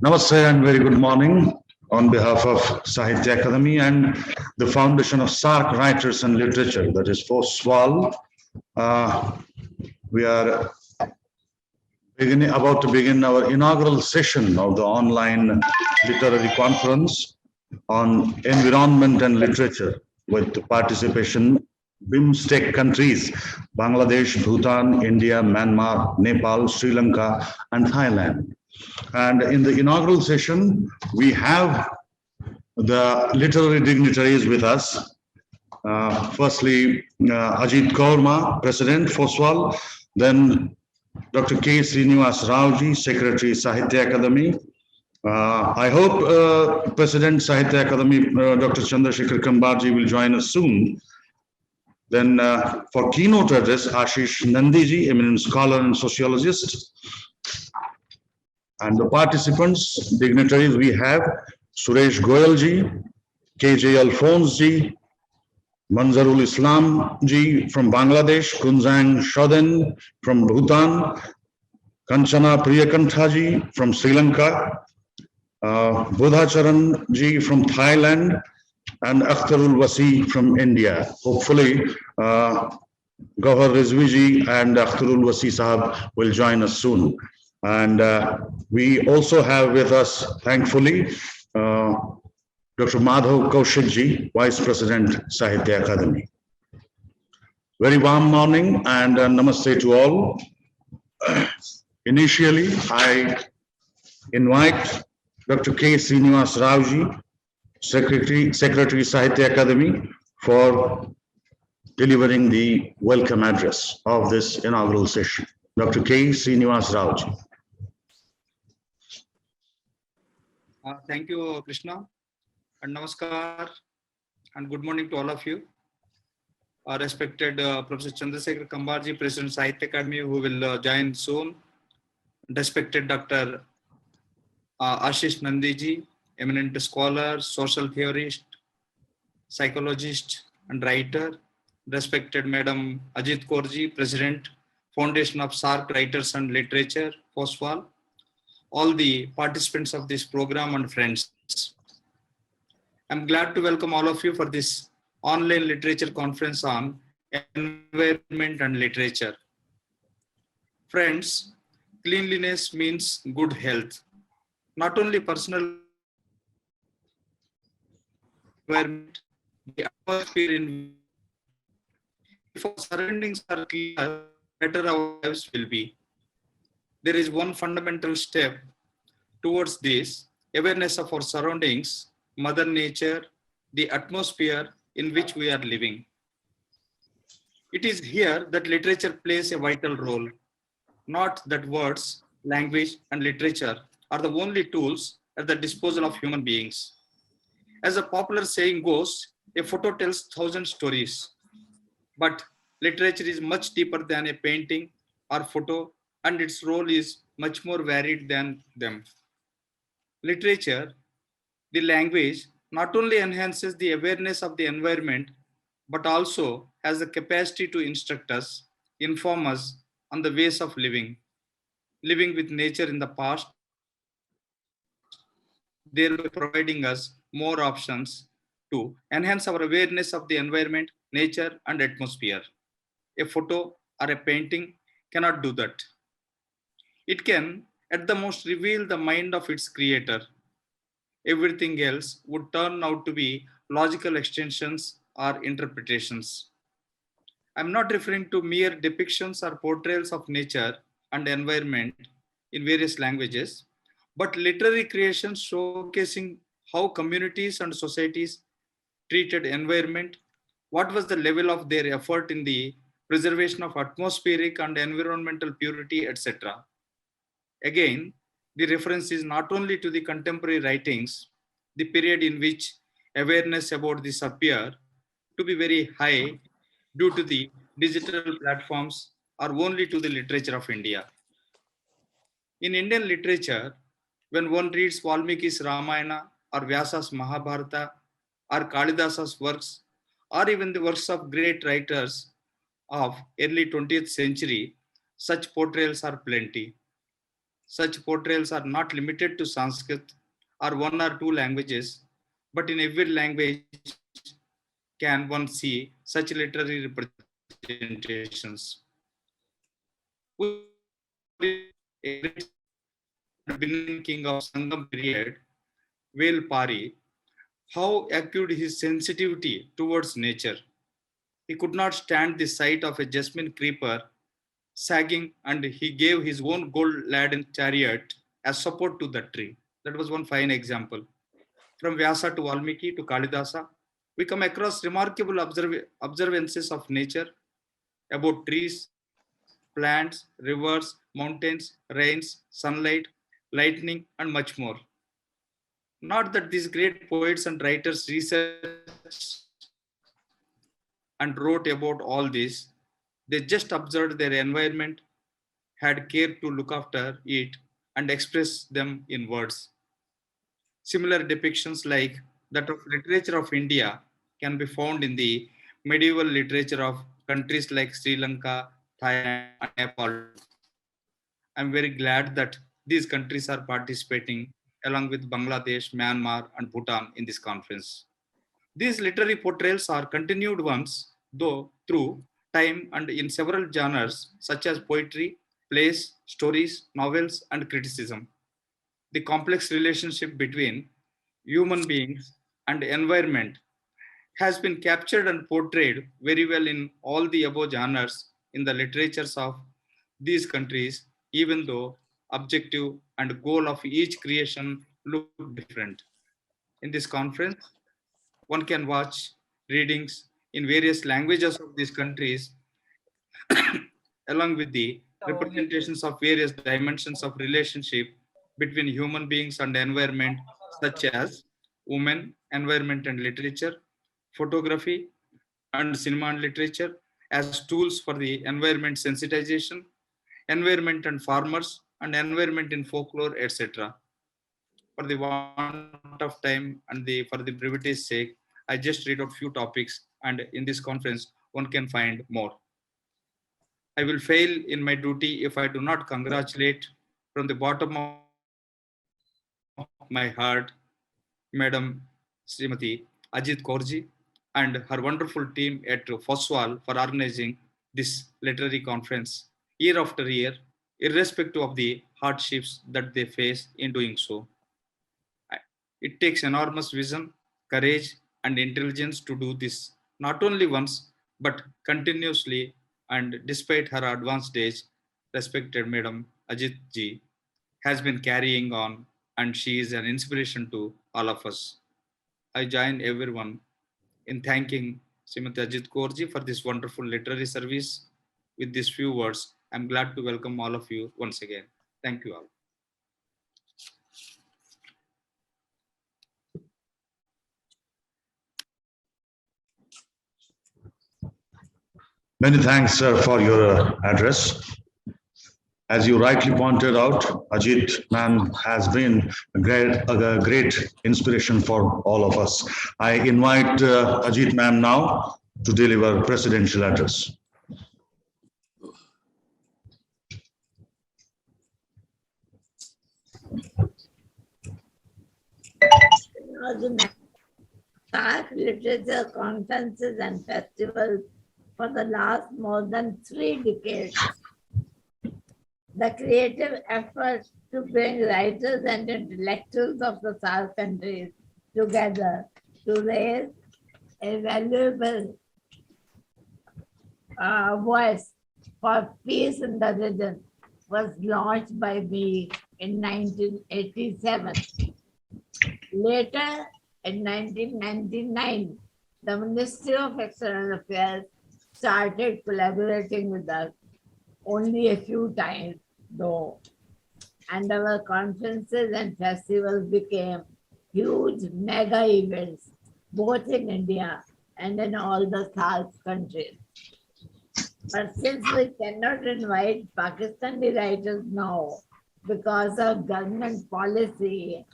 Namaste and very good morning on behalf of Sahitya Akademi and the Foundation of SARC Writers and Literature, that is FOSWAL. We are about to begin our inaugural session of the online literary conference on environment and literature with the participation BIMSTEC countries, Bangladesh, Bhutan, India, Myanmar, Nepal, Sri Lanka, and Thailand. And in the inaugural session, we have the literary dignitaries with us. Firstly, Ajit Kaurma, President, FOSWAL, then Dr. K. Srinivas Rao ji, Secretary, Sahitya Akademi. I hope President Sahitya Akademi, Dr. Chandrasekhar Kambarji will join us soon. Then for keynote address, Ashish Nandiji, eminent scholar and sociologist. And the participants, dignitaries, we have Suresh Goyal ji, KJ Alphonse ji, Manzarul Islam ji from Bangladesh, Kunzang Shoden from Bhutan, Kanchana Priyakantha ji from Sri Lanka, Bodhacharan ji from Thailand, and Akhtarul Wasi from India. Hopefully, Gauhar Rizvi ji and Akhtarul Wasi sahab will join us soon. And we also have with us, thankfully, Dr. Madhav Kaushik ji, Vice President, Sahitya Akademi. Very warm morning and namaste to all. Initially, I invite Dr. K. Srinivas Rao ji, Secretary Sahitya Akademi, for delivering the welcome address of this inaugural session. Dr. K. Srinivas Rao ji. Thank you, Krishna, and namaskar, and good morning to all of you. Respected Professor Chandrasekhar Kambarji, President Sahitya Akademi, who will join soon. Respected Dr. Ashish Nandiji, eminent scholar, social theorist, psychologist, and writer. Respected Madam Ajit Kaurji, President, Foundation of SARC Writers and Literature, FOSWAL. All the participants of this program and friends. I'm glad to welcome all of you for this online literature conference on environment and literature. Friends, cleanliness means good health, not only personal environment, the atmosphere in if our surroundings are clear, better our lives will be. There is one fundamental step towards this, awareness of our surroundings, Mother Nature, the atmosphere in which we are living. It is here that literature plays a vital role. Not that words, language, and literature are the only tools at the disposal of human beings. As a popular saying goes, a photo tells 1,000 stories. But literature is much deeper than a painting or photo, and its role is much more varied than them. Literature, the language, not only enhances the awareness of the environment, but also has the capacity to instruct us, inform us on the ways of living with nature in the past, thereby providing us more options to enhance our awareness of the environment, nature, and atmosphere. A photo or a painting cannot do that. It can, at the most, reveal the mind of its creator. Everything else would turn out to be logical extensions or interpretations. I'm not referring to mere depictions or portrayals of nature and environment in various languages, but literary creations showcasing how communities and societies treated environment, what was the level of their effort in the preservation of atmospheric and environmental purity, etc. Again, the reference is not only to the contemporary writings, the period in which awareness about this appear to be very high due to the digital platforms, or only to the literature of India. In Indian literature, when one reads Valmiki's Ramayana or Vyasa's Mahabharata or Kalidasa's works, or even the works of great writers of early 20th century, such portrayals are plenty. Such portrayals are not limited to Sanskrit or one or two languages, but in every language can one see such literary representations. A great beginning king of Sangam period, Velpari, how acute his sensitivity towards nature. He could not stand the sight of a jasmine creeper sagging, and he gave his own gold-laden chariot as support to the tree. That was one fine example. From Vyasa to Valmiki to Kalidasa, we come across remarkable observances of nature about trees, plants, rivers, mountains, rains, sunlight, lightning, and much more. Not that these great poets and writers researched and wrote about all this, they just observed their environment, had care to look after it, and express them in words. Similar depictions like that of literature of India can be found in the medieval literature of countries like Sri Lanka, Thailand, and Nepal. I'm very glad that these countries are participating along with Bangladesh, Myanmar, and Bhutan in this conference. These literary portrayals are continued ones, though through time and in several genres such as poetry, plays, stories, novels, and criticism. The complex relationship between human beings and environment has been captured and portrayed very well in all the above genres in the literatures of these countries, even though objective and goal of each creation look different. In this conference, one can watch readings in various languages of these countries along with the representations of various dimensions of relationship between human beings and environment, such as women, environment and literature, photography, and cinema and literature as tools for the environment sensitization, environment and farmers, and environment in folklore, etc. For the want of time and for the brevity's sake, I just read out few topics, and in this conference, one can find more. I will fail in my duty if I do not congratulate from the bottom of my heart, Madam Srimati Ajit Kaurji and her wonderful team at Foswal for organizing this literary conference year after year, irrespective of the hardships that they face in doing so. It takes enormous vision, courage, and intelligence to do this, not only once, but continuously. And despite her advanced age, respected Madam Ajit ji has been carrying on, and she is an inspiration to all of us. I join everyone in thanking Srimati Ajit Kaurji for this wonderful literary service. With these few words, I'm glad to welcome all of you once again. Thank you all. Many thanks, sir, for your address. As you rightly pointed out, Ajit ma'am has been a great inspiration for all of us. I invite Ajit ma'am now to deliver presidential address. Art literature conferences and festivals for the last more than 3 decades. The creative effort to bring writers and intellectuals of the South countries together to raise a valuable voice for peace in the region was launched by me in 1987. Later, in 1999, the Ministry of External Affairs started collaborating with us only a few times, though, and our conferences and festivals became huge mega events, both in India and in all the South countries. But since we cannot invite Pakistani writers now because of government policy,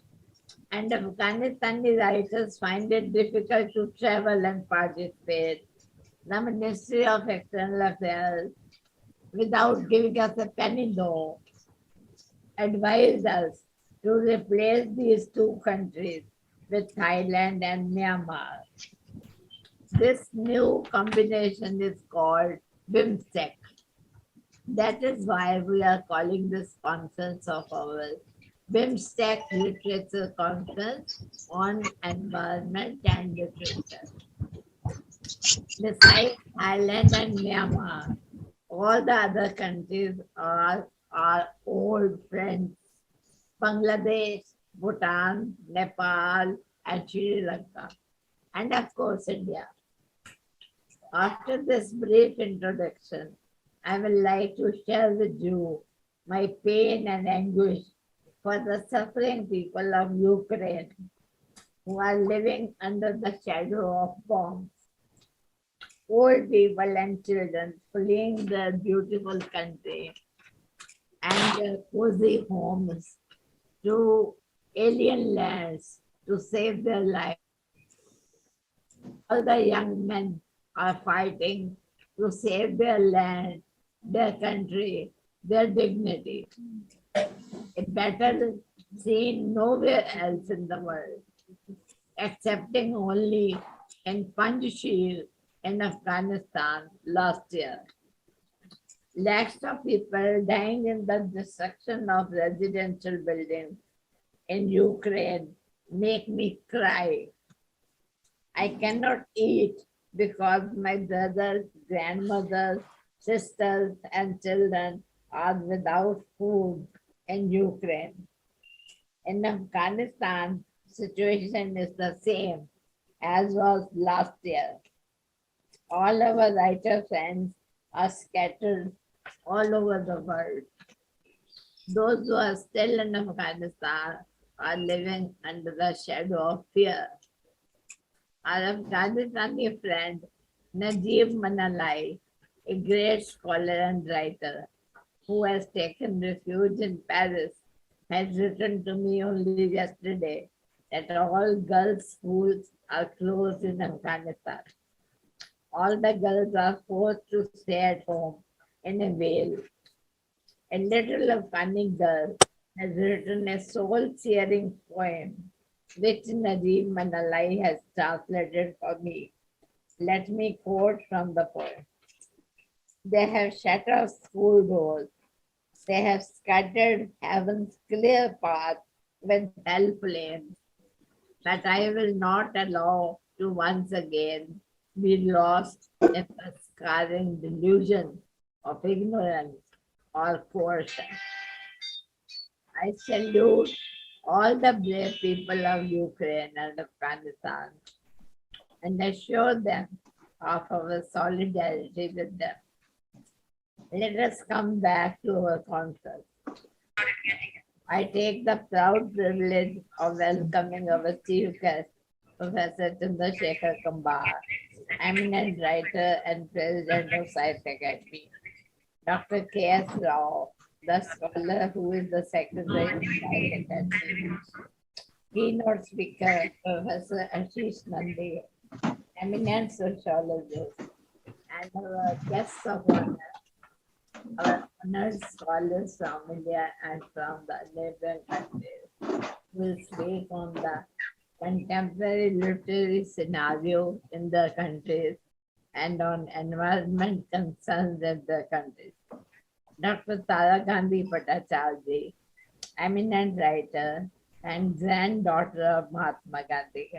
and Afghanistani writers find it difficult to travel and participate, the Ministry of External Affairs, without giving us a penny though, advised us to replace these two countries with Thailand and Myanmar. This new combination is called BIMSTEC. That is why we are calling this conference of ours BIMSTEC Literature Conference on Environment and Literature. Besides Thailand and Myanmar, all the other countries are our old friends. Bangladesh, Bhutan, Nepal, and Sri Lanka, and of course India. After this brief introduction, I would like to share with you my pain and anguish for the suffering people of Ukraine who are living under the shadow of bombs. Old people and children fleeing their beautiful country and their cozy homes to alien lands to save their lives. All the young men are fighting to save their land, their country, their dignity. A battle seen nowhere else in the world, excepting only in Panjshir in Afghanistan last year. Lakhs of people dying in the destruction of residential buildings in Ukraine make me cry. I cannot eat because my brothers, grandmothers, sisters, and children are without food in Ukraine. In Afghanistan, situation is the same as was last year. All our writer friends are scattered all over the world. Those who are still in Afghanistan are living under the shadow of fear. Our Afghanistani friend Najib Manalai, a great scholar and writer who has taken refuge in Paris, has written to me only yesterday that all girls' schools are closed in Afghanistan. All the girls are forced to stay at home in a veil. A little Afghani girl has written a soul-searing poem which Najib Manalai has translated for me. Let me quote from the poem. They have shut our school doors. They have scattered heaven's clear path with hell flames. But I will not allow to once again be lost in the scarring delusion of ignorance or coercion. I salute all the brave people of Ukraine and Afghanistan and assure them of our solidarity with them. Let us come back to our concert. I take the proud privilege of welcoming our chief guest, Professor Chandrasekhar Kambar, eminent writer and president of Sahitya Academy, Dr. K.S. Rao, the scholar who is the secretary of Sahitya Academy, keynote speaker, Professor Ashish Nandi, eminent sociologist, and our guests of honor, our honored scholars from India and from the neighboring countries will speak on the contemporary literary scenario in their countries and on environment concerns in their countries. Dr. Tara Gandhi Bhattacharya, eminent writer and granddaughter of Mahatma Gandhi.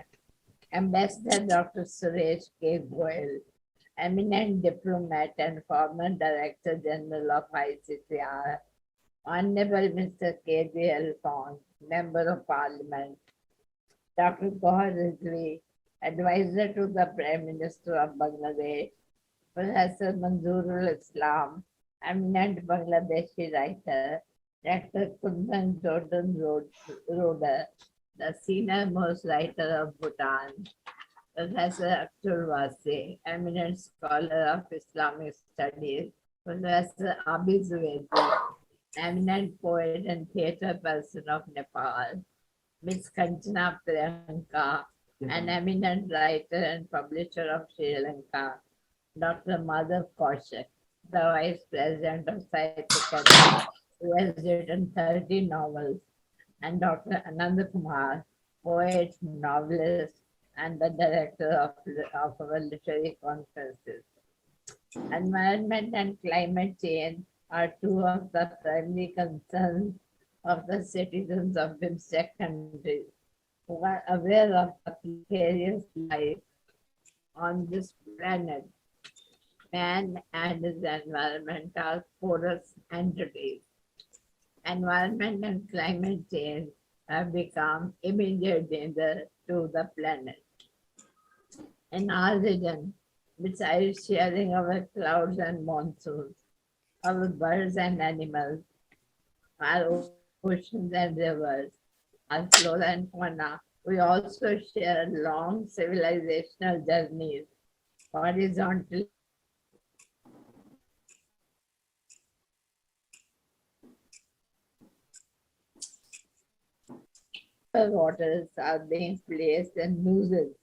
Ambassador Dr. Suresh K. Goyal, eminent diplomat and former Director General of ICCR. Honorable Mr. K.J. Alphonse, Member of Parliament. Dr. Gohar Rizvi, Advisor to the Prime Minister of Bangladesh. Professor Manzoorul Islam, eminent Bangladeshi writer. Dr. Kundan Jordan Roder, the senior most writer of Bhutan. Professor Akhtar Wasi, eminent scholar of Islamic studies. Professor Abi Zwedi, eminent poet and theatre person of Nepal. Ms. Kanchana Priyanka, an eminent writer and publisher of Sri Lanka. Dr. Madhav Kaushik, the Vice President of Sahitya Academy, who has written 30 novels, and Dr. Anand Kumar, poet, novelist, and the director of our literary conferences. Environment and climate change are two of the primary concerns of the citizens of BIMSTEC countries who are aware of the precarious life on this planet. Man and his environment are porous entities. Environment and climate change have become immediate danger to the planet. In our region, besides sharing our clouds and monsoons, our birds and animals, our oceans and rivers, our flora and fauna, we also share long civilizational journeys horizontally. The waters are being placed in nooses.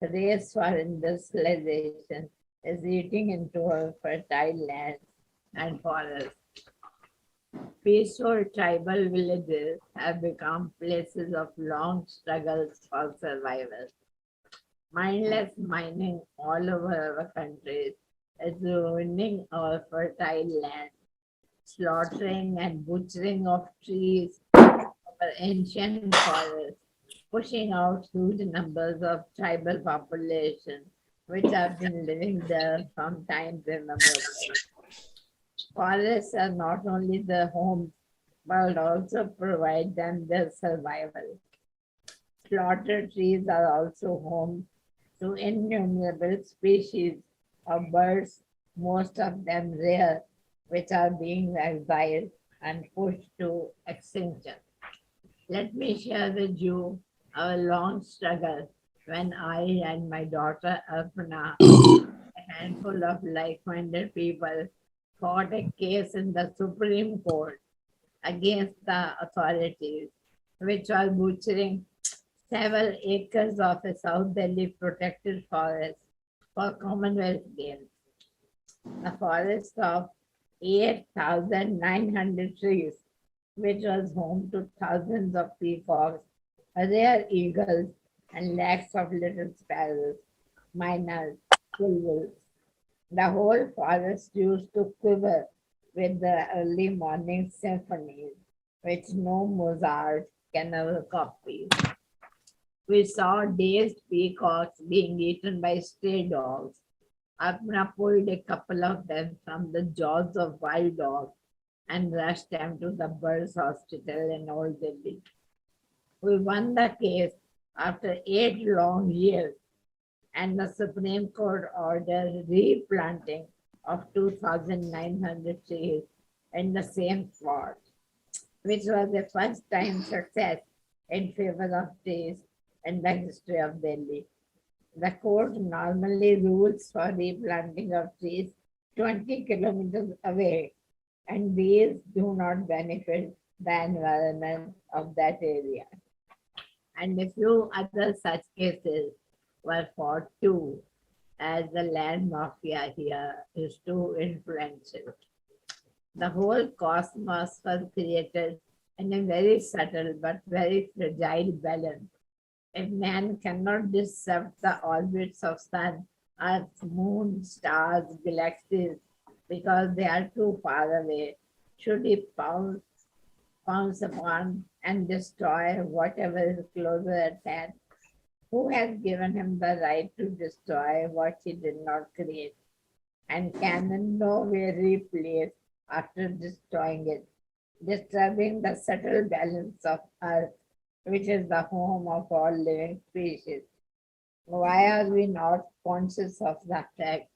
The race for industrialization is eating into our fertile lands and forests. Peaceful tribal villages have become places of long struggles for survival. Mindless mining all over our countries is ruining our fertile land, slaughtering and butchering of trees, our ancient forests, pushing out huge numbers of tribal population which have been living there from time immemorial. Forests are not only their homes, but also provide them their survival. Slaughtered trees are also home to innumerable species of birds, most of them rare, which are being exiled and pushed to extinction. Let me share with you our long struggle when I and my daughter Arpana, a handful of like-minded people, fought a case in the Supreme Court against the authorities, which was butchering several acres of a South Delhi protected forest for Commonwealth Games. A forest of 8,900 trees, which was home to thousands of peacocks, rare eagles, and lakhs of little sparrows, miners, bulbuls. The whole forest used to quiver with the early morning symphonies, which no Mozart can ever copy. We saw dazed peacocks being eaten by stray dogs. Apna pulled a couple of them from the jaws of wild dogs and rushed them to the Birds Hospital in Old Delhi. We won the case after 8 long years, and the Supreme Court ordered replanting of 2,900 trees in the same spot, which was a first-time success in favor of trees in the history of Delhi. The court normally rules for replanting of trees 20 kilometers away, and these do not benefit the environment of that area. And a few other such cases were fought too, as the land mafia here is too influential. The whole cosmos was created in a very subtle but very fragile balance. If man cannot disrupt the orbits of sun, earth, moon, stars, galaxies, because they are too far away, should he pounce upon and destroy whatever is closer at hand? Who has given him the right to destroy what he did not create and can in no way replace after destroying it, disturbing the subtle balance of earth, which is the home of all living species? Why are we not conscious of the fact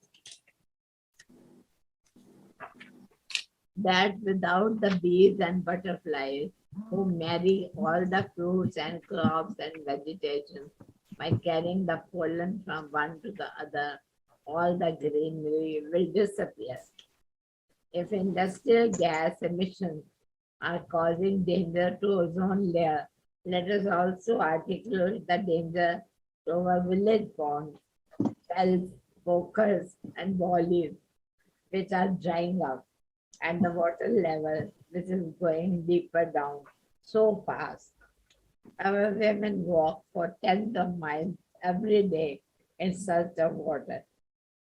that without the bees and butterflies who marry all the fruits and crops and vegetation by carrying the pollen from one to the other, all the greenery will disappear? If industrial gas emissions are causing danger to ozone layer, let us also articulate the danger to our village ponds, wells, pokers, and volleys, which are drying up. and the water level, which is going deeper down so fast. Our women walk for tens of miles every day in search of water.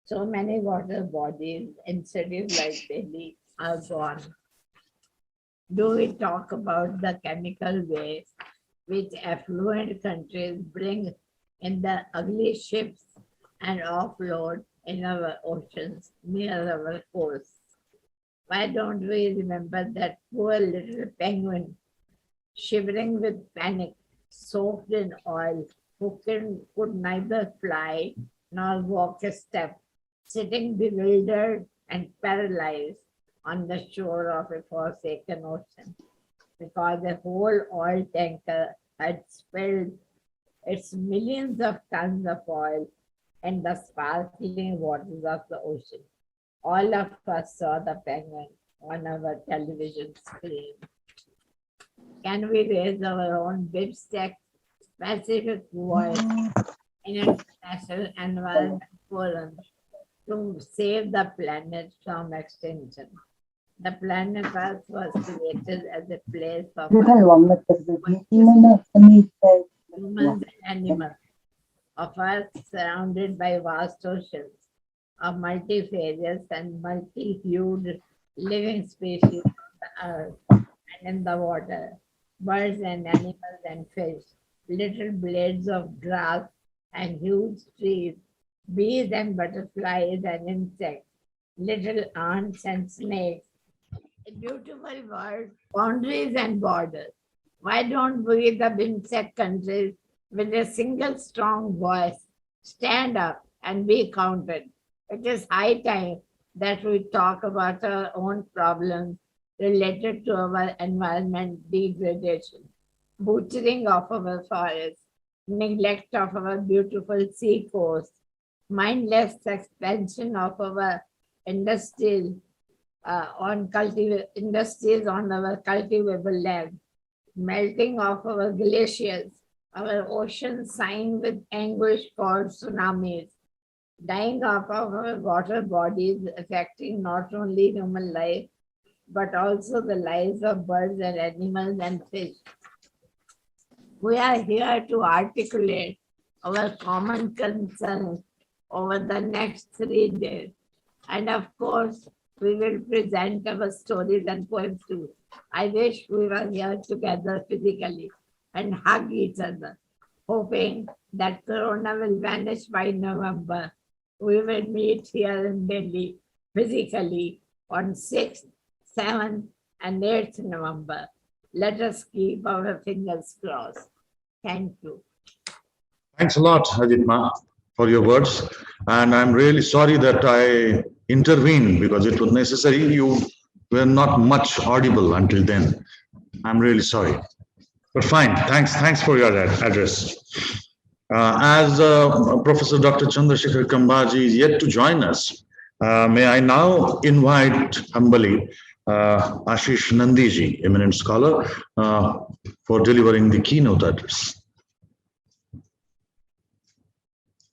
So many water bodies in cities like Delhi are gone. Do we talk about the chemical waste which affluent countries bring in the ugly ships and offload in our oceans near our coasts? Why don't we remember that poor little penguin shivering with panic, soaked in oil, who could neither fly nor walk a step, sitting bewildered and paralyzed on the shore of a forsaken ocean, because a whole oil tanker had spilled its millions of tons of oil in the sparkling waters of the ocean. All of us saw the penguin on our television screen. Can we raise our own BIMSTEC Pacific voice in international environment forum to save the planet from extinction? The planet Earth was created as a place of humans and animals, of Earth surrounded by vast oceans, of multifarious and multi-hued living species on the Earth and in the water, birds and animals and fish, little blades of grass and huge trees, bees and butterflies and insects, little ants and snakes. A beautiful world, boundaries and borders. Why don't we, the BIMSTEC countries, with a single strong voice, stand up and be counted? It is high time that we talk about our own problems related to our environment degradation, butchering of our forests, neglect of our beautiful sea coast, mindless expansion of our industries industries on our cultivable land, melting of our glaciers, our oceans sighing with anguish for tsunamis, dying of our water bodies, affecting not only human life, but also the lives of birds and animals and fish. We are here to articulate our common concerns over the next 3 days. And of course, we will present our stories and poems too. I wish we were here together physically and hug each other, hoping that Corona will vanish by November. We will meet here in Delhi physically on 6th, 7th, and 8th November. Let us keep our fingers crossed. Thank you. Thanks a lot, Ajitma, for your words. And I'm really sorry that I intervened because it was necessary. You were not much audible until then. I'm really sorry. But fine, thanks for your address. As Professor Dr. Chandrasekhar Kambaji is yet to join us, may I now invite humbly Ashish Nandiji, eminent scholar, for delivering the keynote address.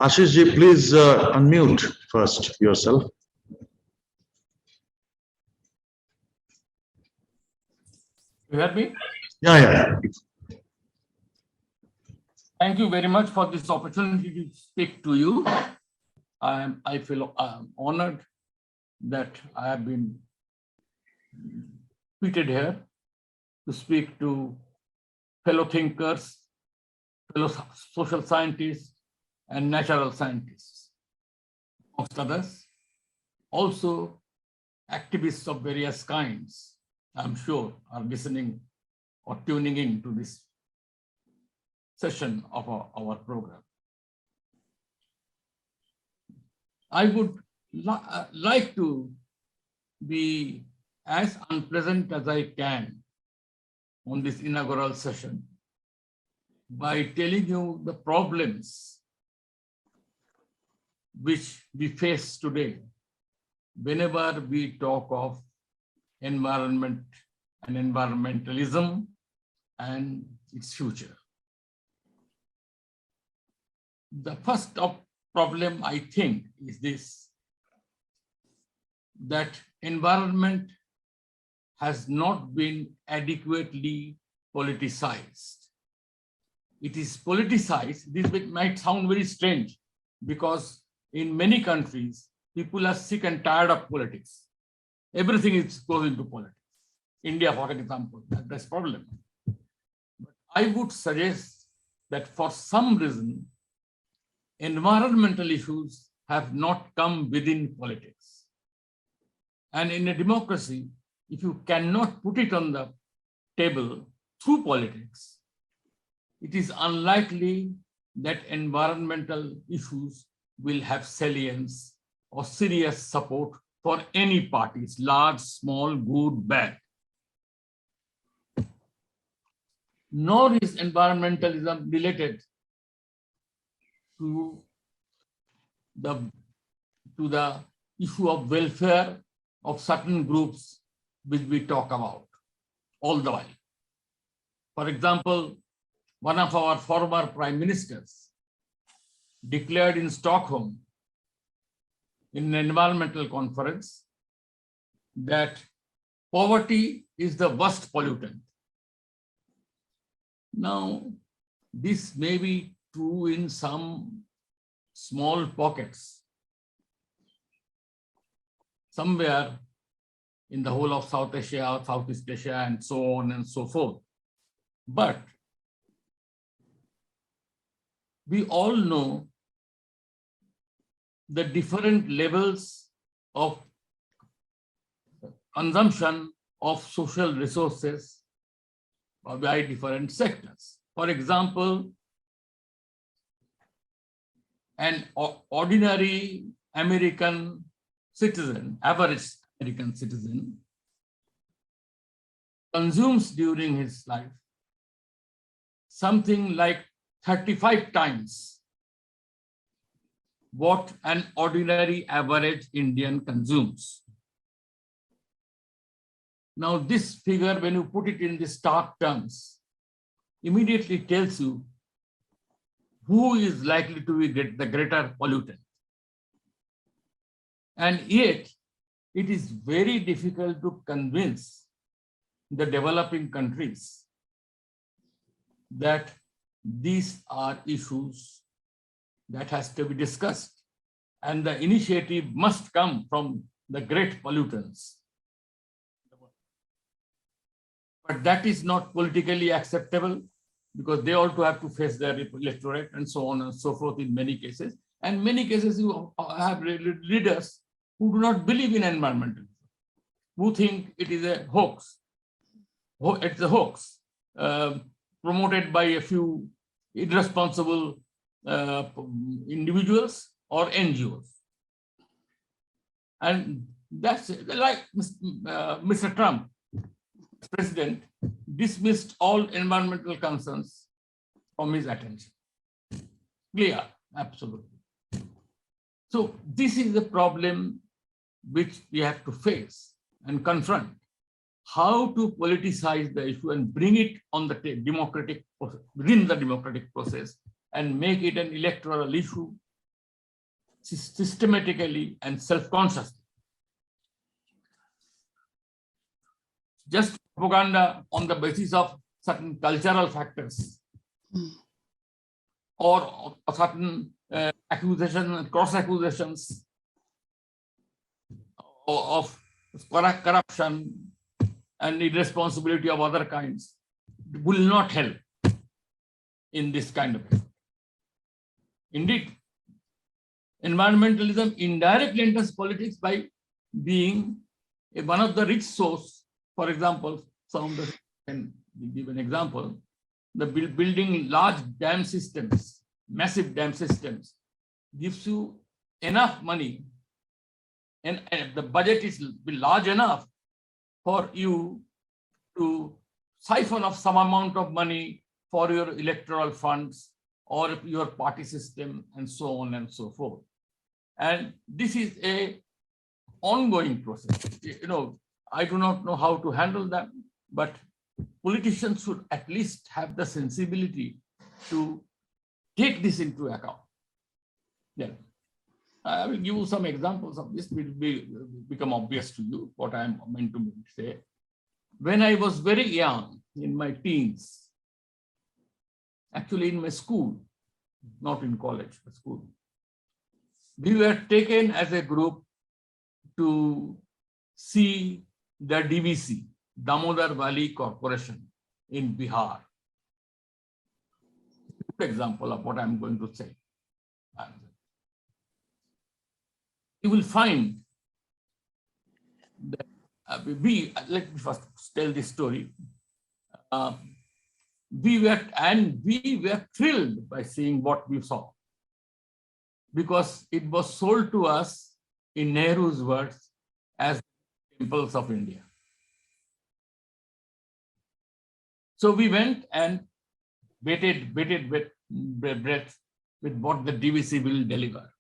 Ashish ji, please unmute first yourself. You hear me? Yeah. Thank you very much for this opportunity to speak to you. I feel honored that I have been invited here to speak to fellow thinkers, fellow social scientists, and natural scientists, amongst others. Also, activists of various kinds, I'm sure, are listening or tuning in to this session of our program. I would like to be as unpleasant as I can on this inaugural session by telling you the problems which we face today whenever we talk of environment and environmentalism and its future. The first problem, I think, is this, that environment has not been adequately politicized. It is politicized. This might sound very strange because in many countries, people are sick and tired of politics. Everything goes into politics. India, for example, that's a problem. But I would suggest that for some reason, environmental issues have not come within politics. And in a democracy, if you cannot put it on the table through politics, it is unlikely that environmental issues will have salience or serious support for any parties, large, small, good, bad. Nor is environmentalism related to the issue of welfare of certain groups which we talk about all the while. For example, one of our former prime ministers declared in Stockholm in an environmental conference that poverty is the worst pollutant. Now, this may be true in some small pockets, somewhere in the whole of South Asia, Southeast Asia, and so on and so forth. But we all know the different levels of consumption of social resources by different sectors. For example, an ordinary American citizen, average American citizen, consumes during his life something like 35 times what an ordinary average Indian consumes. Now, this figure, when you put it in the stark terms, immediately tells you who is likely to be the greater pollutant. And yet, it is very difficult to convince the developing countries that these are issues that has to be discussed, and the initiative must come from the great pollutants. But that is not politically acceptable because they also have to face their electorate and so on and so forth in many cases. And many cases you have leaders who do not believe in environmentalism, who think it is a hoax. It's a hoax promoted by a few irresponsible individuals or NGOs. And that's like Mr. Trump, president, dismissed all environmental concerns from his attention. Clear, absolutely. So this is the problem which we have to face and confront. How to politicize the issue and bring it on the democratic, within the democratic process and make it an electoral issue systematically and self-consciously. Just propaganda on the basis of certain cultural factors or certain accusations and cross-accusations of corruption and irresponsibility of other kinds will not help in this kind of effort. Indeed, environmentalism indirectly enters politics by being one of the rich source. For example, can give an example, the building large dam systems, massive dam systems, gives you enough money, and the budget is large enough for you to siphon off some amount of money for your electoral funds or your party system and so on and so forth. And this is a ongoing process. You know, I do not know how to handle that, but politicians should at least have the sensibility to take this into account. Yeah. I will give you some examples of this. Will become obvious to you what I am meant to say. When I was very young, in my teens, actually in my school, not in college, but school, we were taken as a group to see the DVC, Damodar Valley Corporation in Bihar. Good example of what I'm going to say. You will find that let me first tell this story. We were thrilled by seeing what we saw, because it was sold to us, in Nehru's words, as temples of India. So we went and waited with breath with what the DVC will deliver.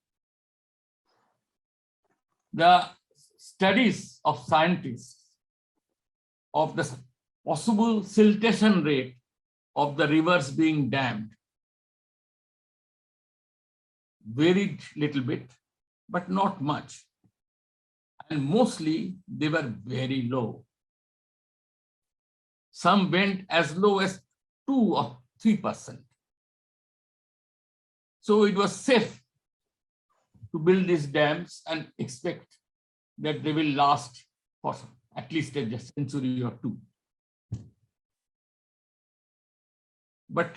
The studies of scientists of the possible siltation rate of the rivers being dammed varied little bit, but not much. And mostly they were very low. Some went as low as 2 or 3%. So it was safe to build these dams and expect that they will last for at least a century or two. But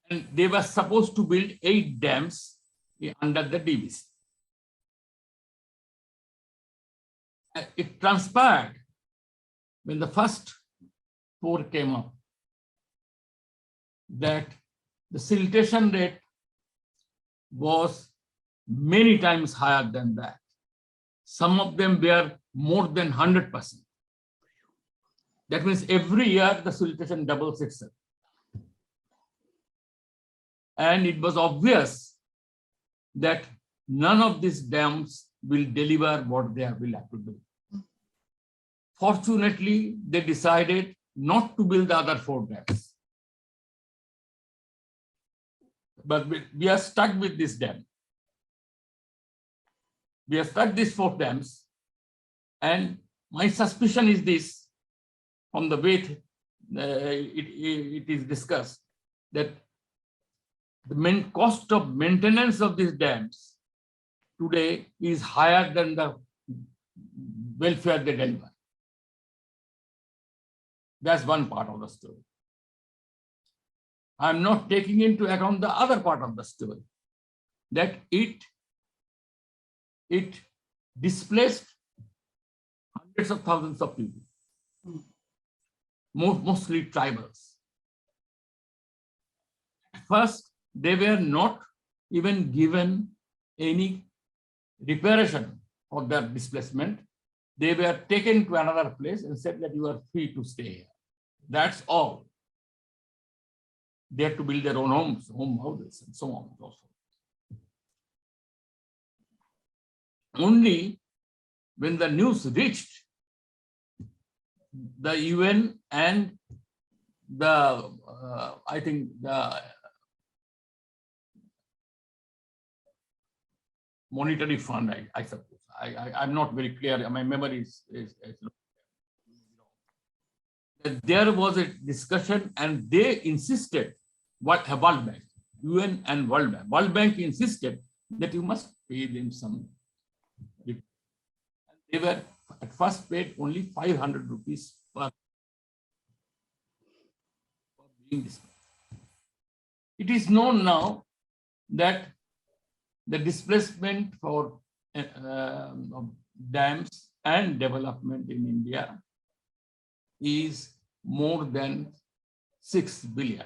and they were supposed to build 8 dams under the DVC. It transpired when the first 4 came up that the siltation rate was many times higher than that. Some of them were more than 100%. That means every year the siltation doubles itself. And it was obvious that none of these dams will deliver what they will have to do. Fortunately, they decided not to build the other 4 dams. But we are stuck with this dam. We are stuck these 4 dams. And my suspicion is this, from the way it is discussed, that the main cost of maintenance of these dams today is higher than the welfare they deliver. That's one part of the story. I'm not taking into account the other part of the story, that it displaced hundreds of thousands of people, mostly tribals. First, they were not even given any reparation for their displacement. They were taken to another place and said that you are free to stay here. That's all. They had to build their own homes, home houses, and so on and so forth. Only when the news reached the UN and the, I think the monetary fund, I suppose. I'm not very clear. My memory is there was a discussion and they insisted, what World Bank, UN and World Bank. World Bank insisted that you must pay them some. They were at first paid only 500 rupees per being displaced. It is known now that the displacement for dams and development in India is more than 6 billion.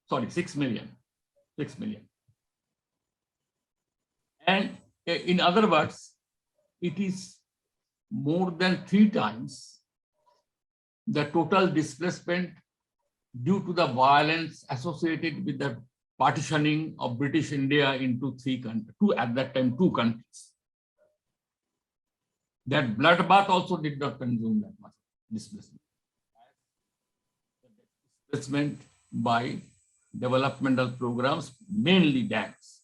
Sorry, 6 million. 6 million. And in other words, it is more than 3 times the total displacement due to the violence associated with the partitioning of British India into 3 countries, at that time 2 countries. That bloodbath also did not consume that much displacement. Displacement by developmental programs, mainly dams.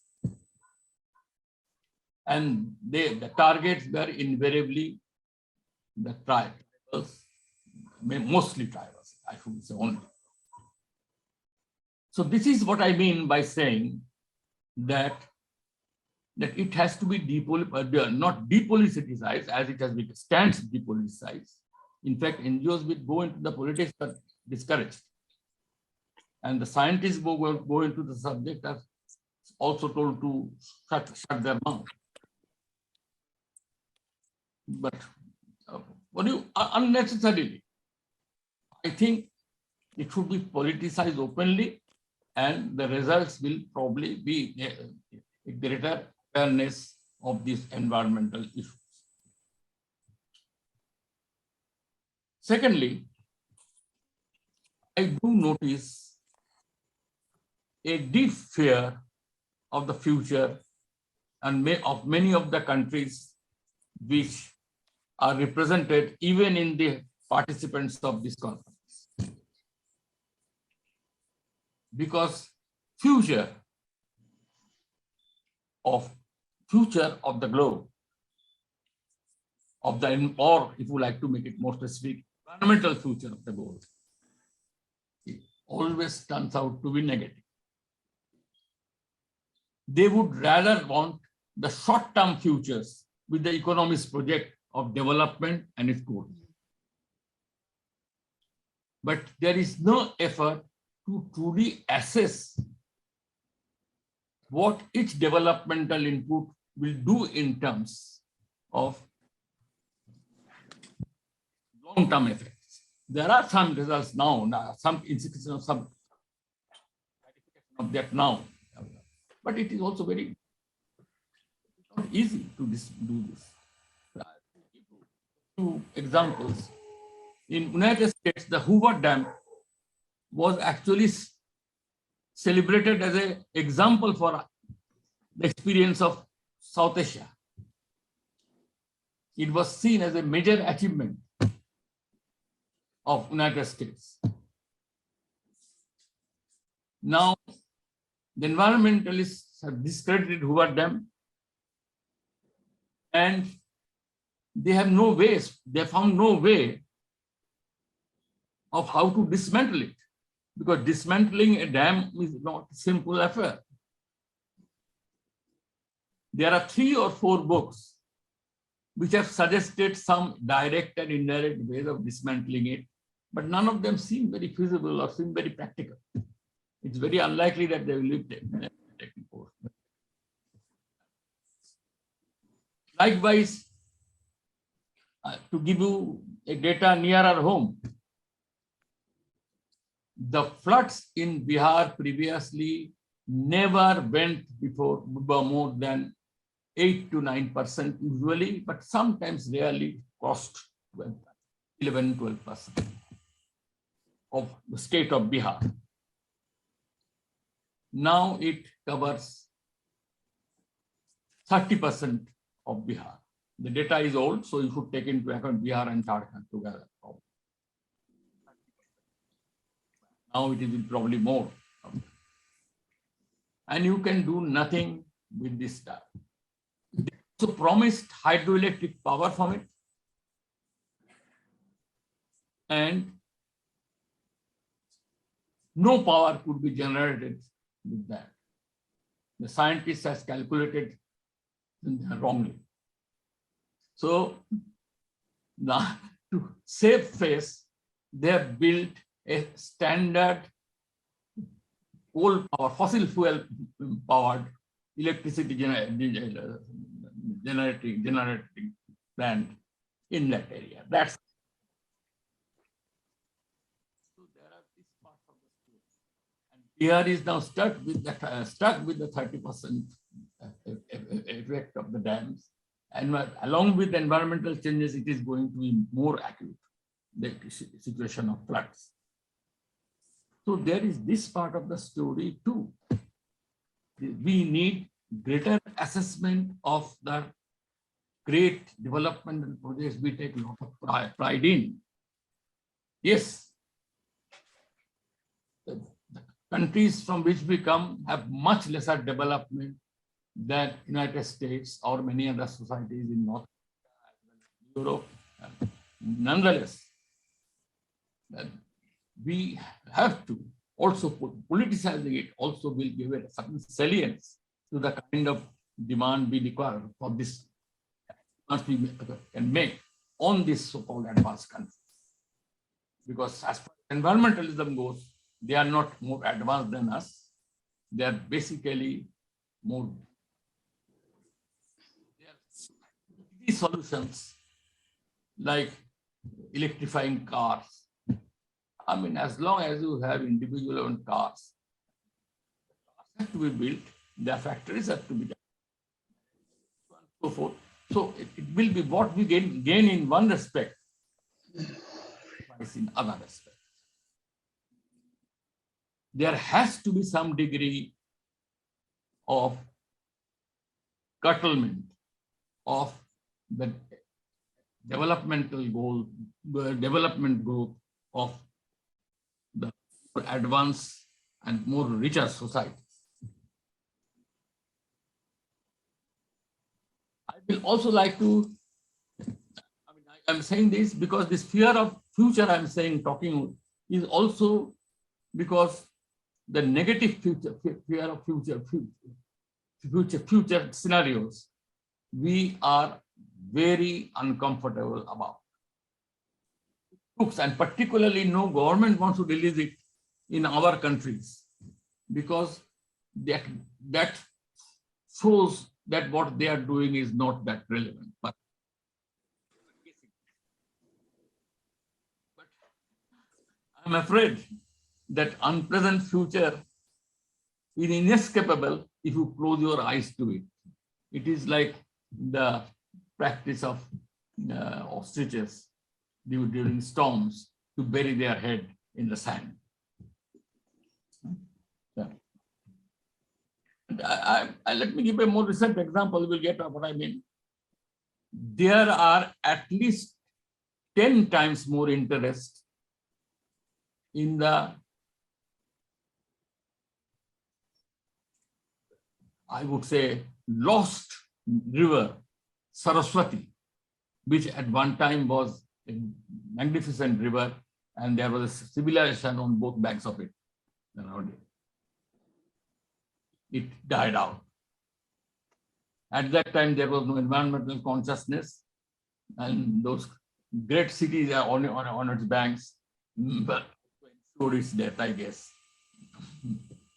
And the targets were invariably the tribals, mostly tribals, I should say only. So this is what I mean by saying that it has to be not depoliticized as it has been stands depoliticized. In fact, NGOs will go into the politics but discouraged. And the scientists will go into the subject are also told to shut their mouth. But unnecessarily, I think it should be politicized openly, and the results will probably be a greater awareness of these environmental issues. Secondly, I do notice a deep fear of the future and of many of the countries which are represented even in the participants of this conference. Because future of the globe, or if you like to make it more specific, environmental future of the globe, it always turns out to be negative. They would rather want the short-term futures with the economist project of development and its goals. But there is no effort to truly assess what each developmental input will do in terms of long-term effects. There are some results now, some indication of some of that now, but it is also very not easy to do this. Two examples. In United States, the Hoover Dam was actually celebrated as an example for the experience of South Asia. It was seen as a major achievement of United States. Now, the environmentalists have discredited Hoover Dam, and they have no ways, they found no way of how to dismantle it, because dismantling a dam is not a simple affair. There are 3 or 4 books which have suggested some direct and indirect ways of dismantling it, but none of them seem very feasible or seem very practical. It's very unlikely that they will live technical. Likewise, to give you a data nearer home, the floods in Bihar previously never went before more than 8 to 9% usually, but sometimes rarely crossed 11-12% of the state of Bihar. Now it covers 30% of Bihar. The data is old, so you should take into account Bihar and Jharkhand together. Now it is probably more. And you can do nothing with this stuff. They also promised hydroelectric power from it. And no power could be generated with that. The scientists has calculated wrongly. So now to save face, they have built a standard coal power, fossil fuel powered electricity generating plant in that area. That's so there are these parts of the story. And Bihar is now stuck with the 30% effect of the dams. And along with the environmental changes, it is going to be more acute, the situation of floods. So there is this part of the story too. We need greater assessment of the great developmental projects we take a lot of pride in. Yes, the countries from which we come have much lesser development than United States or many other societies in North Europe. Nonetheless, we have to also politicizing it also will give it certain salience to the kind of demand we require for this must we can make on this so-called advanced countries. Because as far as environmentalism goes, they are not more advanced than us. They are basically more these solutions like electrifying cars. I mean, as long as you have individual owned cars have to be built, their factories have to be done, so forth. So it will be what we gain in one respect, in other respects. There has to be some degree of curtailment of the developmental goal, the development growth of the more advanced and more richer societies. I will also like to, I'm saying this because this fear of future I'm saying, talking is also because the negative fear of future scenarios, we are very uncomfortable about. Books, and particularly no government wants to release it in our countries because that shows that what they are doing is not that relevant. But I'm afraid that unpleasant future is inescapable if you close your eyes to it. It is like the practice of ostriches during storms to bury their head in the sand. Yeah. Let me give a more recent example. You will get what I mean. There are at least 10 times more interest in the, I would say, lost river Saraswati, which at one time was a magnificent river, and there was a civilization on both banks of it. It died out. At that time, there was no environmental consciousness, and those great cities are on its banks, but ensured its death, I guess.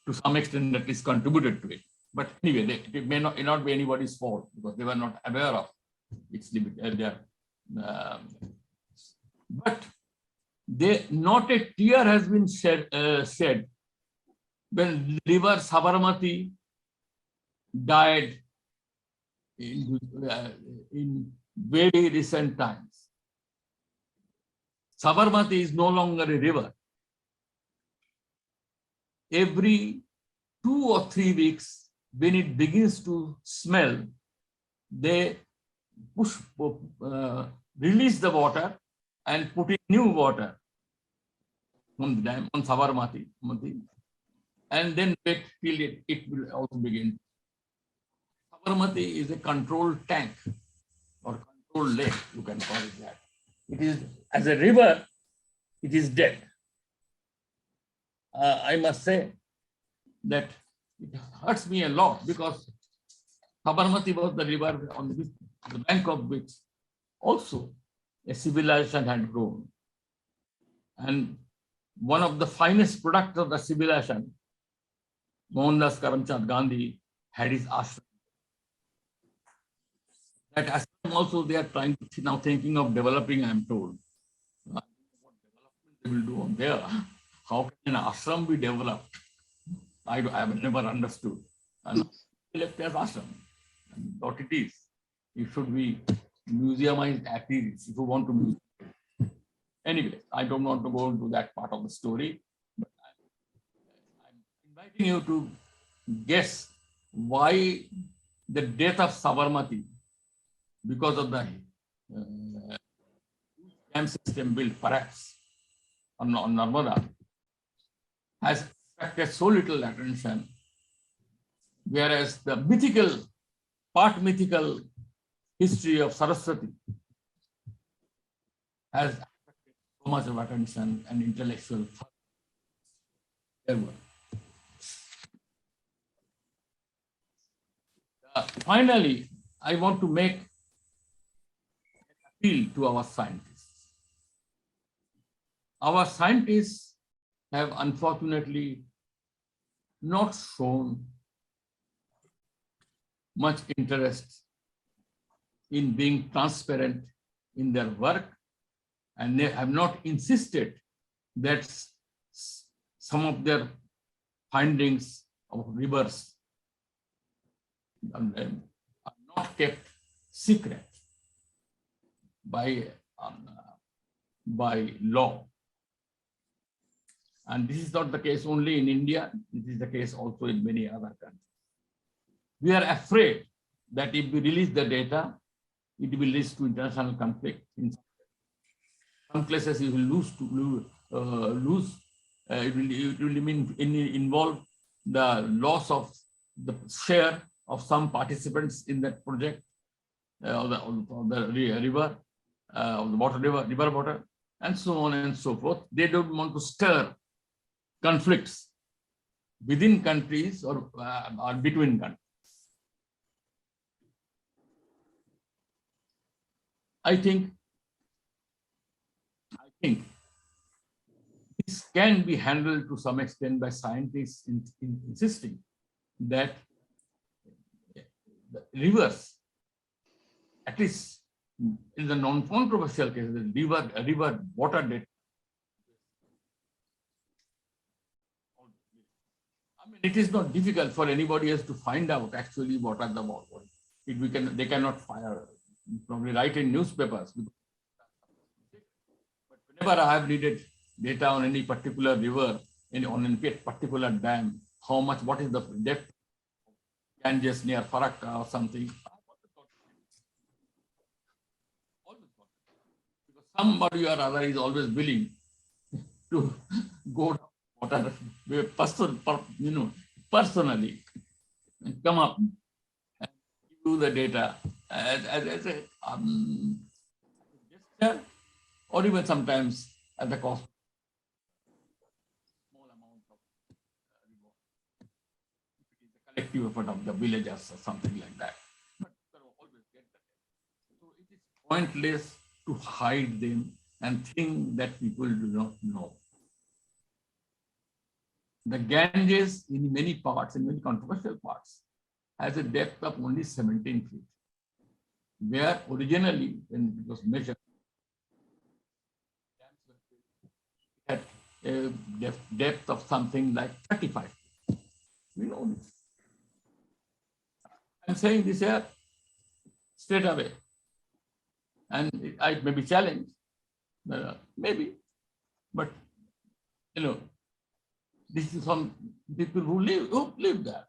To some extent, that is contributed to it. But anyway, it may not be anybody's fault because they were not aware of its limit. But not a tear has been shed when river Sabarmati died in very recent times. Sabarmati is no longer a river. Every 2 or 3 weeks, when it begins to smell, they release the water and put in new water on the dam, on Sabarmati, and then wait till it will also begin. Sabarmati is a controlled tank or controlled lake, you can call it that. It is, as a river, it is dead. I must say that it hurts me a lot because Sabarmati was the river on the bank of which also a civilization had grown. And one of the finest products of the civilization, Mohandas Karamchand Gandhi, had his ashram. That ashram also they are trying to now thinking of developing, I am told. What development they will do on there? How can an ashram be developed? I have never understood. And left as ashram. And what it is, it should be museumized activities if you want to museum. Anyway, I don't want to go into that part of the story, but I'm inviting you to guess why the death of Sabarmati, because of the dam system built perhaps on Narmada, has attracted so little attention, whereas the mythical part mythical history of Saraswati has attracted so much of attention and intellectual work. Finally, I want to make an appeal to our scientists. Our scientists have unfortunately not shown much interest in being transparent in their work, and they have not insisted that some of their findings of rivers are not kept secret by law. And this is not the case only in India, it is the case also in many other countries. We are afraid that if we release the data, it will lead to international conflict. In some places, you will it will involve the loss of the share of some participants in that project, of the river, of the river water, and so on and so forth. They don't want to stir conflicts within countries or between countries. I think this can be handled to some extent by scientists insisting that the rivers, at least in the non-controversial cases, the river water data. I mean, it is not difficult for anybody else to find out actually what are the water. They cannot probably write in newspapers. But whenever I have needed data on any particular river, on any particular dam, what is the depth of Ganges near Farakka or something, because somebody or other is always willing to go down water personally and come up and give you the data as a gesture, or even sometimes at the cost of small amount of reward. It is a collective effort of the villagers or something like that. But you always get that. So it is pointless to hide them and think that people do not know. The Ganges in many parts, in many controversial parts, has a depth of only 17 feet. Where originally, when it was measured, it had a depth of something like 35 feet. We know this. I'm saying this here straight away. And I may be challenged, maybe, but this is some people who live there.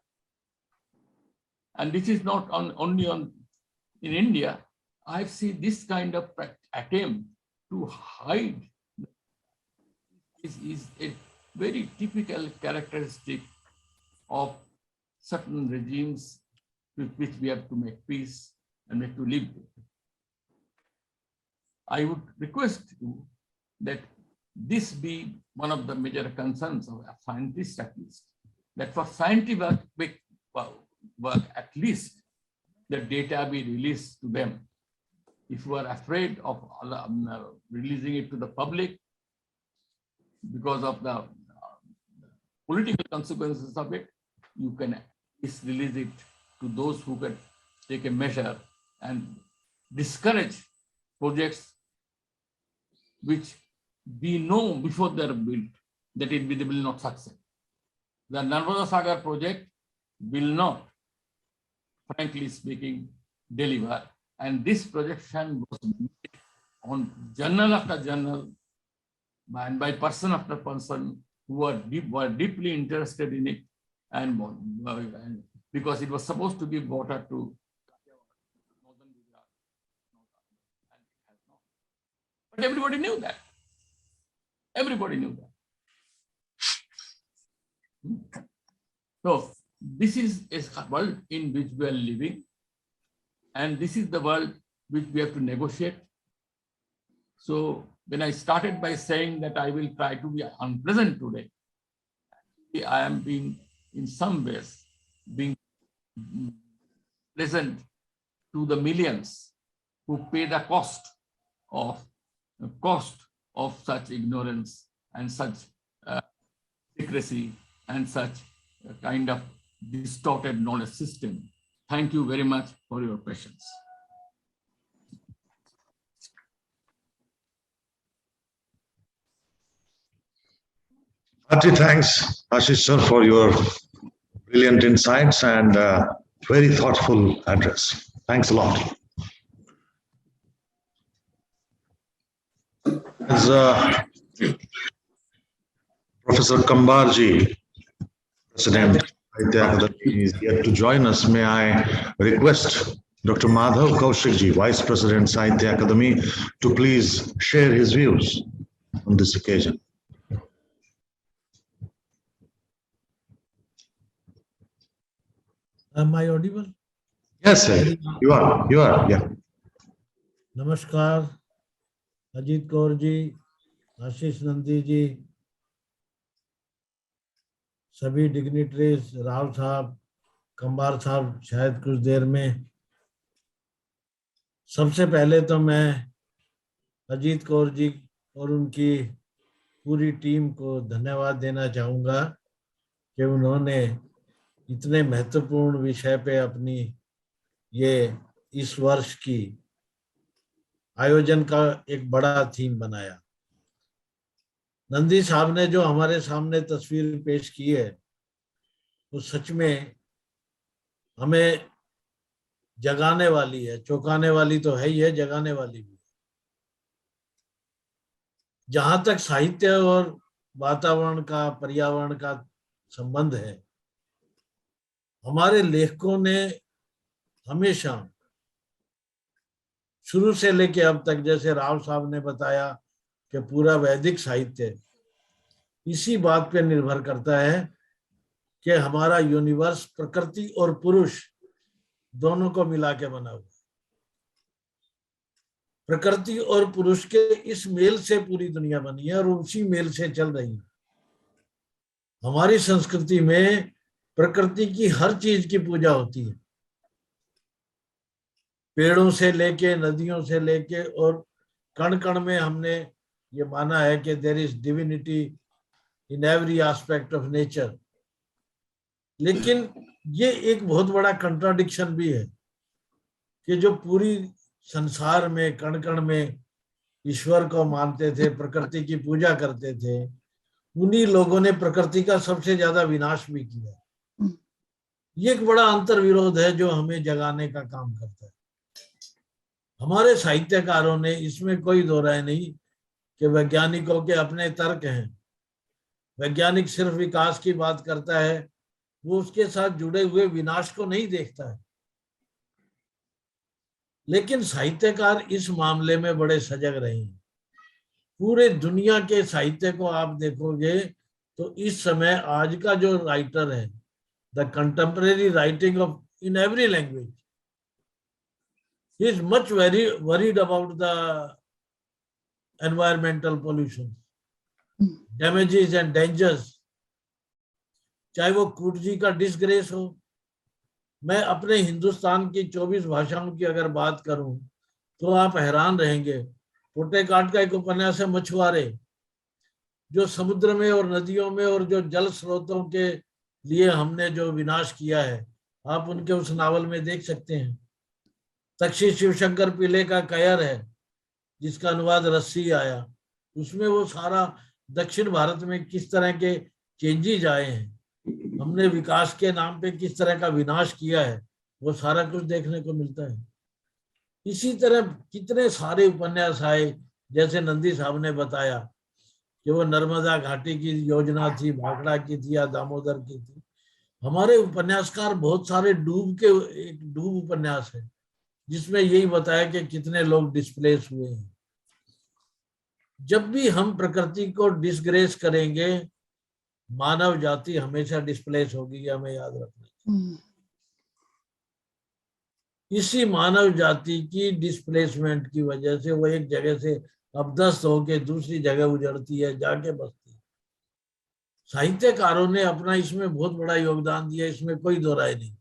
And this is not only in India. I've seen this kind of attempt to hide is a very typical characteristic of certain regimes with which we have to make peace and make to live with. I would request you that this be one of the major concerns of scientists, at least, that for scientific work, at least the data be released to them. If you are afraid of releasing it to the public because of the political consequences of it, you can at least release it to those who can take a measure and discourage projects which we know before they are built that they will not succeed. The Narmada Sagar project will not, frankly speaking, deliver. And this projection was made on journal after journal and by person after person who were deeply interested in it, and because it was supposed to give water to northern Gujarat, and it has not. But everybody knew that. Everybody knew that. So this is a world in which we are living, And this is the world which we have to negotiate. So when I started by saying that I will try to be unpleasant today, I am being, in some ways, being pleasant to the millions who pay the cost of such ignorance and such secrecy and such a kind of distorted knowledge system. Thank you very much for your patience. Hearty thanks, Ashish sir, for your brilliant insights and very thoughtful address. Thanks a lot. As Professor Kambarji, President Sahitya Akademi, is yet to join us, may I request Dr. Madhav Kaushikji, Vice President Sahitya Akademi, to please share his views on this occasion. Am I audible? Yes, sir. You are. Yeah. नमस्कार, अजीत कौर जी, आशीष नंदी जी, सभी dignitaries, Rao साहब, कंबार साहब शायद कुछ देर में। सबसे पहले तो मैं अजीत कौर जी और उनकी पूरी टीम को धन्यवाद देना चाहूँगा कि उन्होंने इतने महत्वपूर्ण विषय पे अपनी ये इस वर्ष की आयोजन का एक बड़ा थीम बनाया। नंदी साहब ने जो हमारे सामने तस्वीर पेश की है वो सच में हमें जगाने वाली है, चौंकाने वाली तो है ही है, जगाने वाली भी। जहां तक साहित्य और वातावरण का, पर्यावरण का संबंध है, हमारे लेखकों ने हमेशा शुरू से लेके अब तक, जैसे राव साहब ने बताया कि पूरा वैदिक साहित्य इसी बात पे निर्भर करता है कि हमारा यूनिवर्स प्रकृति और पुरुष दोनों को मिला के बना हुआ। प्रकृति और पुरुष के इस मेल से पूरी दुनिया बनी है और उसी मेल से चल रही है। हमारी संस्कृति में प्रकृति की हर चीज की पूजा होती है, पेड़ों से लेके, नदियों से लेके, और कण कण में हमने ये माना है कि there is divinity in every aspect of nature. लेकिन ये एक बहुत बड़ा कंट्राडिक्शन भी है कि जो पूरी संसार में कण कण में ईश्वर को मानते थे, प्रकृति की पूजा करते थे, उन्हीं लोगों ने प्रकृति का सबसे ज्यादा विनाश भी किया। ये एक बड़ा अंतर्विरोध है जो हमें जगाने का काम करता है। हमारे साहित्यकारों ने, इसमें कोई दो राय नहीं कि वैज्ञानिकों के अपने तर्क हैं। वैज्ञानिक सिर्फ विकास की बात करता है, वो उसके साथ जुड़े हुए विनाश को नहीं देखता है। लेकिन साहित्यकार इस मामले में बड़े सजग रहे हैं। पूरे दुनिया के साहित्य को आप देखोगे तो इस समय आज का जो राइटर है, the contemporary writing of in every language, he is much very worried about the environmental pollution, damages and dangers. चाहे वो कूटजी का डिसग्रेस हो। मैं अपने हिंदुस्तान की 24 भाषाओं की अगर बात करूं तो आप हैरान रहेंगे। पोटेकाट का एक उपन्यास है मछुआरे, जो समुद्र में और नदियों में और जो जल स्रोतों के लिए हमने जो विनाश किया है, आप उनके उस नावल में देख सकते हैं। तक्षी शिवशंकर पिल्ले का कयर है, जिसका अनुवाद रस्सी आया, उसमें वो सारा दक्षिण भारत में किस तरह के चेंजेज आए हैं, हमने विकास के नाम पे किस तरह का विनाश किया है, वो सारा कुछ देखने को मिलता है। इसी तरह कितने सारे उपन्यास आए, जैसे नंदी साहब ने बताया कि वो नर्मदा घाटी की योजना थी, भाखड़ा की थी या दामोदर की थी। हमारे उपन्यासकार बहुत सारे एक डूब उपन्यास है जिसमें यही बताया कि कितने लोग डिस्प्लेस हुए हैं। जब भी हम प्रकृति को डिसग्रेस करेंगे, मानव जाति हमेशा डिस्प्लेस होगी, हमें याद रखना। इसी मानव जाति की डिस्प्लेसमेंट की वजह से वो एक जगह से अपदस्थ होके दूसरी जगह उजड़ती है, जाके बसती है। साहित्यकारों ने अपना इसमें बहुत बड़ा योगदान दिया, इसमें कोई दो राय नहीं।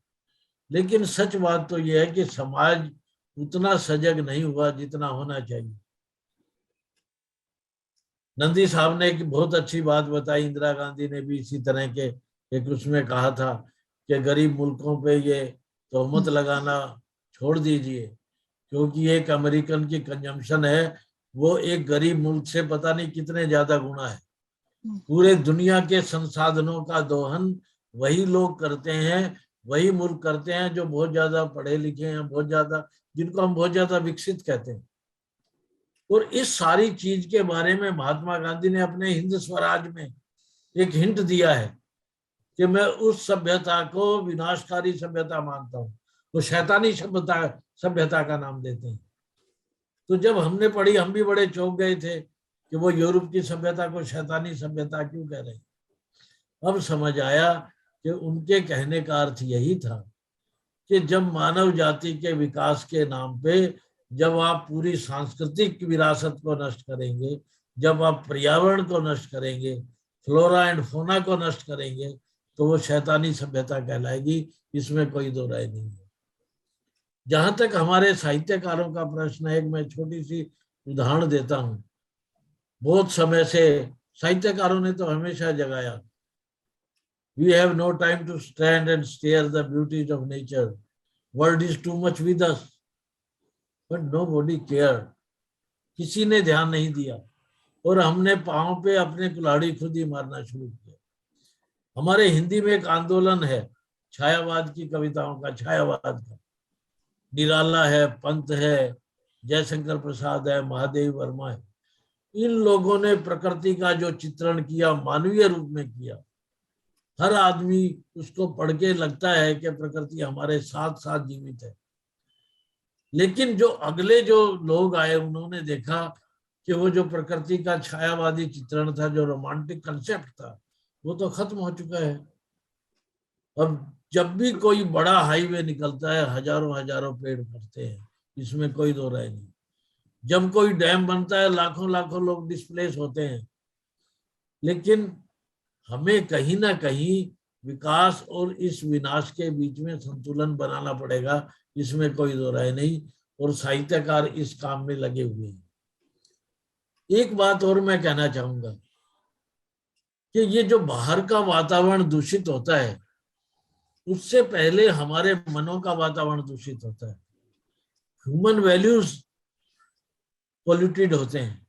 लेकिन सच बात तो यह है कि समाज उतना सजग नहीं हुआ जितना होना चाहिए। नंदी साहब ने एक बहुत अच्छी बात बताई, इंदिरा गांधी ने भी इसी तरह के एक उसमें कहा था कि गरीब मुल्कों पे ये तोहमत लगाना छोड़ दीजिए, क्योंकि एक अमेरिकन की कंजम्पशन है वो एक गरीब मुल्क से पता नहीं कितने ज्यादा गुना है। पूरे दुनिया के संसाधनों का दोहन वही लोग करते हैं, वही मुल्क करते हैं जो बहुत ज्यादा पढ़े लिखे हैं, बहुत ज्यादा, जिनको हम बहुत ज्यादा विकसित कहते हैं। और इस सारी चीज के बारे में महात्मा गांधी ने अपने हिंद स्वराज में एक हिंट दिया है कि मैं उस सभ्यता को विनाशकारी सभ्यता मानता हूँ। वो शैतानी सभ्यता का नाम देते हैं। तो जब हमने पढ़ी हम भी बड़े चौंक गए थे कि वो यूरोप की सभ्यता को शैतानी सभ्यता क्यों कह रहे हैं। अब समझ आया कि उनके कहने का अर्थ यही था कि जब मानव जाति के विकास के नाम पे जब आप पूरी सांस्कृतिक विरासत को नष्ट करेंगे, जब आप पर्यावरण को नष्ट करेंगे, फ्लोरा एंड फोना को नष्ट करेंगे, तो वो शैतानी सभ्यता कहलाएगी, इसमें कोई दो राय नहीं है। जहां तक हमारे साहित्यकारों का प्रश्न है, एक मैं छोटी सी उदाहरण देता हूं। बहुत समय से साहित्यकारों ने तो हमेशा जगाया, we have no time to stand and stare the beauties of nature, world is too much with us, but nobody cared, किसी ने ध्यान नहीं दिया और हमने पांव पे अपने कुल्हाड़ी खुद ही मारना शुरू किया। हमारे हिंदी में एक आंदोलन है छायावाद की कविताओं का, छायावाद का, निराला है, पंत है, जयशंकर प्रसाद है, महादेव वर्मा है। इन लोगों ने प्रकृति का जो चित्रण किया, मानवीय रूप में किया, हर आदमी उसको पढ़ के लगता है कि प्रकृति हमारे साथ साथ जीवित है। लेकिन जो अगले जो लोग आए उन्होंने देखा कि वो जो प्रकृति का छायावादी चित्रण था, जो रोमांटिक कंसेप्ट था, वो तो खत्म हो चुका है। अब जब भी कोई बड़ा हाईवे निकलता है हजारों हजारों पेड़ कटते हैं, इसमें कोई दो राय नहीं। जब कोई डैम बनता है लाखों लाखों लोग डिस्प्लेस होते हैं। लेकिन हमें कहीं ना कहीं विकास और इस विनाश के बीच में संतुलन बनाना पड़ेगा, इसमें कोई दो राय नहीं। और साहित्यकार इस काम में लगे हुए हैं। एक बात और मैं कहना चाहूंगा कि ये जो बाहर का वातावरण दूषित होता है, उससे पहले हमारे मनों का वातावरण दूषित होता है। ह्यूमन वैल्यूज पोल्यूटेड होते हैं।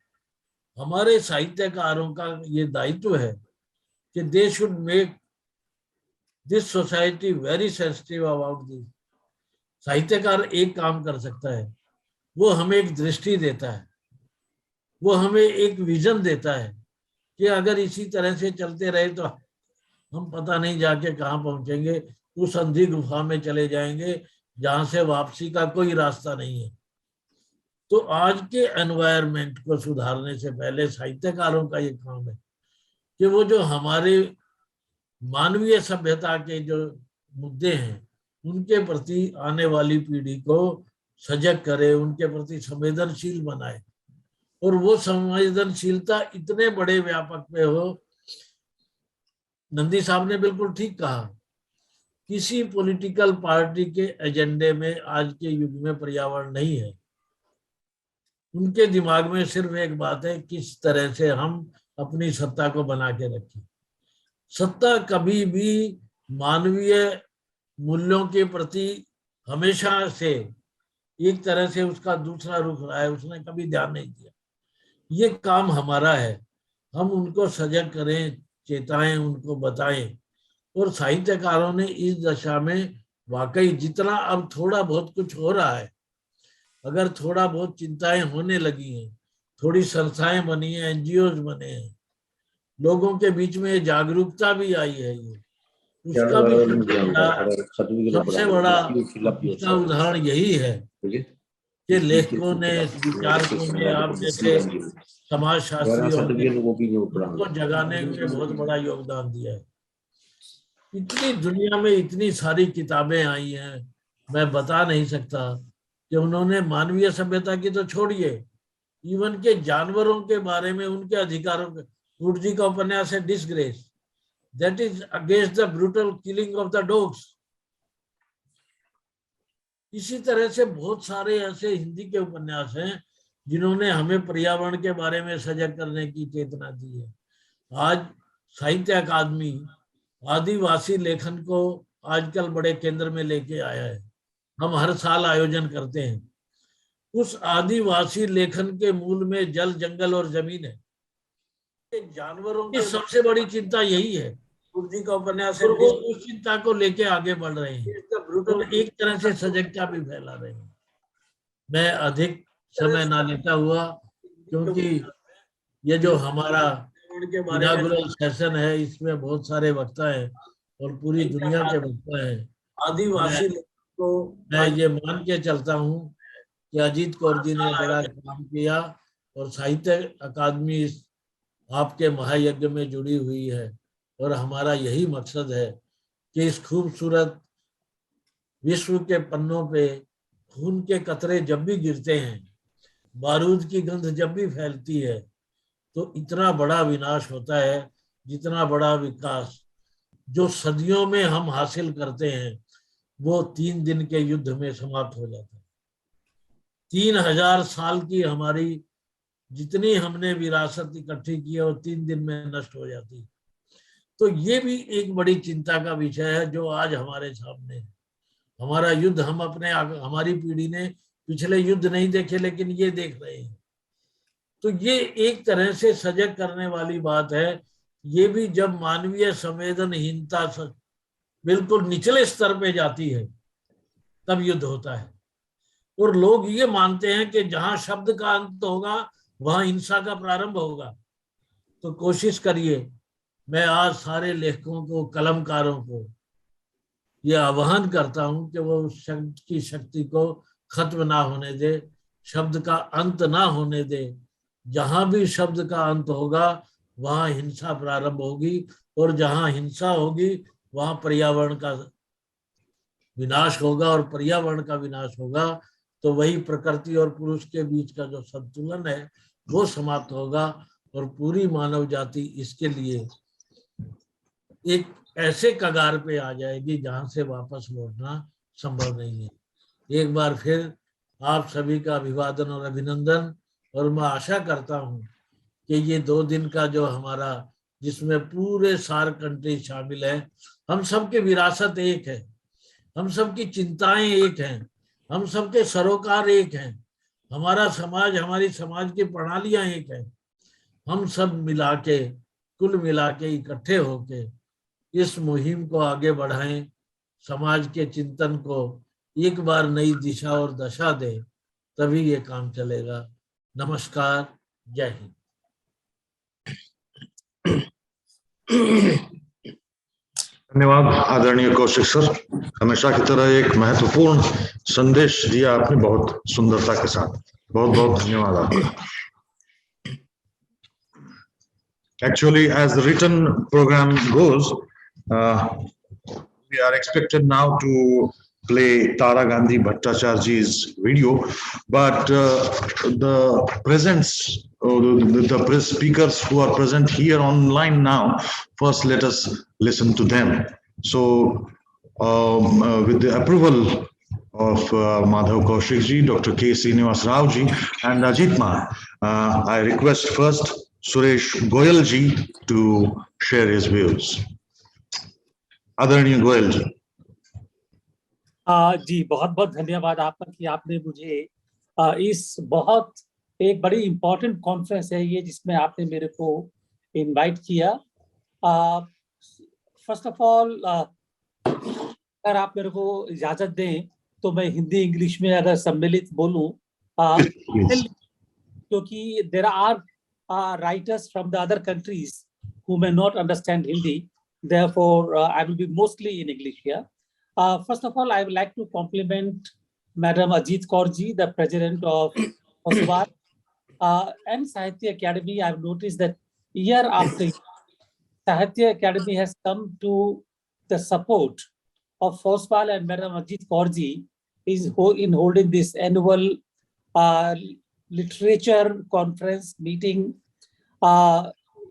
हमारे साहित्यकारों का ये दायित्व है कि they should make this society very sensitive about this. साहित्यकार एक काम कर सकता है, वो हमें एक दृष्टि देता है, वो हमें एक विजन देता है कि अगर इसी तरह से चलते रहे तो हम पता नहीं जाके कहाँ पहुंचेंगे, उस अंधी गुफा में चले जाएंगे जहां से वापसी का कोई रास्ता नहीं है। तो आज के एनवायरनमेंट को सुधारने से पहले साहित्यकारों का ये काम है कि वो जो हमारे मानवीय सभ्यता के जो मुद्दे हैं उनके प्रति आने वाली पीढ़ी को सजग करे, उनके प्रति संवेदनशील बनाए। और वो संवेदनशीलता इतने बड़े व्यापक पे हो। नंदी साहब ने बिल्कुल ठीक कहा, किसी पॉलिटिकल पार्टी के एजेंडे में आज के युग में पर्यावरण नहीं है। उनके दिमाग में सिर्फ एक बात है, किस तरह से हम अपनी सत्ता को बना के रखें। सत्ता कभी भी मानवीय मूल्यों के प्रति हमेशा से एक तरह से उसका दूसरा रुख रहा है, उसने कभी ध्यान नहीं दिया। ये काम हमारा है, हम उनको सजग करें, चेताएं, उनको बताएं। और साहित्यकारों ने इस दशा में वाकई जितना अब थोड़ा बहुत कुछ हो रहा है, अगर थोड़ा बहुत चिंताएं होने लगी हैं, थोड़ी संस्थाएं बनी हैं, एनजीओज बने हैं, लोगों के बीच में जागरूकता भी आई है, ये उसका भी सबसे बड़ा उसका उदाहरण यही है कि लेखकों ने, विचारकों ने, आप जैसे समाज शास्त्रियों ने उनको जगाने में बहुत बड़ा योगदान दिया है। इतनी दुनिया में इतनी सारी किताबें आई हैं, मैं बता नहीं सकता कि उन्होंने मानवीय सभ्यता की तो छोड़िए, इवन के जानवरों के बारे में उनके अधिकारों के, कूट जी का उपन्यास है disgrace, that is against the brutal killing of the dogs. इसी तरह से बहुत सारे ऐसे हिंदी के उपन्यास हैं जिन्होंने हमें पर्यावरण के बारे में सजग करने की चेतना दी है। आज साहित्य अकादमी आदिवासी लेखन को आजकल बड़े केंद्र में लेके आया है। हम हर साल आयोजन करते हैं। उस आदिवासी लेखन के मूल में जल, जंगल और जमीन है। जानवरों की सबसे बड़ी चिंता यही है। जी का उपन्यास है, वो उस चिंता को लेके आगे बढ़ रहे हैं तो एक तरह से सजगता भी फैला रहे हैं। मैं अधिक समय ना लेता हुआ, क्योंकि ये जो हमारा इनागुरल सेशन है इसमें बहुत सारे वक्ता हैं और पूरी दुनिया के वक्ता हैं। आदिवासी को मैं ये मान के चलता हूँ कि अजीत कौर जी ने बड़ा काम किया और साहित्य अकादमी आपके महायज्ञ में जुड़ी हुई है और हमारा यही मकसद है कि इस खूबसूरत विश्व के पन्नों पे खून के कतरे जब भी गिरते हैं, बारूद की गंध जब भी फैलती है, तो इतना बड़ा विनाश होता है, जितना बड़ा विकास जो सदियों में हम हासिल करते हैं वो 3 दिन के युद्ध में समाप्त हो जाता है। 3000 साल की हमारी जितनी हमने विरासत इकट्ठी की है वो 3 दिन में नष्ट हो जाती है। तो ये भी एक बड़ी चिंता का विषय है जो आज हमारे सामने है। हमारा युद्ध हम हमारी पीढ़ी ने पिछले युद्ध नहीं देखे लेकिन ये देख रहे हैं। तो ये एक तरह से सजग करने वाली बात है। ये भी जब मानवीय संवेदनहीनता बिल्कुल निचले स्तर पे जाती है तब युद्ध होता है। और लोग ये मानते हैं कि जहां शब्द का अंत होगा वहां हिंसा का प्रारंभ होगा। तो कोशिश करिए, मैं आज सारे लेखकों को, कलमकारों को ये आह्वान करता हूं कि वो उस शब्द की शक्ति को खत्म ना होने दे, शब्द का अंत ना होने दे। जहां भी शब्द का अंत होगा वहां हिंसा प्रारंभ होगी और जहां हिंसा होगी वहां पर्यावरण का विनाश होगा और पर्यावरण का विनाश होगा तो वही प्रकृति और पुरुष के बीच का जो संतुलन है वो समाप्त होगा और पूरी मानव जाति इसके लिए एक ऐसे कगार पे आ जाएगी जहां से वापस लौटना संभव नहीं है। एक बार फिर आप सभी का अभिवादन और अभिनंदन। और मैं आशा करता हूं कि ये 2 दिन का जो हमारा, जिसमें पूरे सार्क कंट्री शामिल है, हम सबके विरासत एक है, हम सबकी चिंताएं एक हैं, हम सबके सरोकार एक हैं, हमारा समाज, हमारी समाज की प्रणालियां एक हैं। हम सब मिला के, कुल मिला के, इकट्ठे होके इस मुहिम को आगे बढ़ाएं, समाज के चिंतन को एक बार नई दिशा और दशा दे, तभी ये काम चलेगा। नमस्कार, जय हिंद। धन्यवाद आदरणीय कौशिक सर, हमेशा की तरह एक महत्वपूर्ण संदेश दिया आपने बहुत सुंदरता के साथ। बहुत बहुत धन्यवाद आपका। Actually, as the written program goes, we are expected now to play Tara Gandhi Bhattacharya's video, but the presence, the speakers who are present here online now, first let us listen to them. So, with the approval of Madhav Kaushik ji, Dr. K. Srinivas Rao ji, and Ajit Ma, I request first Suresh Goyal ji to share his views. आदरणीय गोयल जी। जी बहुत बहुत धन्यवाद आपका कि आपने मुझे इस बहुत एक बड़ी इम्पोर्टेंट कॉन्फ्रेंस है ये जिसमें आपने मेरे को इनवाइट किया। फर्स्ट ऑफ ऑल अगर आप मेरे को इजाजत दें तो मैं हिंदी इंग्लिश में अगर सम्मिलित बोलूं, क्योंकि there are writers from the other countries who may not understand Hindi. Therefore, I will be mostly in English here. First of all, I would like to compliment Madam Ajit Kaur ji, the president of Oswal and Sahitya Academy. I've noticed that year after year, Sahitya Academy has come to the support of Oswal and Madam Ajit Kaur ji in holding this annual literature conference meeting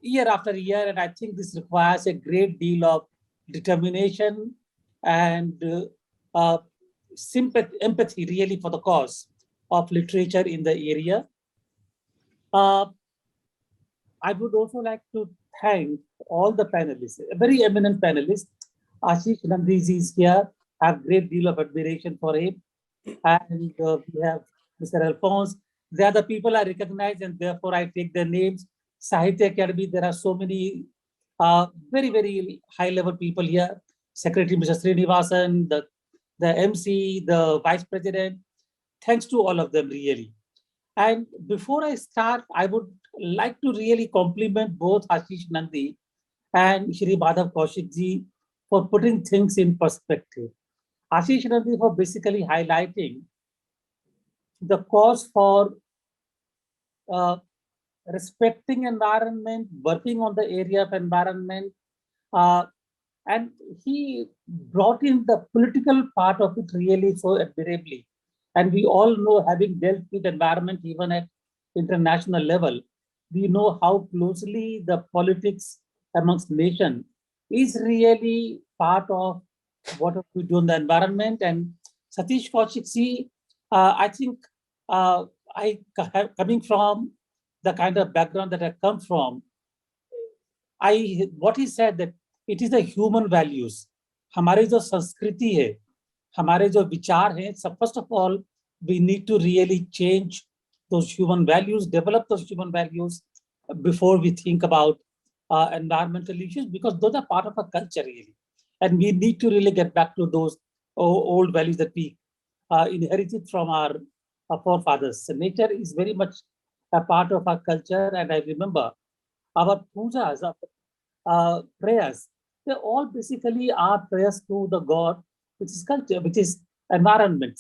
year after year, and I think this requires a great deal of determination and sympathy, empathy really for the cause of literature in the area. I would also like to thank all the panelists, a very eminent panelist. Ashish Nandiji is here. I have great deal of admiration for him. And we have Mr. Alphonse. They are the people I recognize, and therefore I take their names. Sahitya Academy, there are so many very, very high-level people here. Secretary Mr. Srinivasan, the MC, the Vice President. Thanks to all of them, really. And before I start, I would like to really compliment both Ashish Nandi and Shri Madhav Kaushik ji for putting things in perspective. Ashish Nandi for basically highlighting the cause for respecting environment, working on the area of environment, and he brought in the political part of it really so admirably. And we all know, having dealt with environment even at international level, we know how closely the politics amongst nations is really part of what we do in the environment. And Satish Kaushik, I think coming from the kind of background that I come from, what he said that it is the human values. हमारे जो संस्कृति है, हमारे जो विचार हैं, so first of all, we need to really change those human values, develop those human values before we think about environmental issues, because those are part of our culture really. And we need to really get back to those old values that we inherited from our forefathers. So nature is very much a part of our culture. And I remember our pujas, prayers, they all basically are prayers to the God, which is culture, which is environment,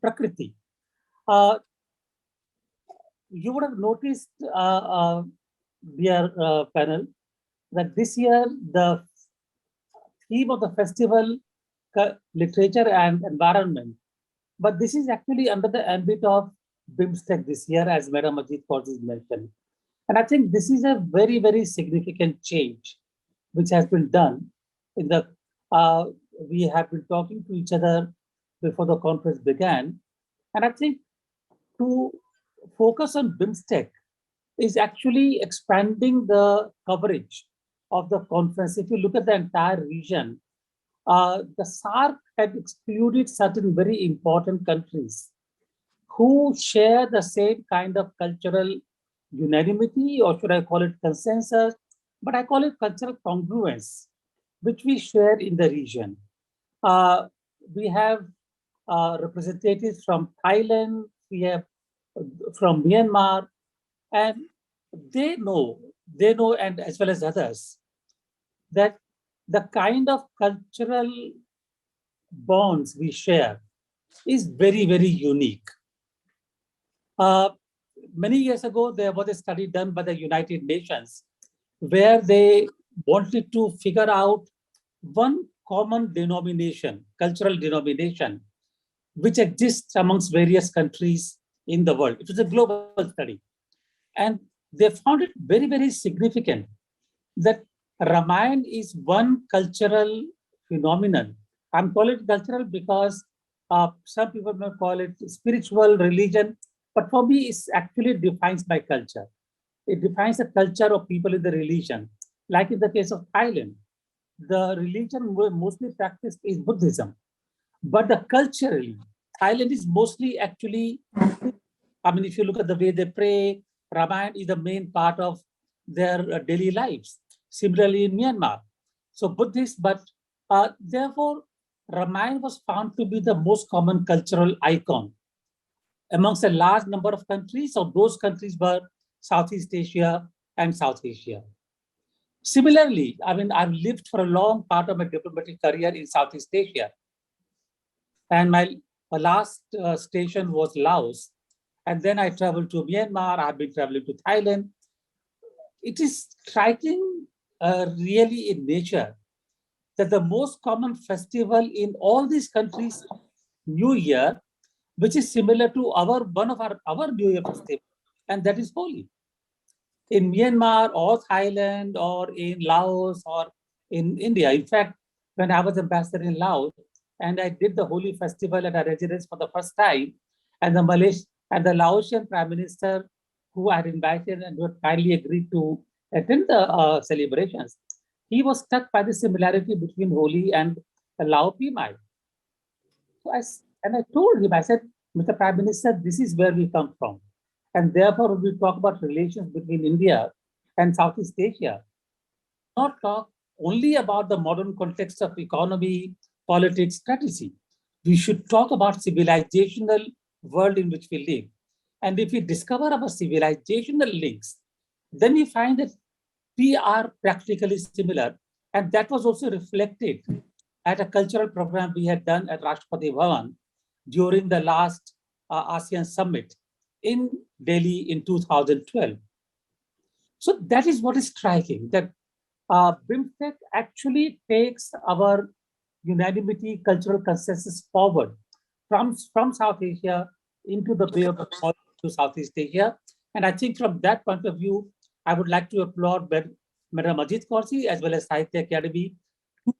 Prakriti. You would have noticed, dear panel, that this year the theme of the festival, literature and environment, but this is actually under the ambit of BIMSTEC this year, as Madam Ajit Kaur mentioned. And I think this is a very, very significant change which has been done in the, we have been talking to each other before the conference began. And I think to focus on BIMSTEC is actually expanding the coverage of the conference. If you look at the entire region, the SAARC had excluded certain very important countries who share the same kind of cultural unanimity, or should I call it consensus, but I call it cultural congruence, which we share in the region. We have representatives from Thailand, we have from Myanmar, and they know, and as well as others, that the kind of cultural bonds we share is very, very unique. Many years ago, there was a study done by the United Nations where they wanted to figure out one common denomination, cultural denomination, which exists amongst various countries in the world. It was a global study. And they found it very, very significant that Ramayana is one cultural phenomenon. I'm calling it cultural because some people may call it spiritual, religion, but for me, it actually defines my culture. It defines the culture of people in the religion. Like in the case of Thailand, the religion mostly practiced is Buddhism, but the culturally, Thailand is mostly actually, I mean, if you look at the way they pray, Ramayana is the main part of their daily lives. Similarly in Myanmar. So Buddhist, but therefore Ramayana was found to be the most common cultural icon amongst a large number of countries. So those countries were Southeast Asia and South Asia. Similarly, I mean, I've lived for a long part of my diplomatic career in Southeast Asia. And my last station was Laos. And then I traveled to Myanmar, I've been traveling to Thailand. It is striking really in nature that the most common festival in all these countries, New Year, which is similar to one of our New Year festival, and that is Holi. In Myanmar or Thailand or in Laos or in India. In fact, when I was ambassador in Laos and I did the Holi festival at a residence for the first time, and the Laotian Prime Minister, who I had invited and who had kindly agreed to attend the celebrations, he was struck by the similarity between Holi and the Lao Pi Mai. So I told him, I said, Mr. Prime Minister, this is where we come from. And therefore, when we talk about relations between India and Southeast Asia, not talk only about the modern context of economy, politics, strategy. We should talk about civilizational world in which we live. And if we discover our civilizational links, then we find that we are practically similar. And that was also reflected at a cultural program we had done at Rashtrapati Bhavan during the last ASEAN summit in Delhi in 2012. So that is what is striking, that BIMSTEC actually takes our unanimity cultural consensus forward from South Asia into the Bay of Bengal to Southeast Asia. And I think from that point of view, I would like to applaud Madam Ajit Kaur as well as Sahitya Academy to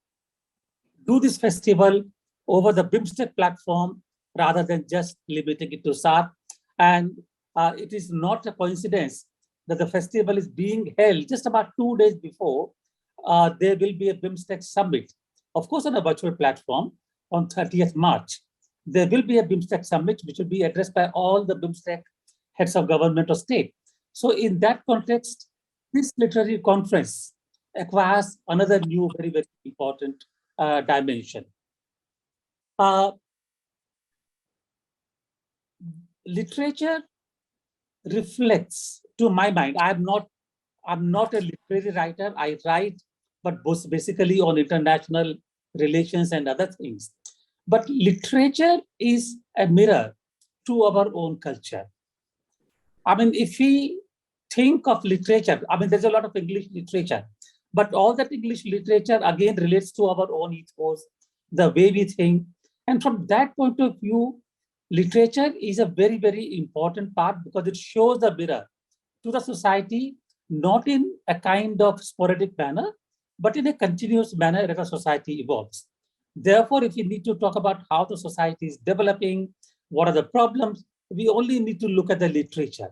do this festival over the BIMSTEC platform rather than just limiting it to SAARC. And it is not a coincidence that the festival is being held just about 2 days before there will be a BIMSTEC summit, of course, on a virtual platform on 30th March. There will be a BIMSTEC summit, which will be addressed by all the BIMSTEC heads of government or state. So in that context, this literary conference acquires another new, very, very important dimension. Literature reflects, to my mind, I'm not a literary writer. I write, but basically on international relations and other things. But literature is a mirror to our own culture. I mean, if we think of literature, I mean, there's a lot of English literature, but all that English literature again relates to our own ethos, the way we think. And from that point of view, literature is a very, very important part because it shows the mirror to the society, not in a kind of sporadic manner, but in a continuous manner as a society evolves. Therefore, if we need to talk about how the society is developing, what are the problems, we only need to look at the literature.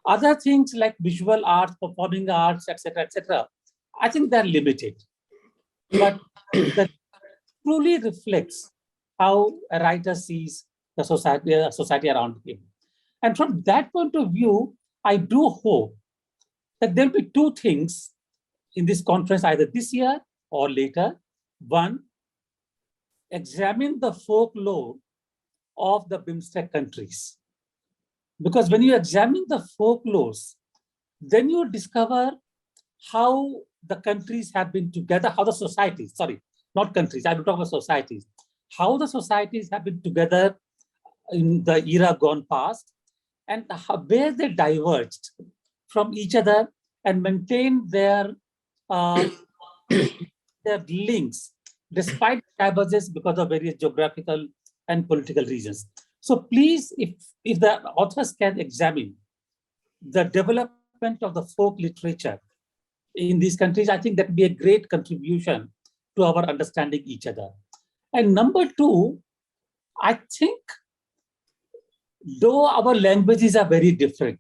Other things like visual arts, performing arts, etc., I think they're limited. But that truly reflects how a writer sees the society around him. And from that point of view, I do hope that there'll be two things in this conference, either this year or later. One, examine the folklore of the BIMSTEC countries. Because when you examine the folklores, then you discover how the countries have been together, how the societies, sorry, not countries, I will talk about societies, how the societies have been together in the era gone past, and where they diverged from each other and maintained their links despite divergences because of various geographical and political reasons. So please, if the authors can examine the development of the folk literature in these countries, I think that would be a great contribution to our understanding each other. And number two, I think, though our languages are very different,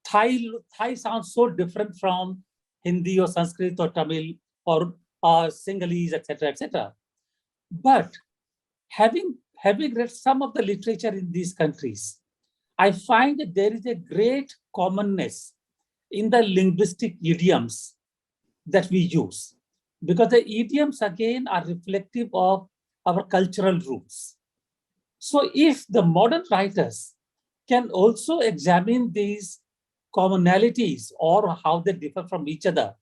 Thai sounds so different from Hindi or Sanskrit or Tamil or Sinhalese, etc. But having read some of the literature in these countries, I find that there is a great commonness in the linguistic idioms that we use, because the idioms again are reflective of our cultural roots. So if the modern writers can also examine these commonalities or how they differ from each other,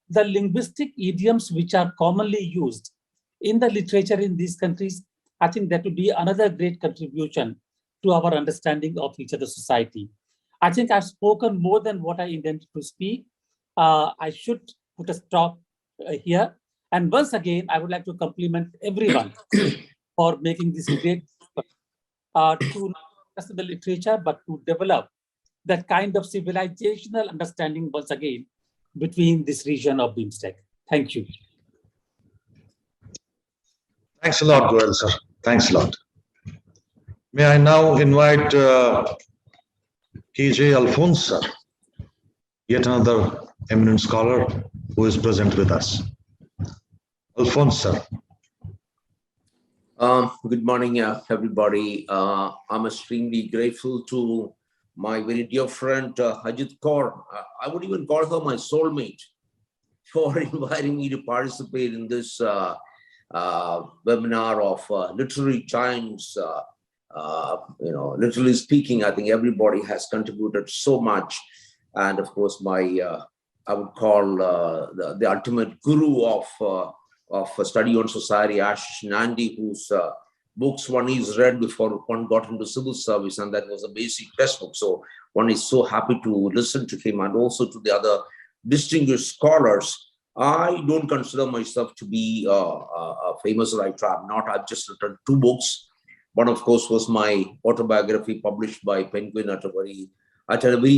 the linguistic idioms which are commonly used in the literature in these countries, I think that would be another great contribution to our understanding of each other's society. I think I've spoken more than what I intended to speak. I should put a stop here. And once again, I would like to compliment everyone for making this great to not just the literature, but to develop that kind of civilizational understanding once again between this region of BIMSTEC. Thank you. Thanks a lot, Goel, sir. Thanks a lot. May I now invite KJ Alphonse, sir, yet another eminent scholar who is present with us. Alphonse, sir. Good morning, everybody. I'm extremely grateful to my very dear friend, Ajit Kaur. I would even call her my soulmate for inviting me to participate in this webinar of literary giants. Literally speaking, I think everybody has contributed so much. And of course, I would call the ultimate guru of study on society, Ashish Nandi, whose books one is read before one got into civil service, and that was a basic textbook. So one is so happy to listen to him, and also to the other distinguished scholars. I don't consider myself to be a famous writer. I'm not. I've just written 2 books. One, of course, was my autobiography published by Penguin at a very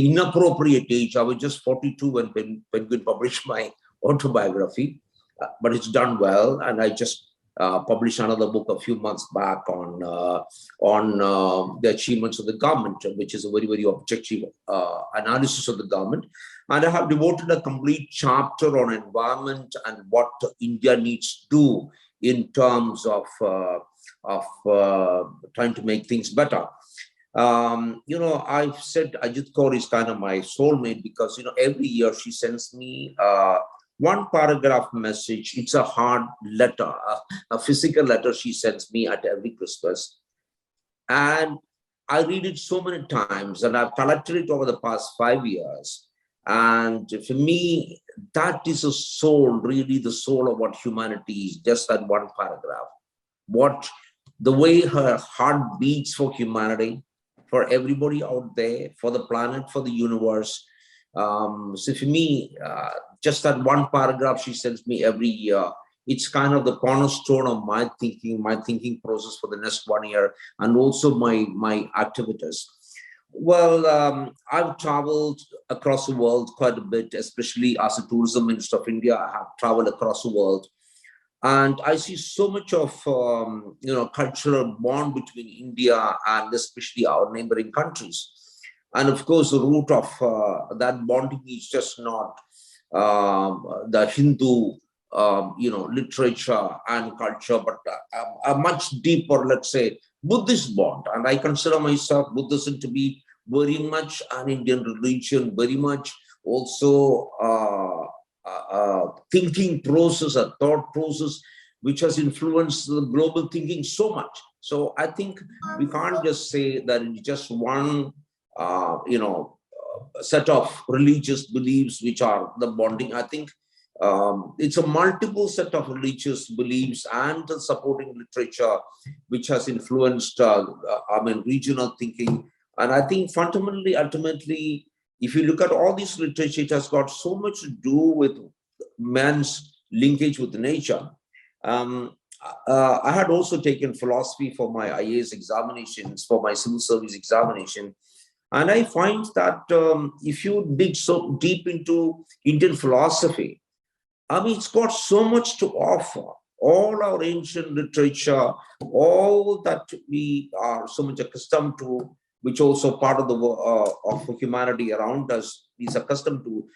inappropriate age. I was just 42 when Penguin published my autobiography. But it's done well, and I just published another book a few months back on the achievements of the government, which is a very, very objective analysis of the government. And I have devoted a complete chapter on environment and what India needs to do in terms of trying to make things better. I've said Ajit Kaur is kind of my soulmate because, every year she sends me one paragraph message. It's a hard letter, a physical letter she sends me at every Christmas. And I read it so many times, and I've collected it over the past 5 years. And for me, that is a soul, really the soul of what humanity is, just that one paragraph. The way her heart beats for humanity, for everybody out there, for the planet, for the universe. So for me, just that one paragraph she sends me every year, it's kind of the cornerstone of my thinking process for the next 1 year, and also my activities. Well, I've traveled across the world quite a bit, especially as a tourism minister of India. I have traveled across the world, and I see so much of cultural bond between India and especially our neighboring countries. And of course, the root of that bonding is just not the Hindu, literature and culture, but a much deeper, let's say, Buddhist bond. And I consider myself Buddhism to be very much an Indian religion, very much also a thinking process, a thought process, which has influenced the global thinking so much. So I think we can't just say that it's just one set of religious beliefs which are the bonding. I think it's a multiple set of religious beliefs and the supporting literature which has influenced regional thinking. And I think fundamentally, ultimately, if you look at all this literature, it has got so much to do with man's linkage with nature. I had also taken philosophy for my IAS examinations, for my civil service examination. And I find that if you dig so deep into Indian philosophy, it's got so much to offer. All our ancient literature, all that we are so much accustomed to, which also part of the of humanity around us is accustomed to,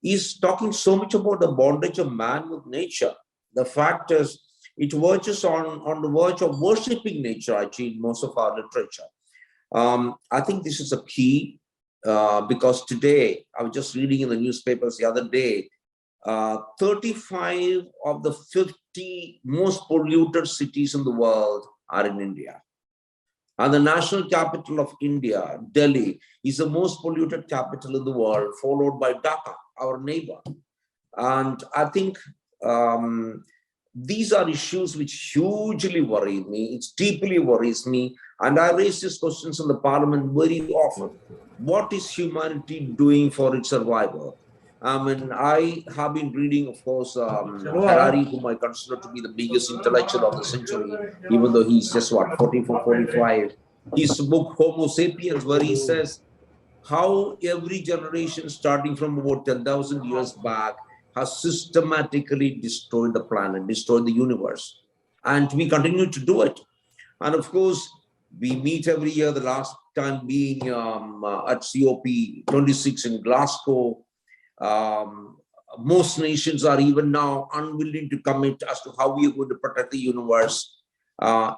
is talking so much about the bondage of man with nature. The fact is, it verges on the verge of worshipping nature, actually, in most of our literature. I think this is a key because today, I was just reading in the newspapers the other day, 35 of the 50 most polluted cities in the world are in India. And the national capital of India, Delhi, is the most polluted capital in the world, followed by Dhaka, our neighbor. And I think these are issues which hugely worry me. It deeply worries me. And I raise these questions in the parliament very often. What is humanity doing for its survival? I have been reading, of course, Harari, whom I consider to be the biggest intellectual of the century, even though he's just what, 44, 45. His book Homo Sapiens, where he says how every generation starting from about 10,000 years back has systematically destroyed the planet, destroyed the universe. And we continue to do it. And of course, we meet every year, the last time being at COP26 in Glasgow. Most nations are even now unwilling to commit as to how we are going to protect the universe.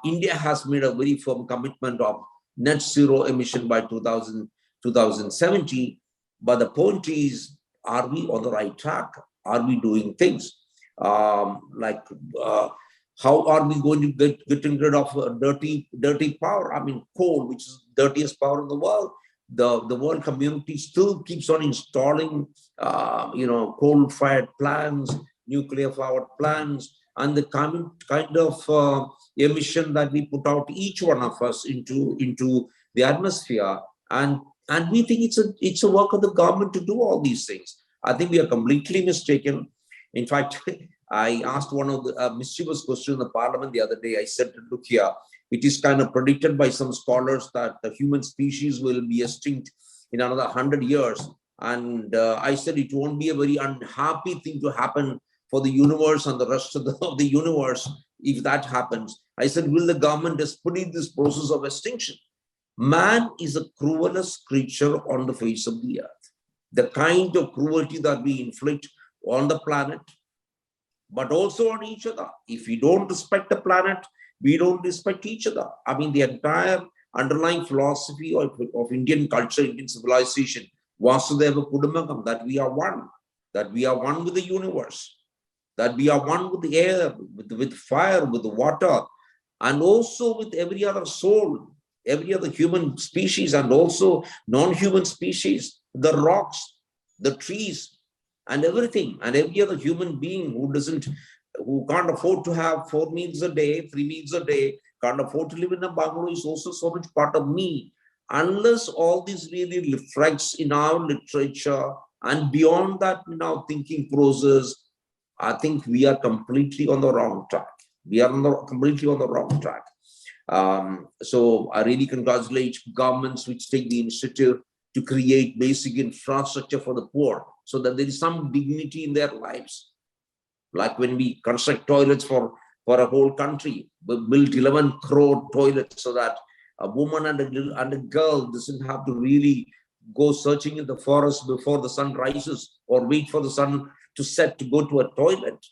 India has made a very firm commitment of net zero emission by 2070. But the point is, are we on the right track? Are we doing things? How are we going to getting rid of dirty power? I mean, coal, which is the dirtiest power in the world. The world community still keeps on installing, coal-fired plants, nuclear-powered plants, and the kind of emission that we put out, each one of us, into the atmosphere. And we think it's a work of the government to do all these things. I think we are completely mistaken. In fact, I asked one of the mischievous questions in the parliament the other day. I said, look here, it is kind of predicted by some scholars that the human species will be extinct in another 100 years. And I said it won't be a very unhappy thing to happen for the universe and the rest of the universe if that happens. I said, will the government expedite this process of extinction? Man is the cruelest creature on the face of the earth. The kind of cruelty that we inflict on the planet, but also on each other. If we don't respect the planet, we don't respect each other. I mean, the entire underlying philosophy of Indian culture, Indian civilization, Vasudeva Kudumbakam, that we are one with the universe, that we are one with the air, with fire, with the water, and also with every other soul, every other human species, and also non-human species, the rocks, the trees, and everything, and every other human being who can't afford to have 4 meals a day, 3 meals a day, can't afford to live in a bungalow, is also so much part of me. Unless all this really reflects in our literature and beyond that in our thinking process, I think we are completely on the wrong track. We are completely on the wrong track. So I really congratulate governments which take the initiative to create basic infrastructure for the poor, so that there is some dignity in their lives. Like when we construct toilets for a whole country, we built 11 crore toilets so that a woman and a girl doesn't have to really go searching in the forest before the sun rises or wait for the sun to set to go to a toilet.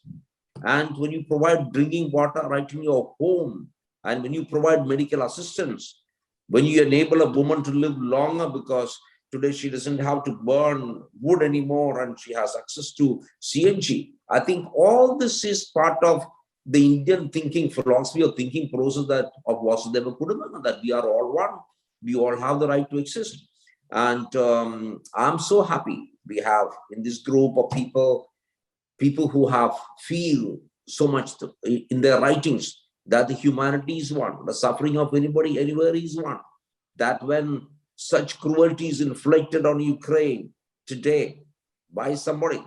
And when you provide drinking water right in your home, and when you provide medical assistance, when you enable a woman to live longer because today she doesn't have to burn wood anymore and she has access to CNG. I think all this is part of the Indian thinking philosophy or thinking process of Vasudeva Kudumbakam, that we are all one. We all have the right to exist. And I'm so happy we have in this group of people who feel so much in their writings that the humanity is one, the suffering of anybody anywhere is one. That when such cruelty is inflicted on Ukraine today by somebody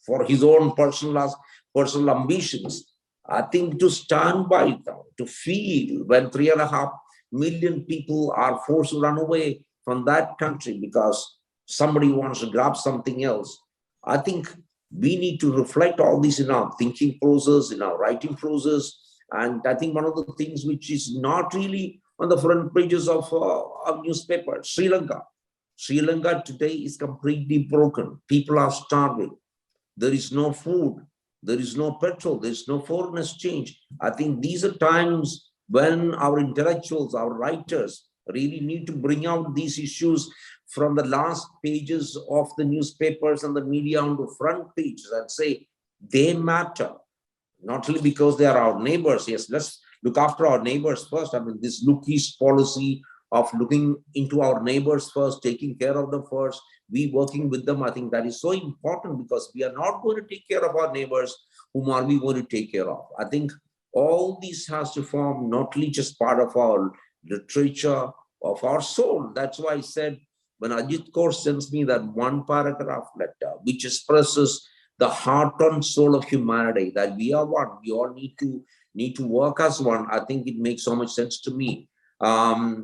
for his own personal ambitions, I think to stand by them, to feel when 3.5 million people are forced to run away from that country because somebody wants to grab something else. I think we need to reflect all this in our thinking process, in our writing process. And I think one of the things which is not really on the front pages of newspapers, Sri Lanka. Sri Lanka today is completely broken. People are starving. There is no food. There is no petrol. There is no foreign exchange. I think these are times when our intellectuals, our writers really need to bring out these issues from the last pages of the newspapers and the media on the front pages and say they matter. Not only because they are our neighbors. Yes, let's look after our neighbors first. I mean, this look east policy of looking into our neighbors first, taking care of them first, we working with them, I think that is so important, because we are not going to take care of our neighbors. Whom are we going to take care of? I think all this has to form not only just part of our literature, of our soul. That's why I said, when Ajit Kaur sends me that one paragraph letter, which expresses the heart and soul of humanity, that we are one, we all need to work as one, I think it makes so much sense to me. I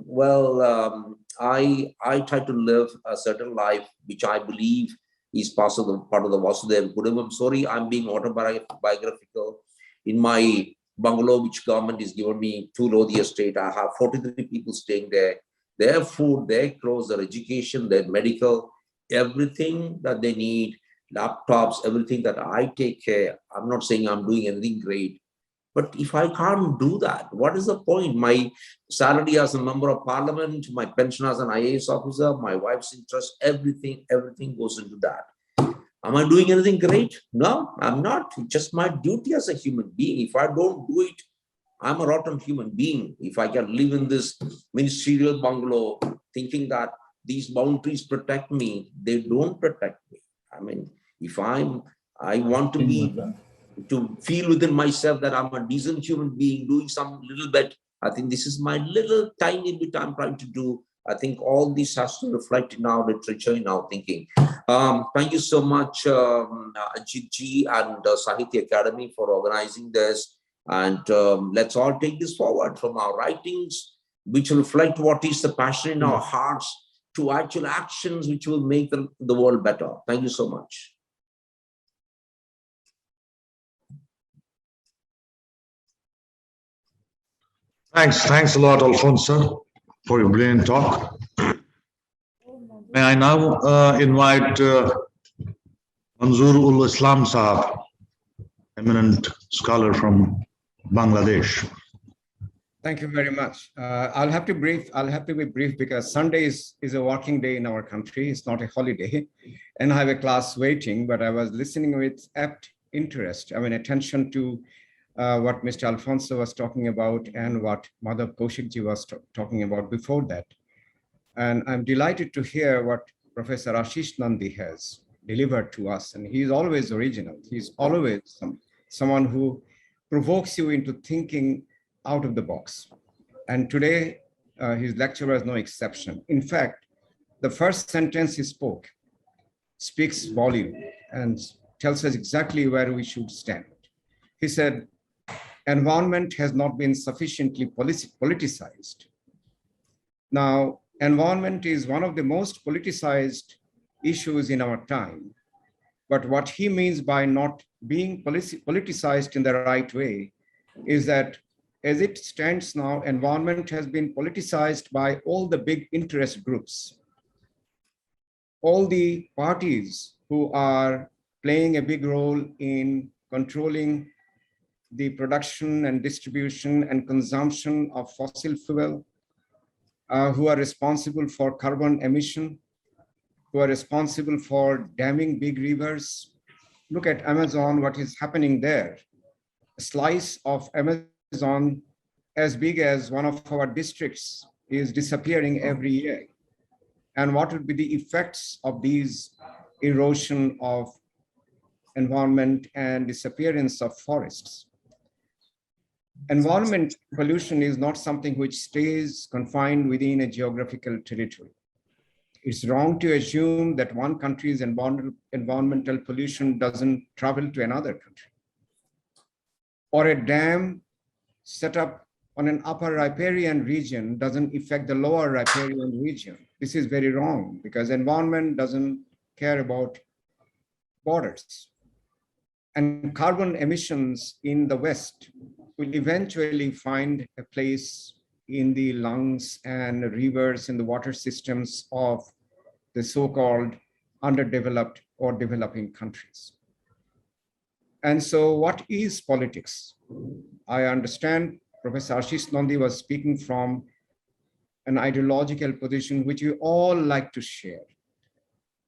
try to live a certain life which I believe is part of the Vasudhaiva Kudambam. I'm sorry, I'm being autobiographical. In my bungalow, which government is given me, 2 Lodhi estate, I have 43 people staying there. Their food, their clothes, their education, their medical, everything that they need, laptops, everything that I take care. I'm not saying I'm doing anything great, but if I can't do that, what is the point? My salary as a member of parliament, my pension as an IAS officer, my wife's interest, everything goes into that. Am I doing anything great? No, I'm not. It's just my duty as a human being. If I don't do it, I'm a rotten human being. If I can live in this ministerial bungalow thinking that these boundaries protect me, they don't protect me. I mean, if I want to feel within myself that I'm a decent human being doing some little bit, I think this is my little tiny bit I'm trying to do. I think all this has to reflect in our literature, in our thinking. Thank you so much, Ajit Ji and Sahitya Academy for organizing this. And let's all take this forward from our writings, which reflect what is the passion in our hearts, to actual actions which will make the world better. Thank you so much. Thanks a lot, Alfonso, for your brilliant talk. May I now invite Manzoor ul Islam Sahab, eminent scholar from Bangladesh. Thank you very much. I'll have to be brief because Sunday is a working day in our country. It's not a holiday, and I have a class waiting. But I was listening with apt interest, attention to what Mr. Alfonso was talking about and what Madhav Kaushikji was talking about before that. And I'm delighted to hear what Professor Ashish Nandi has delivered to us. And he's always original. He's always someone who provokes you into thinking out of the box. And today, his lecture was no exception. In fact, the first sentence he spoke speaks volume and tells us exactly where we should stand. He said, environment has not been sufficiently politicized. Now, environment is one of the most politicized issues in our time. But what he means by not being politicized in the right way is that as it stands now, environment has been politicized by all the big interest groups, all the parties who are playing a big role in controlling the production and distribution and consumption of fossil fuel, who are responsible for carbon emission, who are responsible for damming big rivers. Look at Amazon, what is happening there. A slice of Amazon as big as one of our districts is disappearing every year. And what would be the effects of these erosion of environment and disappearance of forests? Environment pollution is not something which stays confined within a geographical territory. It's wrong to assume that one country's environmental pollution doesn't travel to another country. Or a dam set up on an upper riparian region doesn't affect the lower riparian region. This is very wrong because environment doesn't care about borders. And carbon emissions in the West will eventually find a place in the lungs and rivers in the water systems of the so-called underdeveloped or developing countries. And so what is politics? I understand Professor Ashish Nandi was speaking from an ideological position which we all like to share.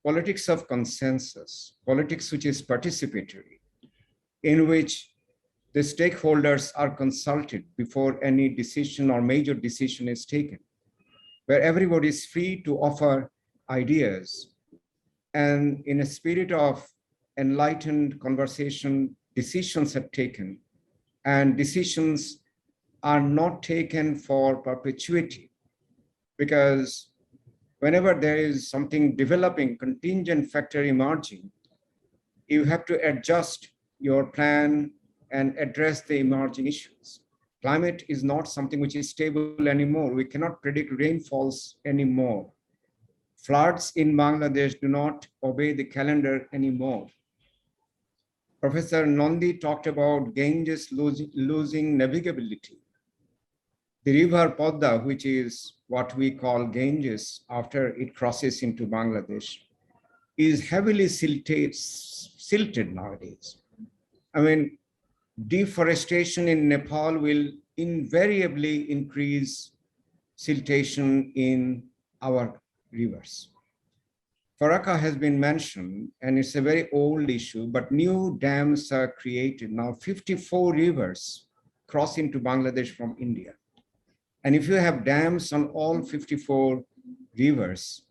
Politics of consensus, politics which is participatory, in which the stakeholders are consulted before any decision or major decision is taken, where everybody is free to offer ideas. And in a spirit of enlightened conversation, decisions are taken, and decisions are not taken for perpetuity, because whenever there is something developing, contingent factor emerging, you have to adjust your plan and address the emerging issues. Climate is not something which is stable anymore. We cannot predict rainfalls anymore. Floods in Bangladesh do not obey the calendar anymore. Professor Nandi talked about Ganges losing navigability. The river Podda, which is what we call Ganges after it crosses into Bangladesh, is heavily silted nowadays. I mean, deforestation in Nepal will invariably increase siltation in our rivers. Farakka has been mentioned, and it's a very old issue, but new dams are created. Now 54 rivers cross into Bangladesh from India. And if you have dams on all 54 rivers,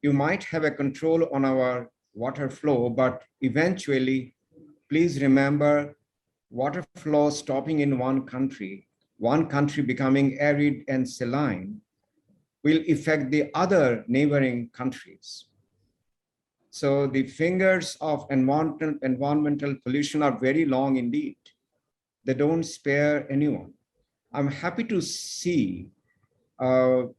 you might have a control on our water flow, but eventually, please remember, water flow stopping in one country becoming arid and saline, will affect the other neighboring countries. So the fingers of environmental pollution are very long indeed. They don't spare anyone. I'm happy to see the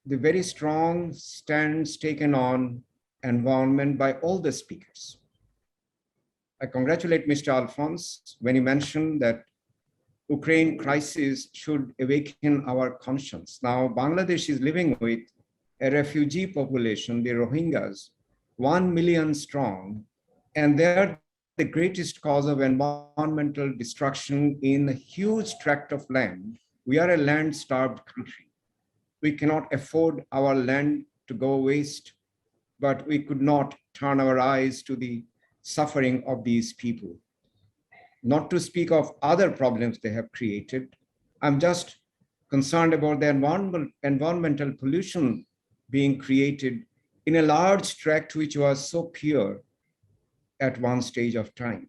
very strong stands taken on environment by all the speakers. I congratulate Mr. Alphonse when he mentioned that Ukraine crisis should awaken our conscience. Now, Bangladesh is living with a refugee population, the Rohingyas, 1 million strong, and they're the greatest cause of environmental destruction in a huge tract of land. We are a land-starved country. We cannot afford our land to go waste, but we could not turn our eyes to the suffering of these people. Not to speak of other problems they have created. I'm just concerned about the environmental pollution being created in a large tract which was so pure at one stage of time.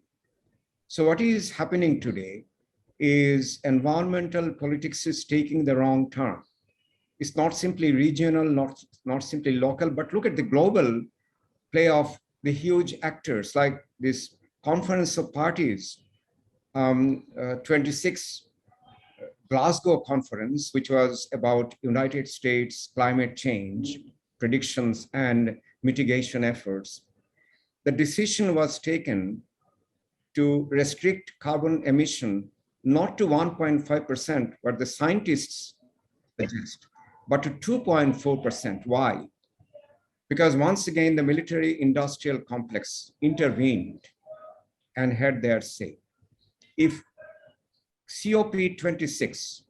So what is happening today is environmental politics is taking the wrong turn. It's not simply regional, not simply local, but look at the global play of the huge actors like this Conference of Parties, 26 Glasgow conference, which was about United States climate change predictions and mitigation efforts. The decision was taken to restrict carbon emission not to 1.5%, what the scientists suggest, but to 2.4%. Why? Because once again, the military industrial complex intervened and had their say. If COP26,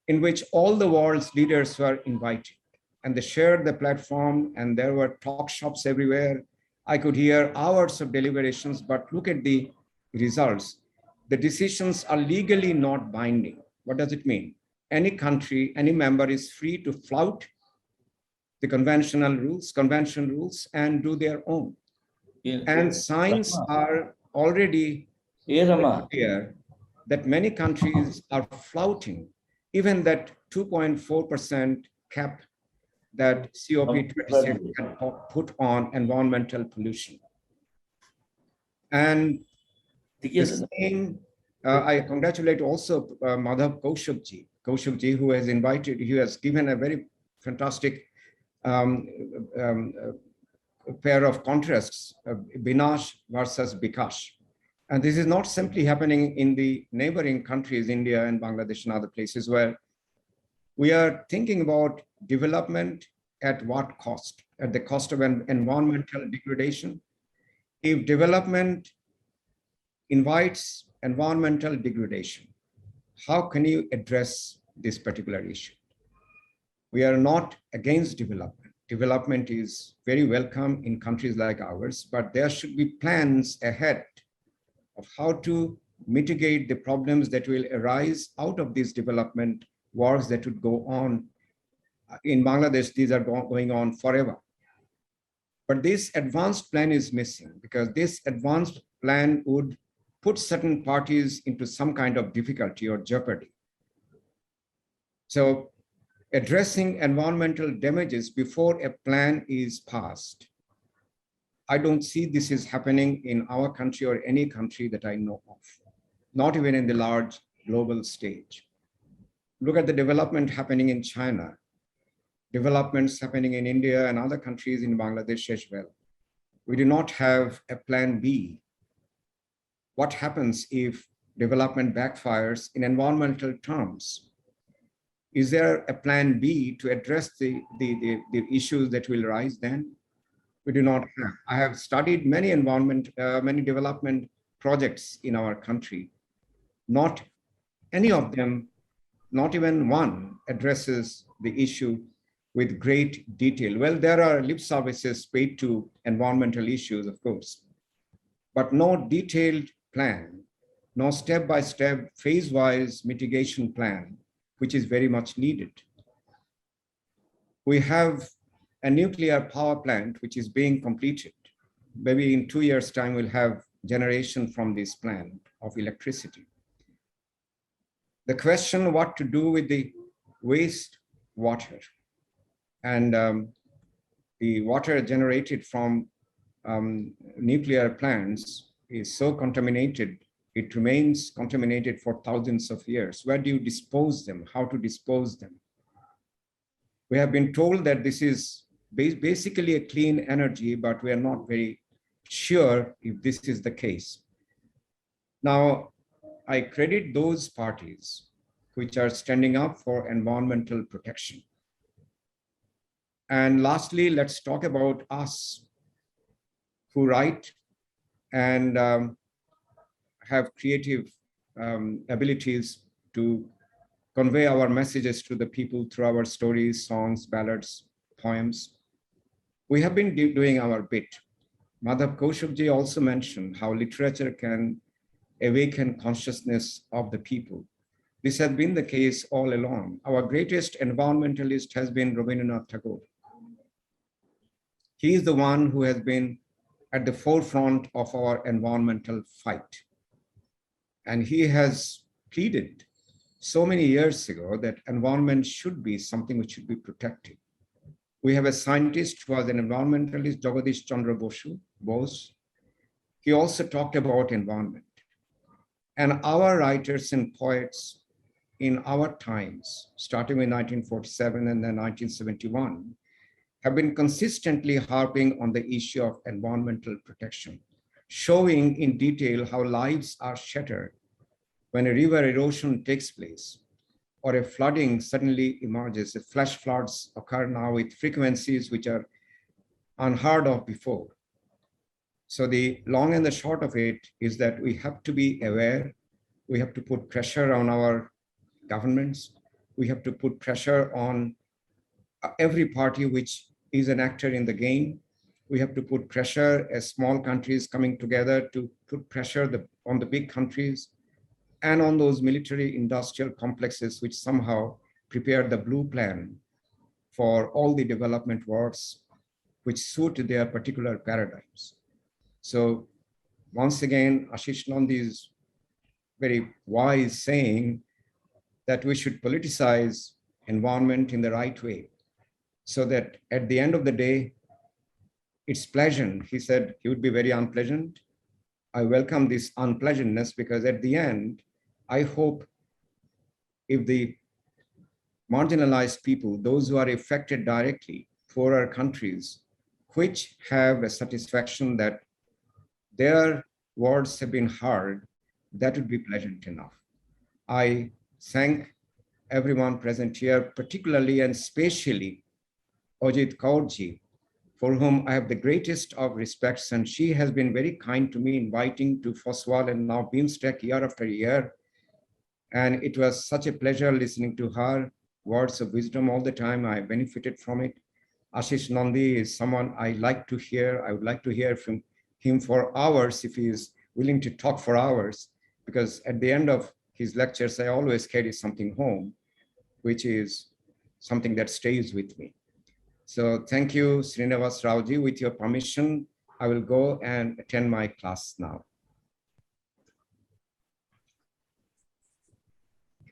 in which all the world's leaders were invited and they shared the platform and there were talk shops everywhere, I could hear hours of deliberations, but look at the results. The decisions are legally not binding. What does it mean? Any country, any member is free to flout the convention rules and do their own. And signs are already clear that many countries are flouting even that 2.4% cap that COP26 had put on environmental pollution. And the same, I congratulate also Madhav Kaushikji, who has invited, he has given a very fantastic pair of contrasts, Binash versus Bikash. And this is not simply happening in the neighboring countries, India and Bangladesh and other places, where we are thinking about development at what cost? At the cost of an environmental degradation. If development invites environmental degradation, how can you address this particular issue? We are not against development. Development is very welcome in countries like ours, but there should be plans ahead of how to mitigate the problems that will arise out of these development wars that would go on. In Bangladesh, these are going on forever. But this advanced plan is missing because this advanced plan would put certain parties into some kind of difficulty or jeopardy. So addressing environmental damages before a plan is passed. I don't see this is happening in our country or any country that I know of, not even in the large global stage. Look at the development happening in China, developments happening in India and other countries in Bangladesh as well. We do not have a plan B. What happens if development backfires in environmental terms? Is there a plan B to address the issues that will rise then? We do not have. I have studied many many development projects in our country. Not any of them, not even one, addresses the issue with great detail. Well, there are lip services paid to environmental issues, of course, but no detailed plan, no step-by-step, phase-wise mitigation plan, which is very much needed. We have a nuclear power plant which is being completed. Maybe in 2 years' time, we'll have generation from this plant of electricity. The question what to do with the waste water and the water generated from nuclear plants is so contaminated, it remains contaminated for thousands of years. Where do you dispose them? How to dispose them? We have been told that this is basically a clean energy, but we are not very sure if this is the case. Now, I credit those parties which are standing up for environmental protection. And lastly, let's talk about us who write and have creative abilities to convey our messages to the people through our stories, songs, ballads, poems. We have been doing our bit. Madhav Kaushikji also mentioned how literature can awaken consciousness of the people. This has been the case all along. Our greatest environmentalist has been Rabindranath Tagore. He is the one who has been at the forefront of our environmental fight. And he has pleaded so many years ago that environment should be something which should be protected. We have a scientist who was an environmentalist, Jagadish Chandra Bose. He also talked about environment. And our writers and poets in our times, starting with 1947 and then 1971, have been consistently harping on the issue of environmental protection, showing in detail how lives are shattered when a river erosion takes place or a flooding suddenly emerges. The flash floods occur now with frequencies which are unheard of before. So the long and the short of it is that we have to be aware. We have to put pressure on our governments. We have to put pressure on every party which is an actor in the game. We have to put pressure as small countries coming together to put pressure on the big countries and on those military industrial complexes which somehow prepare the blue plan for all the development works which suit their particular paradigms. So once again, Ashish Nandi's very wise saying that we should politicize environment in the right way, so that at the end of the day, it's pleasant. He said he would be very unpleasant. I welcome this unpleasantness because at the end, I hope if the marginalized people, those who are affected directly, poorer countries, which have a satisfaction that their words have been heard, that would be pleasant enough. I thank everyone present here, particularly and specially Ajit Kaurji, for whom I have the greatest of respects, and she has been very kind to me, inviting to FOSWAL and now BIMSTEC year after year. And it was such a pleasure listening to her words of wisdom all the time. I benefited from it. Ashish Nandi is someone I like to hear. I would like to hear from him for hours if he is willing to talk for hours, because at the end of his lectures, I always carry something home, which is something that stays with me. So thank you, Srinivas Raoji. With your permission, I will go and attend my class now.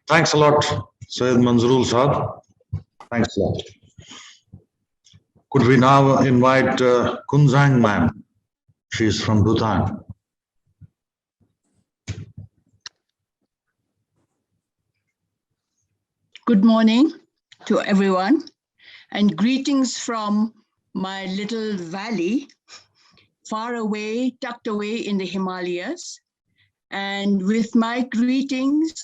Thanks a lot, Syed Manzurul Saab. Thanks a lot. Could we now invite Kunzang ma'am? She is from Bhutan. Good morning to everyone, and greetings from my little valley, far away, tucked away in the Himalayas. And with my greetings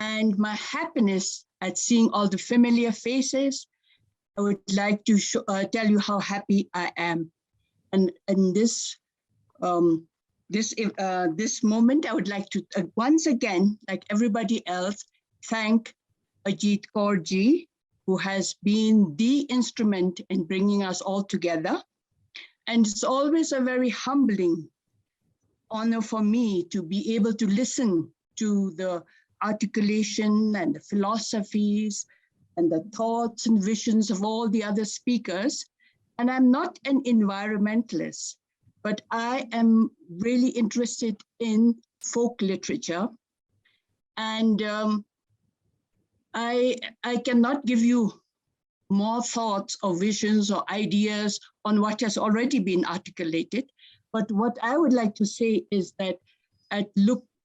and my happiness at seeing all the familiar faces, I would like to tell you how happy I am. And in this moment, I would like to once again, like everybody else, thank Ajit Kaur ji, who has been the instrument in bringing us all together. And it's always a very humbling honor for me to be able to listen to the articulation and the philosophies and the thoughts and visions of all the other speakers. And I'm not an environmentalist, but I am really interested in folk literature. And I cannot give you more thoughts or visions or ideas on what has already been articulated. But what I would like to say is that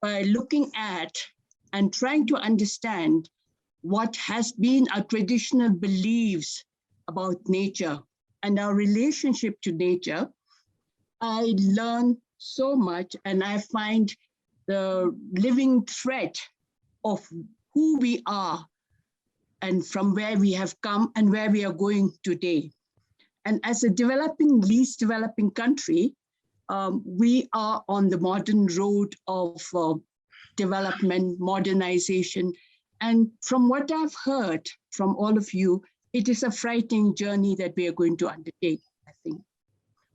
by looking at and trying to understand what has been our traditional beliefs about nature and our relationship to nature, I learn so much, and I find the living thread of who we are and from where we have come and where we are going today. And as a least developing country, we are on the modern road of development, modernization. And from what I've heard from all of you, it is a frightening journey that we are going to undertake, I think.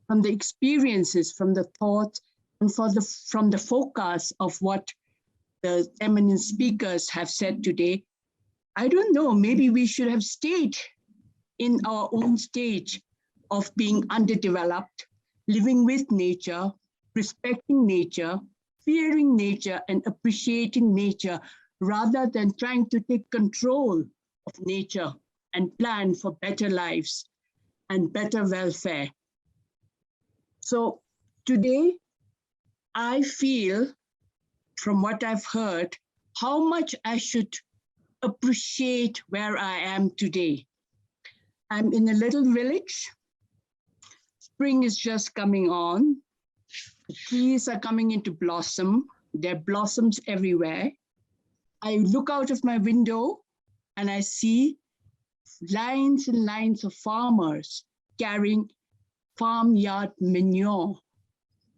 From the experiences, from the thoughts, and from the focus of what the eminent speakers have said today, I don't know, maybe we should have stayed in our own stage of being underdeveloped, living with nature, respecting nature, fearing nature, and appreciating nature, rather than trying to take control of nature and plan for better lives and better welfare. So today, I feel, from what I've heard, how much I should appreciate where I am today. I'm in a little village. Spring is just coming on. The trees are coming into blossom. There are blossoms everywhere. I look out of my window and I see lines and lines of farmers carrying farmyard manure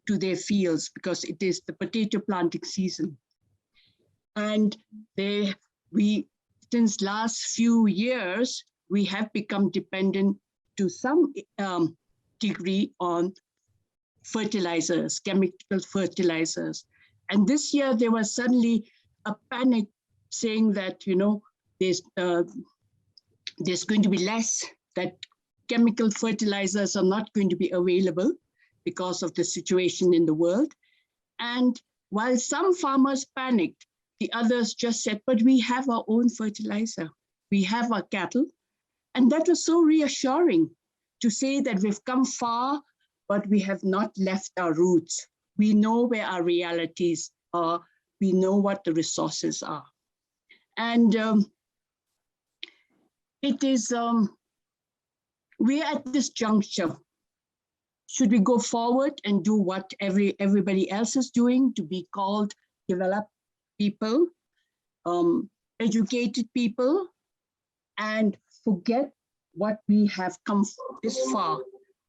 to their fields because it is the potato planting season. And since last few years, we have become dependent to some degree on fertilizers, chemical fertilizers. And this year there was suddenly a panic saying that, there's going to be less, that chemical fertilizers are not going to be available because of the situation in the world. And while some farmers panicked, the others just said, but we have our own fertilizer. We have our cattle. And that was so reassuring to say that we've come far, but we have not left our roots. We know where our realities are. We know what the resources are. And we're at this juncture. Should we go forward and do what everybody else is doing to be called developed people, educated people, and forget what we have come this far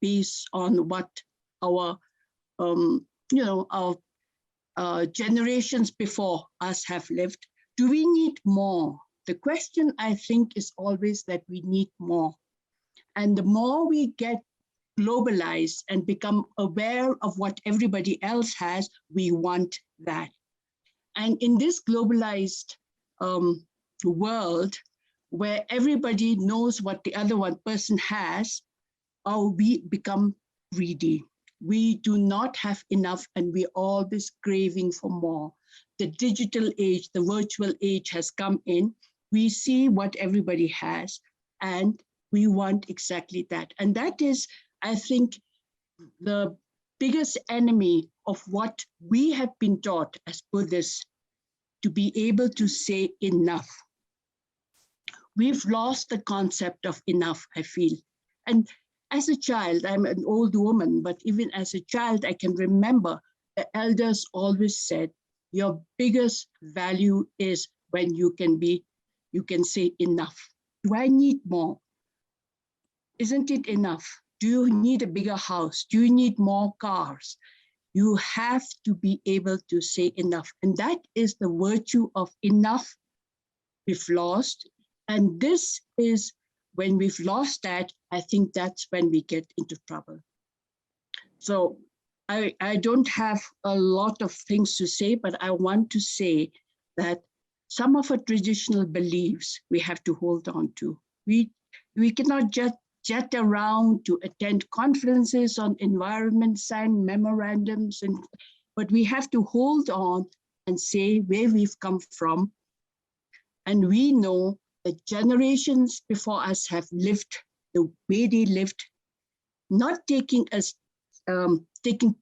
based on what our generations before us have lived? Do we need more? The question, I think, is always that we need more. And the more we get globalized and become aware of what everybody else has, we want that. And in this globalized world, where everybody knows what the other one person has, we become greedy. We do not have enough, and we're always craving for more. The digital age, the virtual age has come in. We see what everybody has, And we want exactly that. And that is, I think, the biggest enemy of what we have been taught as Buddhists, to be able to say enough. We've lost the concept of enough, I feel. And as a child, I'm an old woman, but even as a child, I can remember the elders always said, your biggest value is when you can say enough. Do I need more? Isn't it enough? Do you need a bigger house? Do you need more cars? You have to be able to say enough. And that is the virtue of enough we've lost. And this is when we've lost that, I think that's when we get into trouble. So I don't have a lot of things to say, but I want to say that some of our traditional beliefs we have to hold on to. We cannot just jet around to attend conferences on environment, sign memorandums, but we have to hold on and say where we've come from. And we know that generations before us have lived the way they lived, not taking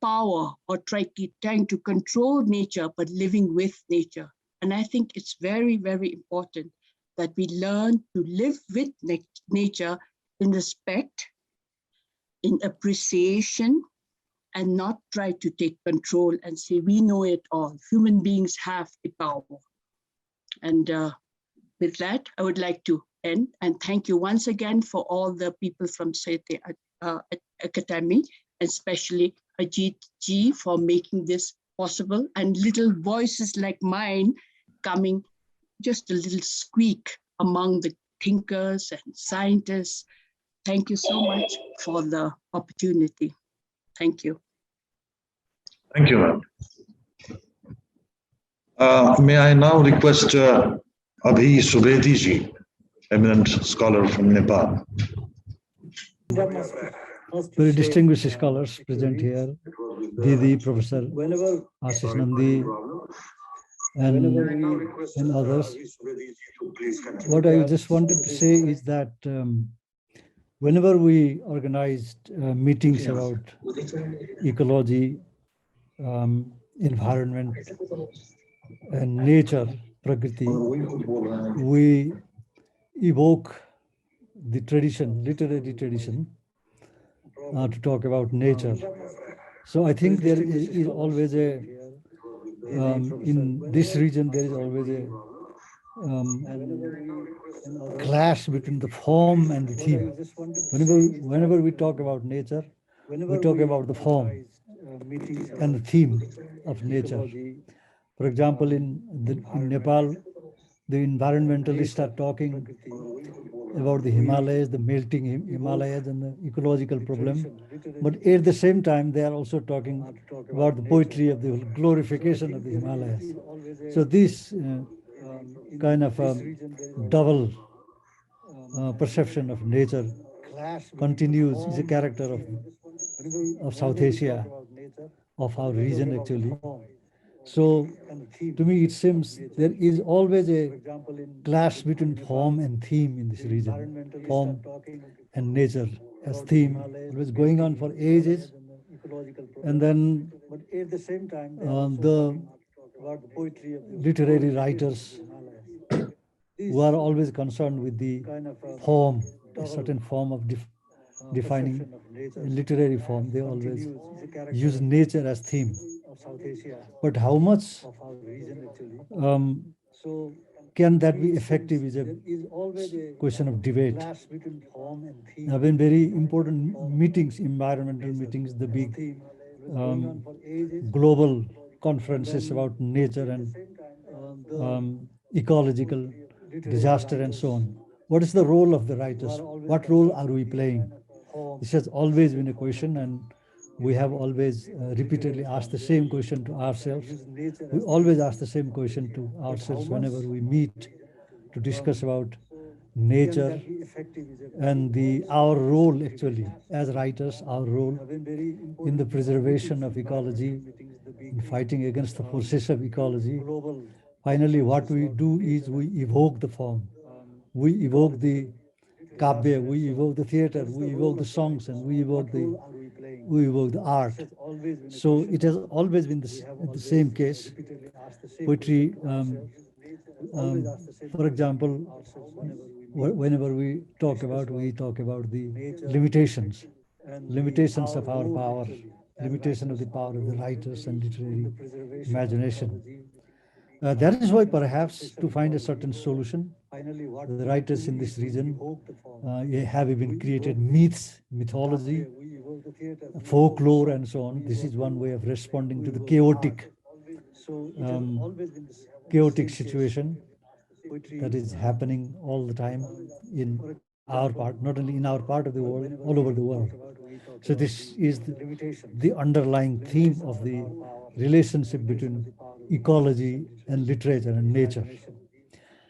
power or trying to control nature, but living with nature. And I think it's very, very important that we learn to live with nature in respect, in appreciation, and not try to take control and say, we know it all. Human beings have the power. And with that, I would like to end and thank you once again for all the people from Sahittya Akademi, especially Ajit Ji for making this possible, and little voices like mine coming, just a little squeak among the thinkers and scientists. Thank you so much for the opportunity. Thank you. Thank you, ma'am. May I now request Abhi Subedi ji, eminent scholar from Nepal. Very distinguished scholars present here, Didi, Professor Ashish Nandi, and others. What I just wanted to say is that whenever we organized meetings about ecology, environment, and nature, Prakriti, we evoke the tradition, literary tradition, to talk about nature. So I think there is always a, in this region, there is always a clash between the form and the theme. Whenever we talk about nature, we talk about the form and the theme of nature. For example, in Nepal, the environmentalists are talking about the Himalayas, the melting Himalayas and the ecological problem. But at the same time, they are also talking about the poetry of the glorification of the Himalayas. So this kind of double perception of nature continues, is a character of South Asia, of our region actually. So to me, it seems there is always a clash between form and theme in this region. Form and nature as theme. It was going on for ages. And then the literary writers who are always concerned with the form, a certain form of defining literary form, they always use nature as theme. But how much can that be effective is a question of debate. There have been very important meetings, environmental meetings, the big global conferences about nature and ecological disaster and so on. What is the role of the writers? What role are we playing? This has always been a question, and we have always repeatedly asked the same question to ourselves. We always ask the same question to ourselves whenever we meet to discuss about nature and our role actually as writers, our role in the preservation of ecology, in fighting against the forces of ecology. Finally, what we do is we evoke the form. We evoke the Kavya, we evoke the theater, we evoke the songs, and we evoke the art. So it has always been the same case. Poetry, for example, whenever we talk about the limitations of our power, limitation of the power of the writers and literary imagination. That is why perhaps to find a certain solution, the writers in this region have even created myths, mythology, folklore, and so on. This is one way of responding to the chaotic situation that is happening all the time in our part, not only in our part of the world, all over the world. So this is the underlying theme of the relationship between ecology and literature and nature.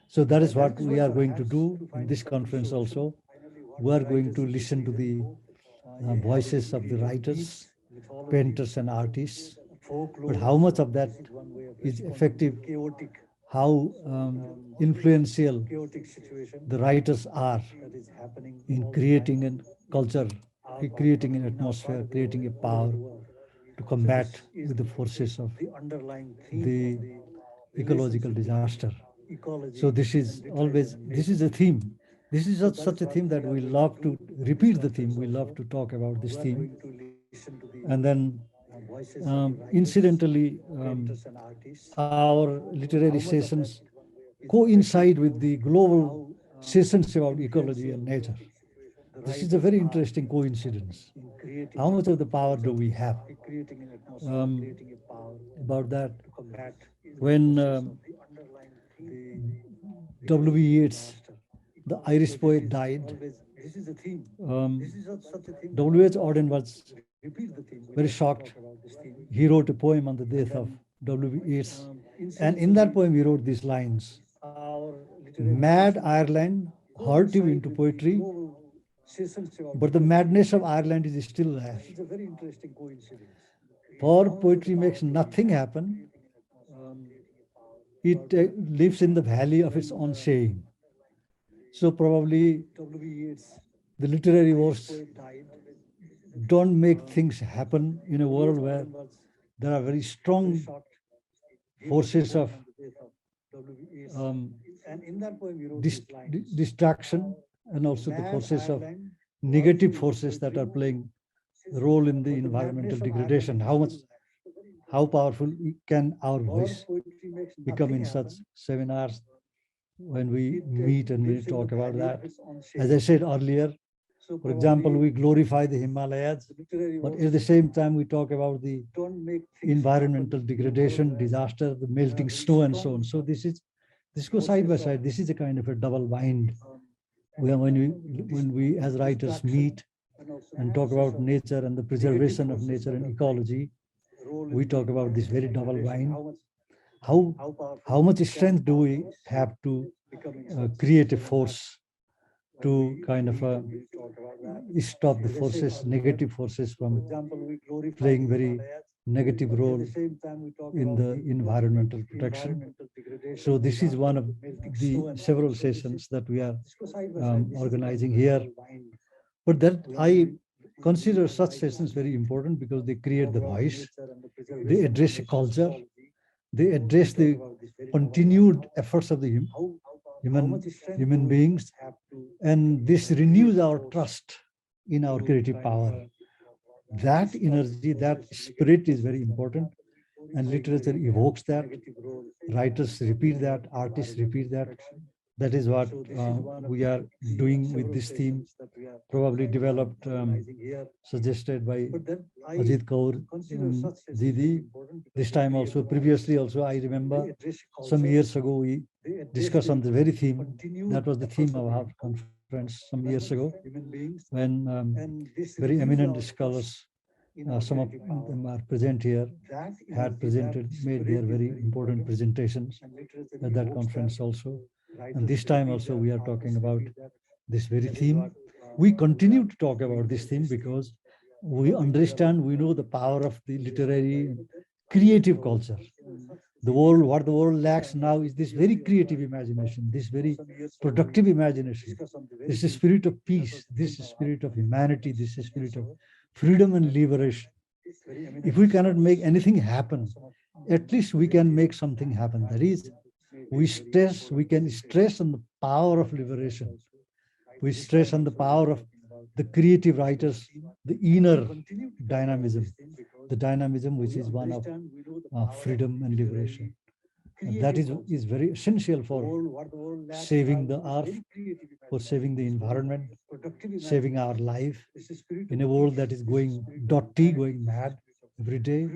So that is what we are going to do in this conference also. We are going to listen to the voices of the writers, painters, and artists. But how much of that is effective, how influential the writers are in creating a culture, creating an atmosphere, creating a power to combat with the forces of the ecological disaster. So this is a theme. This is such a theme that we love to repeat the theme. We love to talk about this theme. And then incidentally, our literary sessions coincide with the global sessions about ecology and nature. This is a very interesting coincidence. How much of the power do we have? About that, when W.B. Yeats, the Irish poet, died, W.H. Auden was very shocked. He wrote a poem on the death of W.B. Yeats. And in that poem, he wrote these lines: "Mad Ireland hurt you into poetry, but the madness of Ireland is still there. For poetry makes nothing happen. It lives in the valley of its own shame." So probably the literary wars don't make things happen in a world where there are very strong forces of distraction, and also the forces of negative forces that are playing a role in the environmental degradation. How powerful can our voice become in such seminars when we meet and we talk about that? As I said earlier, for example, we glorify the Himalayas, but at the same time we talk about the environmental degradation, disaster, the melting snow, and so on. So this goes side by side. This is a kind of a double bind. When we as writers meet and talk about nature and the preservation of nature and ecology, we talk about this very double bind. How much strength do we have to create a force to kind of stop the forces, negative forces, from playing very negative role in the environmental protection. So this is one of the several sessions that we are organizing here. But that I consider such sessions very important because they create the voice, they address a culture, they address the continued efforts of the human beings, and this renews our trust in our creative power. That energy, that spirit is very important, and literature evokes that. Writers repeat that, artists repeat that. That is what we are doing with this theme, probably developed, suggested by Ajit Kaur Didi. This time also, previously also, I remember some years ago, we discussed on the very theme. That was the theme of our conference some years ago, when very eminent scholars, some of them are present here, had made their very important presentations at that conference also. And this time also we are talking about this very theme. We continue to talk about this theme because we understand, we know the power of the literary creative culture. The world, what the world lacks now is this very creative imagination, this very productive imagination. This is the spirit of peace. This is the spirit of humanity. This is the spirit of freedom and liberation. If we cannot make anything happen, at least we can make something happen. That is, we can stress on the power of liberation. We stress on the power of the creative writers, the inner dynamism, the dynamism which is one of freedom and liberation. And that is very essential for saving the earth, for saving the environment, saving our life in a world that is going dotty, going mad every day.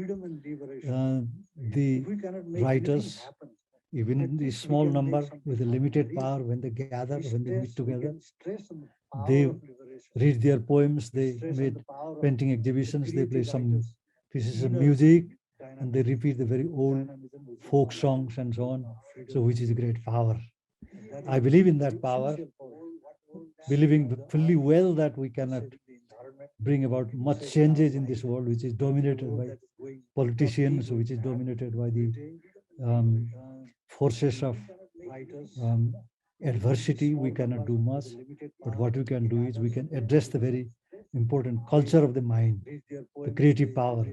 The writers, even in the small number with a limited power, when they gather, when they meet together, they read their poems, they made painting exhibitions, they play some pieces of music, and they repeat the very old folk songs and so on, so which is a great power. I believe in that power, believing fully well that we cannot bring about much changes in this world, which is dominated by politicians, which is dominated by the forces of adversity. We cannot do much, but what we can do is we can address the very important culture of the mind, the creative power,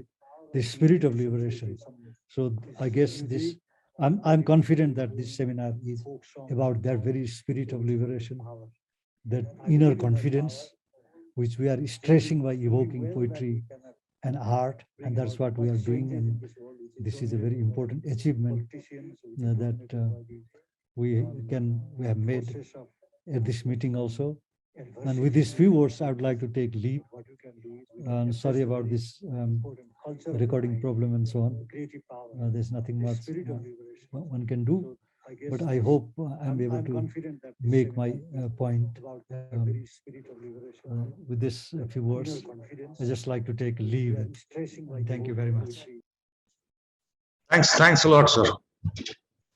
the spirit of liberation. So I guess this, I'm confident that this seminar is about that very spirit of liberation, that inner confidence, which we are stressing by evoking poetry and art, and that's what we are doing. And this is a very important achievement that we have made at this meeting also. And with these few words, I would like to take leave. And sorry about this recording problem and so on. There's nothing much one can do, but I hope I'm able to make my point with this few words. I just like to take leave. Thank you very much. Thanks a lot, sir.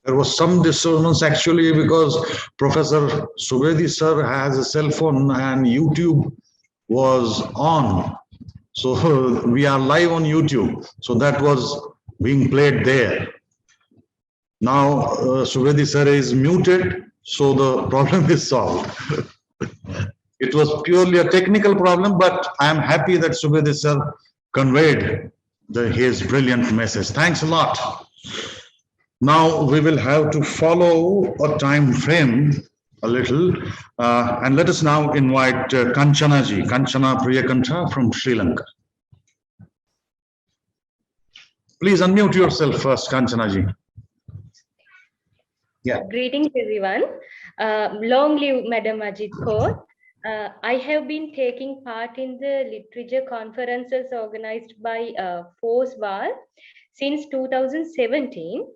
There was some disturbance actually because Professor Subedi sir has a cell phone and YouTube was on. So we are live on YouTube. So that was being played there. Now Subedi sir is muted, so the problem is solved. It was purely a technical problem, but I am happy that Subedi sir conveyed his brilliant message. Thanks a lot. Now we will have to follow a time frame a little, and let us now invite Kanchana Priyakantha from Sri Lanka. Please unmute yourself first, Kanchana ji. Yeah. Greetings, everyone. Long live Madam Ajit Kaur. I have been taking part in the literature conferences organized by FOSWAL since 2017.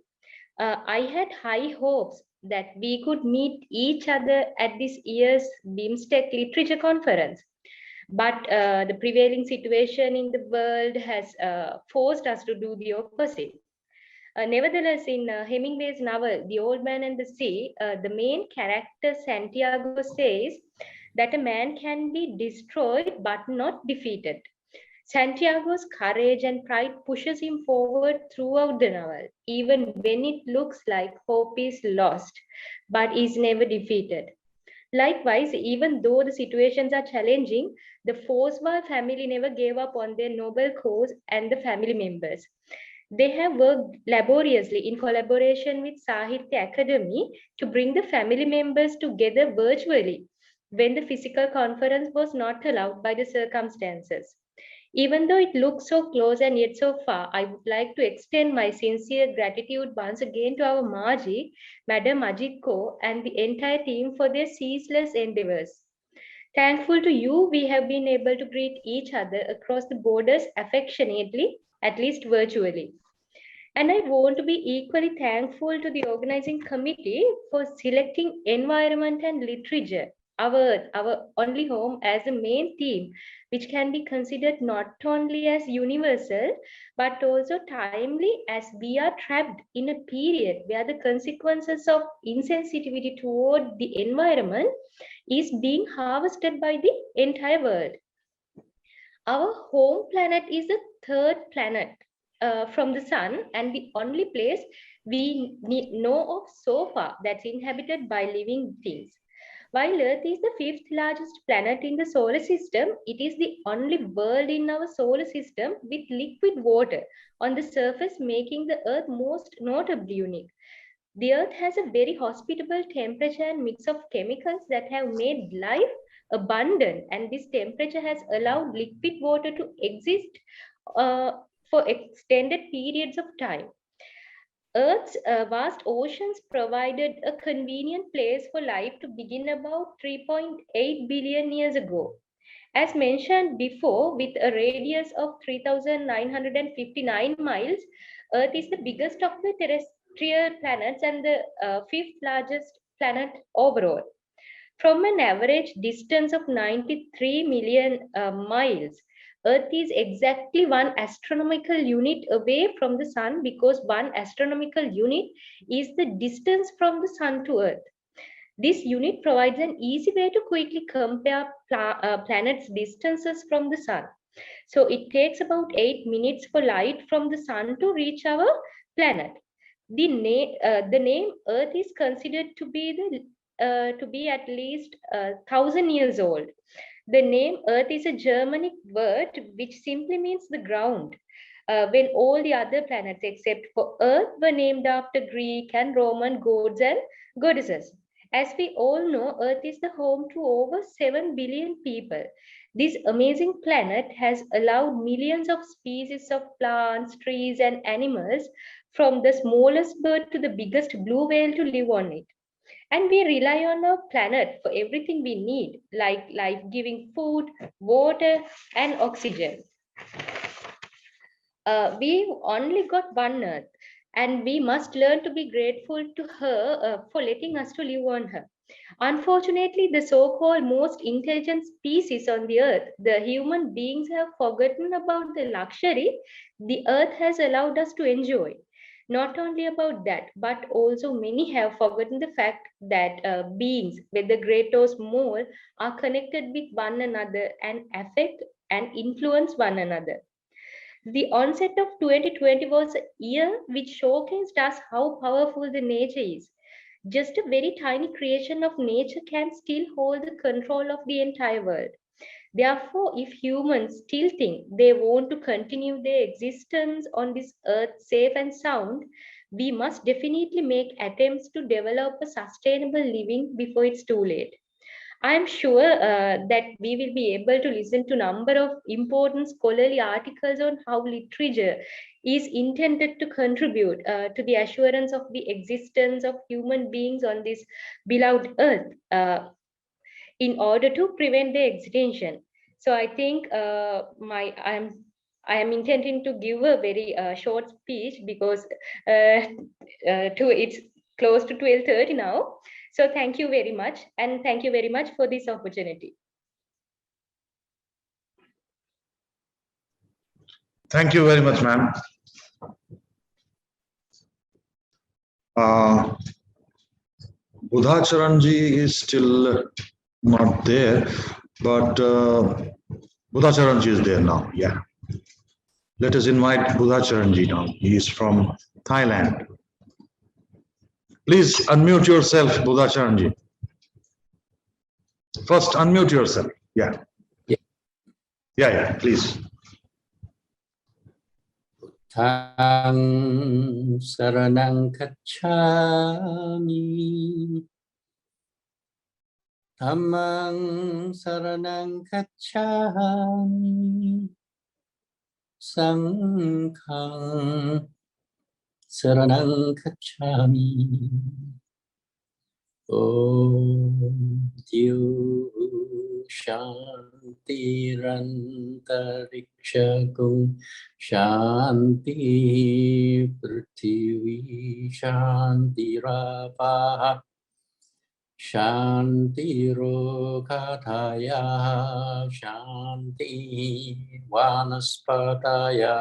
I had high hopes that we could meet each other at this year's BIMSTEC Literature Conference. But the prevailing situation in the world has forced us to do the opposite. Nevertheless, in Hemingway's novel, The Old Man and the Sea, the main character, Santiago, says that a man can be destroyed but not defeated. Santiago's courage and pride pushes him forward throughout the novel, even when it looks like hope is lost, but is never defeated. Likewise, even though the situations are challenging, the FOSWAL family never gave up on their noble cause and the family members. They have worked laboriously in collaboration with Sahitya Academy to bring the family members together virtually when the physical conference was not allowed by the circumstances. Even though it looks so close and yet so far, I would like to extend my sincere gratitude once again to our Marji, Madam Ajit Kaur, and the entire team for their ceaseless endeavors. Thankful to you, we have been able to greet each other across the borders affectionately, at least virtually. And I want to be equally thankful to the organizing committee for selecting environment and literature, our only home, as a main theme, which can be considered not only as universal, but also timely, as we are trapped in a period where the consequences of insensitivity toward the environment is being harvested by the entire world. Our home planet is a third planet, from the sun, and the only place we know of so far that's inhabited by living things. While Earth is the fifth largest planet in the solar system, it is the only world in our solar system with liquid water on the surface, making the Earth most notably unique. The Earth has a very hospitable temperature and mix of chemicals that have made life abundant, and this temperature has allowed liquid water to exist uh, for extended periods of time. Earth's vast oceans provided a convenient place for life to begin about 3.8 billion years ago. As mentioned before, with a radius of 3,959 miles, Earth is the biggest of the terrestrial planets and the fifth largest planet overall. From an average distance of 93 million miles, Earth is exactly one astronomical unit away from the Sun, because one astronomical unit is the distance from the Sun to Earth. This unit provides an easy way to quickly compare planets' distances from the Sun. So it takes about 8 minutes for light from the Sun to reach our planet. The name Earth is considered to be at least 1,000 years old. The name Earth is a Germanic word which simply means the ground. When all the other planets except for Earth were named after Greek and Roman gods and goddesses. As we all know, Earth is the home to over 7 billion people. This amazing planet has allowed millions of species of plants, trees, and animals, from the smallest bird to the biggest blue whale, to live on it. And we rely on our planet for everything we need, like life-giving food, water, and oxygen. We only got one Earth, and we must learn to be grateful to her for letting us to live on her. Unfortunately, the so-called most intelligent species on the Earth, the human beings, have forgotten about the luxury the Earth has allowed us to enjoy. Not only about that, but also many have forgotten the fact that beings, whether great or small, are connected with one another and affect and influence one another. The onset of 2020 was a year which showcased us how powerful the nature is. Just a very tiny creation of nature can still hold the control of the entire world. Therefore, if humans still think they want to continue their existence on this earth safe and sound, we must definitely make attempts to develop a sustainable living before it's too late. I'm sure that we will be able to listen to a number of important scholarly articles on how literature is intended to contribute to the assurance of the existence of human beings on this beloved earth in order to prevent their extinction. So I think I am intending to give a very short speech, because it's close to 12:30 now. So thank you very much, and thank you very much for this opportunity. Thank you very much, ma'am. Budha Charanji is still not there, but Budha Charanji is there now. Yeah. Let us invite Budha Charanji now. He is from Thailand. Please unmute yourself, Budha Charanji. First, unmute yourself. Yeah. Yeah, please. Tang saranang kacchami, dhammang saranang kacchami, sanghang saranang kacchami. Om Diyo Shantirantarikshakum Shanti Prithvi Shantirapa Shantirokataya Shanti Vanaspataya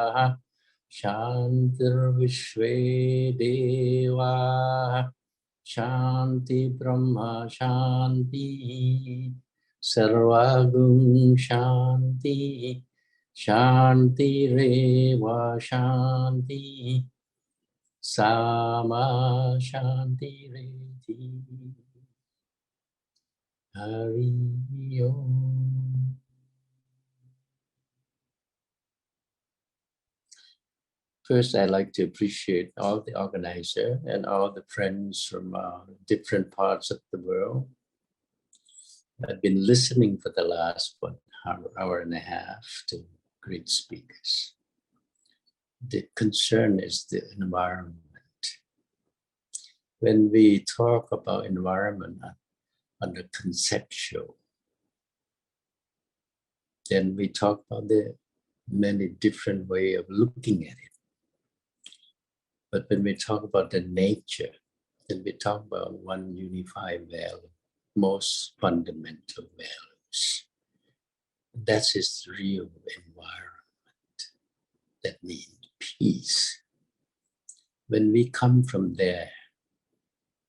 Shantirvishve Deva Shanti Brahma Shanti Sarvagun Shanti Shanti Reva Shanti Sama Shanti Reti Hari Om. First, I'd like to appreciate all the organizers and all the friends from different parts of the world. I've been listening for the last hour and a half to great speakers. The concern is the environment. When we talk about environment on the conceptual, then we talk about the many different ways of looking at it. But when we talk about the nature, then we talk about one unified value, most fundamental values. That is real environment. That means peace. When we come from there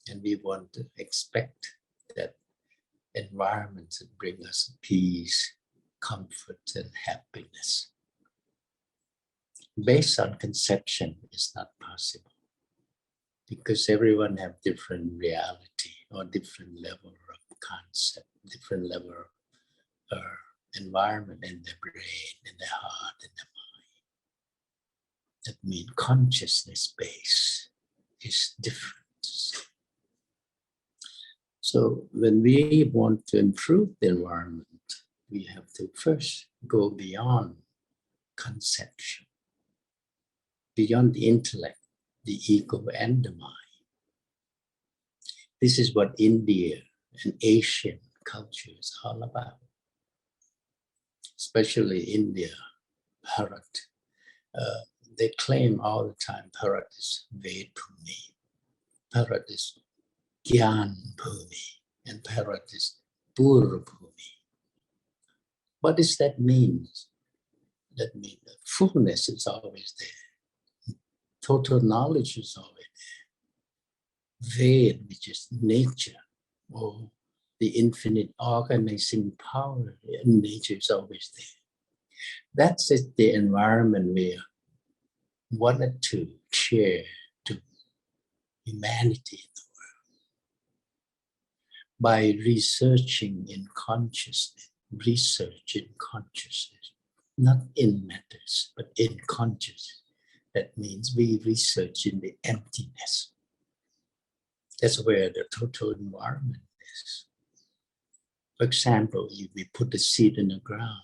and we want to expect that environment to bring us peace, comfort, and happiness, based on conception is not possible, because everyone have different reality or different level of concept, different level of environment in the brain, in the heart, in the mind. That means consciousness base is different. So when we want to improve the environment, we have to first go beyond conception, beyond the intellect, the ego, and the mind. This is what India and Asian culture is all about. Especially India, Bharat. They claim all the time Bharat is Ved Bhumi, Bharat is Gyan Bhumi, and Bharat is Purva Bhumi. What does that mean? That means that fullness is always there. Total knowledge is always there. Ved, which is nature, or the infinite organizing power in nature is always there. That's the environment we wanted to share to humanity in the world. By researching in consciousness, not in matters, but in consciousness. That means we research in the emptiness. That's where the total environment is. For example, if we put the seed in the ground,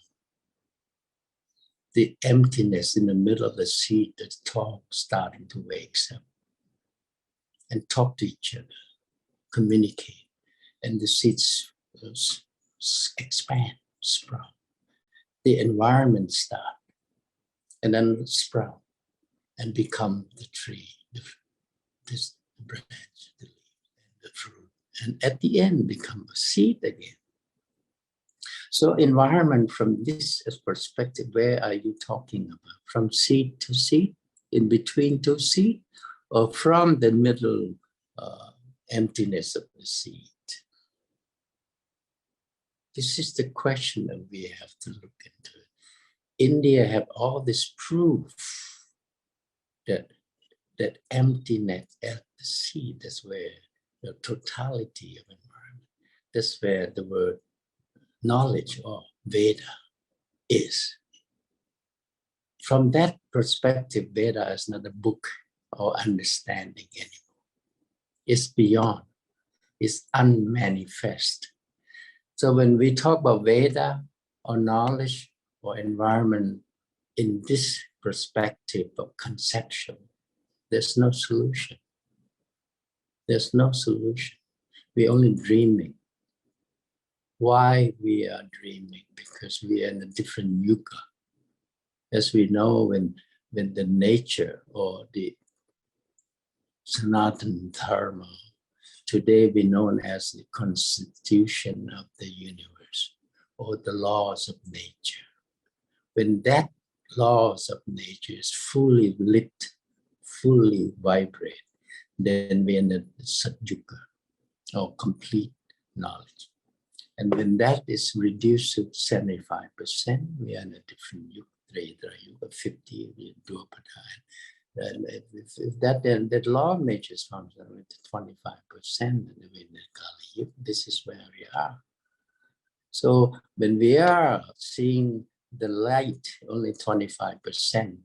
the emptiness in the middle of the seed, the talk starting to wake up and talk to each other, communicate, and the seeds expand, sprout. The environment start, and then sprout and become the tree, the branch, the leaf, and the fruit, and at the end become a seed again. So environment from this perspective, where are you talking about? From seed to seed, in between two seed, or from the middle emptiness of the seed? This is the question that we have to look into. India have all this proof that emptiness at the seed, that's where the totality of environment, that's where the word knowledge or Veda is. From that perspective, Veda is not a book or understanding anymore. It's beyond, it's unmanifest. So when we talk about Veda or knowledge or environment in this perspective of conception, there's no solution. There's no solution. We're only dreaming. Why we are dreaming? Because we are in a different yuga. As we know, when the nature or the Sanatana Dharma, today we known as the constitution of the universe or the laws of nature. When that laws of nature is fully lit, fully vibrate, then we're in the Satyuga or complete knowledge. And when that is reduced to 75%, we are in a different yuga. you 50, you do up and if that law matches function with 25%, this is where we are. So when we are seeing the light only 25%,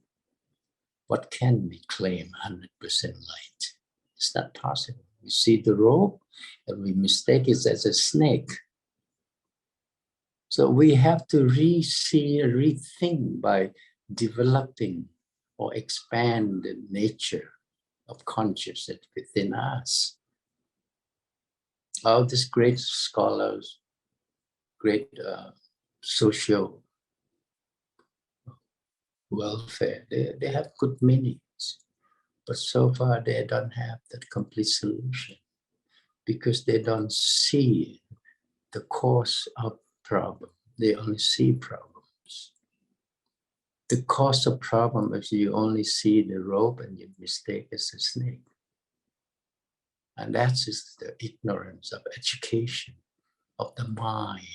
what can we claim 100% light? It's not possible. We see the rope and we mistake it as a snake. So we have to rethink by developing or expand the nature of consciousness within us. All these great scholars, great social welfare, they have good meanings, but so far they don't have that complete solution because they don't see the cause of problem. They only see problems. The cause of problem is you only see the rope and you mistake it as a snake. And that's just the ignorance of education, of the mind,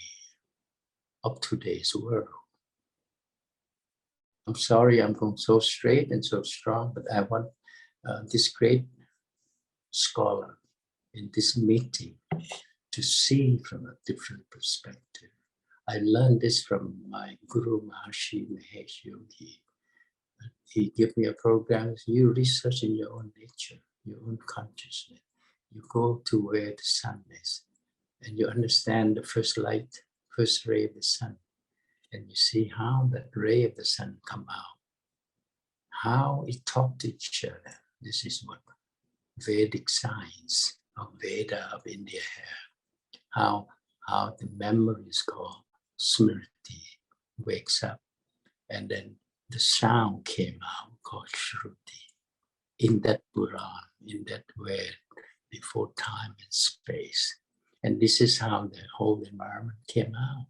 of today's world. I'm sorry I'm going so straight and so strong, but I want this great scholar in this meeting to see from a different perspective. I learned this from my Guru Maharishi Mahesh Yogi. He gave me a program. You research in your own nature, your own consciousness. You go to where the sun is, and you understand the first light, first ray of the sun, and you see how that ray of the sun come out, how it talk to each other. This is what Vedic science of Veda of India have. How the memory is called Smriti wakes up, and then the sound came out called Shruti. In that Puran, in that way, before time and space. And this is how the whole environment came out.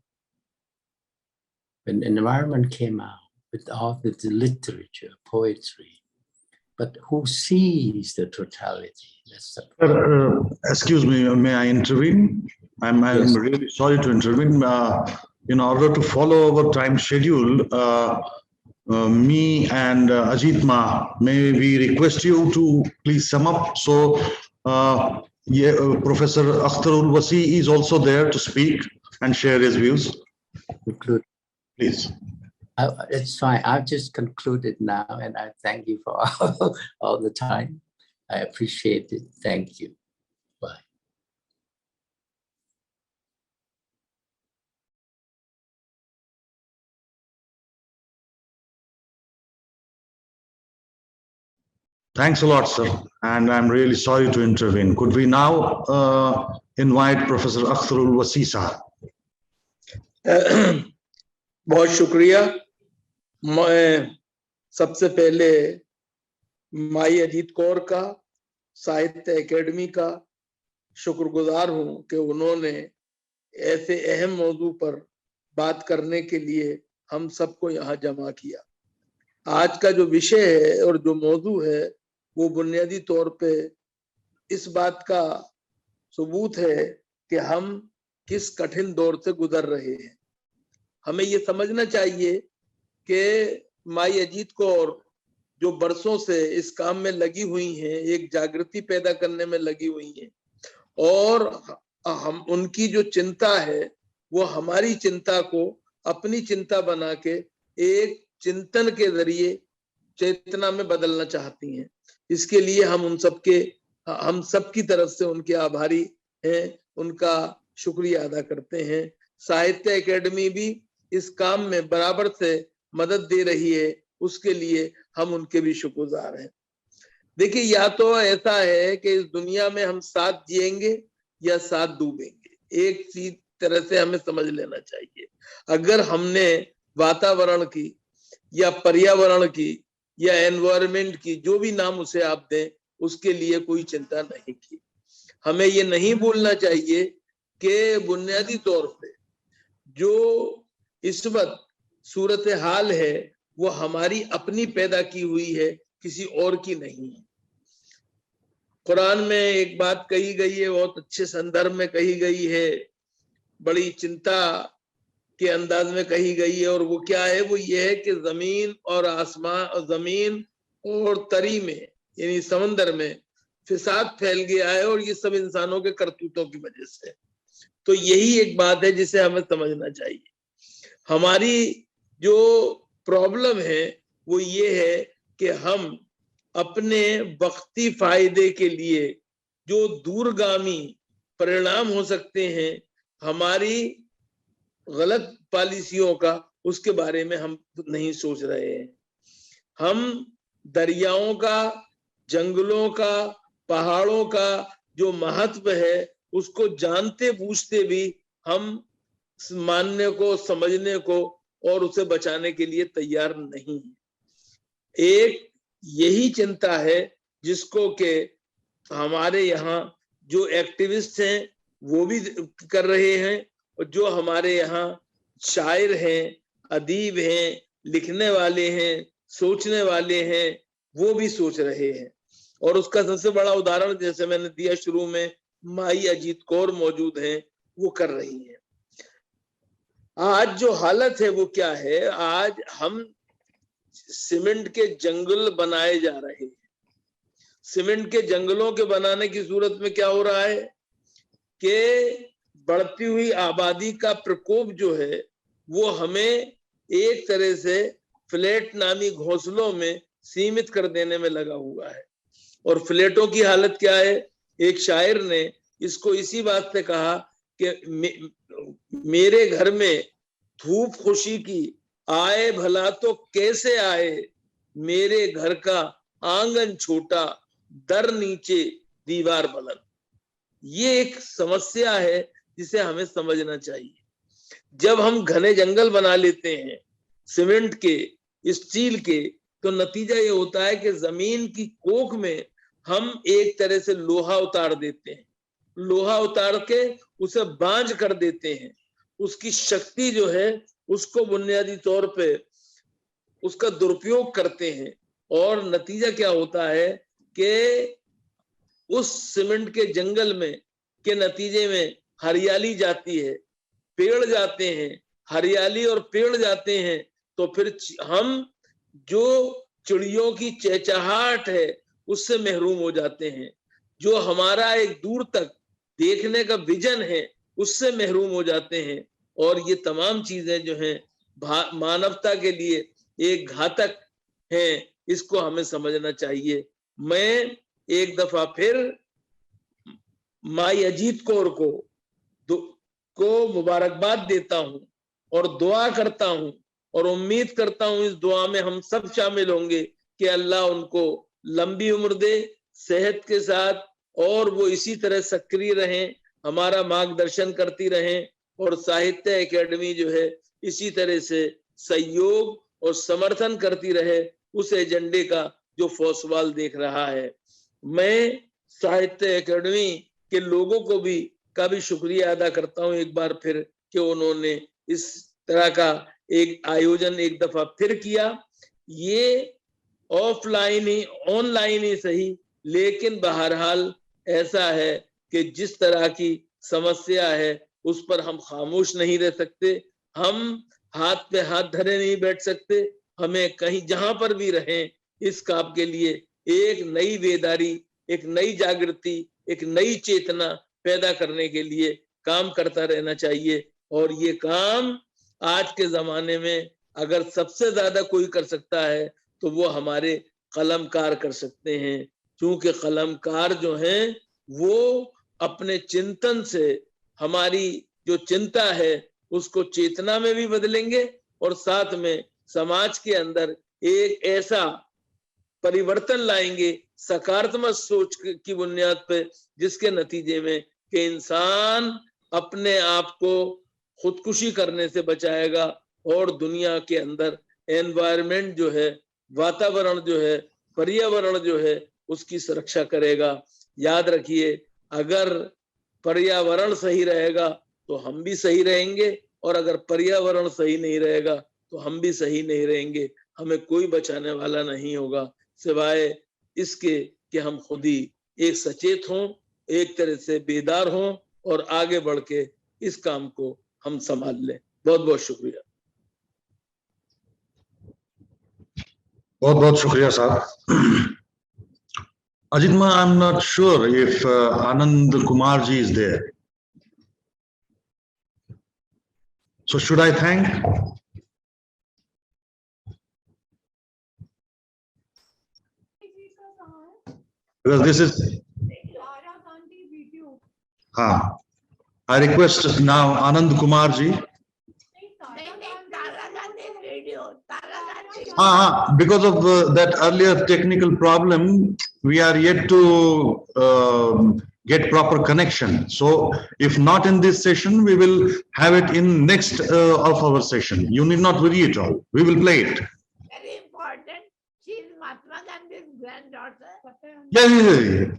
When the environment came out with all the literature, poetry, but who sees the totality? That's the problem. Excuse me, may I intervene? I'm Yes. really sorry to intervene. In order to follow our time schedule, me and Ajit Ma, may we request you to please sum up. So, Professor Akhtarul Wasi is also there to speak and share his views. Conclude. Please. It's fine. I've just concluded now, and I thank you for all the time. I appreciate it. Thank you. Bye. Thanks a lot, sir. And I'm really sorry to intervene. Could we now invite Professor Akhtarul Wasi sahab? बहुत शुक्रिया। मैं सबसे पहले माई अजीत कौर का, साहित्य academy का शुक्रगुजार हूं कि उन्होंने ऐसे अहम मौजू पर बात करने के लिए हम सबको यहाँ जमा किया। आज का जो विषय है और जो मौजू है वो बुनियादी तौर पे इस बात का सबूत है कि हम किस कठिन दौर से गुजर रहे हैं। हमें ये समझना चाहिए कि माई अजीत कौर जो बरसों से इस काम में लगी हुई हैं, एक जागृति पैदा करने में लगी हुई हैं, और हम उनकी जो चिंता है वो हमारी चिंता को अपनी चिंता बना के एक चिंतन के जरिए चेतना में बदलना चाहती हैं। इसके लिए हम सबकी तरफ से उनके आभारी हैं, उनका शुक्रिया अदा करते हैं। साहित्य एकेडमी भी इस काम में बराबर से मदद दे रही है, उसके लिए हम उनके भी शुक्रगुजार हैं। देखिए, या तो ऐसा है कि इस दुनिया में हम साथ जिएंगे या साथ डूबेंगे, एक सी तरह से हमें समझ लेना चाहिए। अगर हमने वातावरण की या पर्यावरण की या एनवायरनमेंट की, जो भी नाम उसे आप दें, उसके लिए कोई चिंता नहीं की, हमें ये नहीं भूलना चाहिए कि बुनियादी तौर पे जो इस वक्त सूरत हाल है वो हमारी अपनी पैदा की हुई है, किसी और की नहीं है। कुरान में एक बात कही गई है, बहुत अच्छे संदर्भ में कही गई है, बड़ी चिंता के अंदाज में कही गई है, और वो क्या है, वो ये है कि जमीन और आसमान, जमीन और तरी में यानी समंदर में फिसाद फैल गया है, और ये सब इंसानों के करतूतों की वजह से। तो यही एक बात है जिसे हमें समझना चाहिए। हमारी जो प्रॉब्लम है वो ये है कि हम अपने वक्ती फायदे के लिए जो दूरगामी परिणाम हो सकते हैं हमारी गलत पॉलिसियों का, उसके बारे में हम नहीं सोच रहे हैं। हम दरियाओं का, जंगलों का, पहाड़ों का जो महत्व है उसको जानते बूझते भी हम मानने को, समझने को और उसे बचाने के लिए तैयार नहीं है। एक यही चिंता है जिसको के हमारे यहाँ जो एक्टिविस्ट हैं वो भी कर रहे हैं, और जो हमारे यहाँ शायर हैं, अदीब हैं, लिखने वाले हैं, सोचने वाले हैं, वो भी सोच रहे हैं। और उसका सबसे बड़ा उदाहरण जैसे मैंने दिया शुरू में, माई अजीत कौर मौजूद हैं, वो कर रही हैं। आज जो हालत है वो क्या है, आज हम सीमेंट के जंगल बनाए जा रहे हैं। सीमेंट के जंगलों के बनाने की सूरत में क्या हो रहा है कि बढ़ती हुई आबादी का प्रकोप जो है वो हमें एक तरह से फ्लैट नामी घोंसलों में सीमित कर देने में लगा हुआ है। और फ्लैटों की हालत क्या है, एक शायर ने इसको इसी बात से कहा कि मेरे घर में धूप खुशी की आए भला तो कैसे आए, मेरे घर का आंगन छोटा दर नीचे दीवार बुलंद। ये एक समस्या है जिसे हमें समझना चाहिए। जब हम घने जंगल बना लेते हैं सीमेंट के, स्टील के, तो नतीजा ये होता है कि जमीन की कोख में हम एक तरह से लोहा उतार देते हैं। लोहा उतार के उसे बांझ कर देते हैं, उसकी शक्ति जो है उसको बुनियादी तौर पे उसका दुरुपयोग करते हैं। और नतीजा क्या होता है कि उस सीमेंट के जंगल में के नतीजे में हरियाली जाती है, पेड़ जाते हैं, हरियाली और पेड़ जाते हैं, तो फिर हम जो चिड़ियों की चहचहाहट है उससे महरूम हो जाते हैं। जो हमारा एक दूर तक देखने का विजन है उससे महरूम हो जाते हैं। और ये तमाम चीजें जो हैं मानवता के लिए एक घातक हैं, इसको हमें समझना चाहिए। मैं एक दफा फिर माई अजीत कौर को मुबारकबाद देता हूं और दुआ करता हूं, और उम्मीद करता हूं इस दुआ में हम सब शामिल होंगे कि अल्लाह उनको लंबी उम्र दे सेहत के साथ, और वो इसी तरह सक्रिय रहें, हमारा मार्गदर्शन करती रहें, और साहित्य एकेडमी जो है इसी तरह से सहयोग और समर्थन करती रहे उस एजेंडे का जो फौसवाल देख रहा है। मैं साहित्य एकेडमी के लोगों को भी का भी शुक्रिया अदा करता हूं एक बार फिर कि उन्होंने इस तरह का एक आयोजन एक दफा फिर किया। ये ऑफलाइन ही, ऑनलाइन ही सही, लेकिन बहरहाल ऐसा है कि जिस तरह की समस्या है उस पर हम खामोश नहीं रह सकते, हम हाथ पे हाथ धरे नहीं बैठ सकते। हमें कहीं जहां पर भी रहें इस काम के लिए एक नई बेदारी, एक नई जागृति, एक नई चेतना पैदा करने के लिए काम करता रहना चाहिए। और ये काम आज के जमाने में अगर सबसे ज्यादा कोई कर सकता है तो वो हमारे कलमकार कर सकते हैं, क्योंकि कलमकार जो हैं वो अपने चिंतन से हमारी जो चिंता है उसको चेतना में भी बदलेंगे, और साथ में समाज के अंदर एक ऐसा परिवर्तन लाएंगे सकारात्मक सोच की बुनियाद पे, जिसके नतीजे में कि इंसान अपने आप को खुदकुशी करने से बचाएगा और दुनिया के अंदर एनवायरनमेंट जो है, वातावरण जो है, पर्यावरण जो है, उसकी सुरक्षा करेगा। याद रखिए, अगर पर्यावरण सही रहेगा तो हम भी सही रहेंगे, और अगर पर्यावरण सही नहीं रहेगा तो हम भी सही नहीं रहेंगे। हमें कोई बचाने वाला नहीं होगा सिवाय इसके कि हम खुद ही एक सचेत हों, एक तरह से बेदार हों और आगे बढ़ के इस काम को हम संभाल लें। बहुत बहुत शुक्रिया. बहुत बहुत शुक्रिया साहब. Ajitma, I'm not sure if Anand Kumar ji is there. So should I thank? Because this is. I request now Anand Kumar ji. Because of that earlier technical problem, we are yet to get proper connection. So if not in this session, we will have it in next of our session. You need not worry at all. We will play it. Very important. She is Mahatma Gandhi's granddaughter.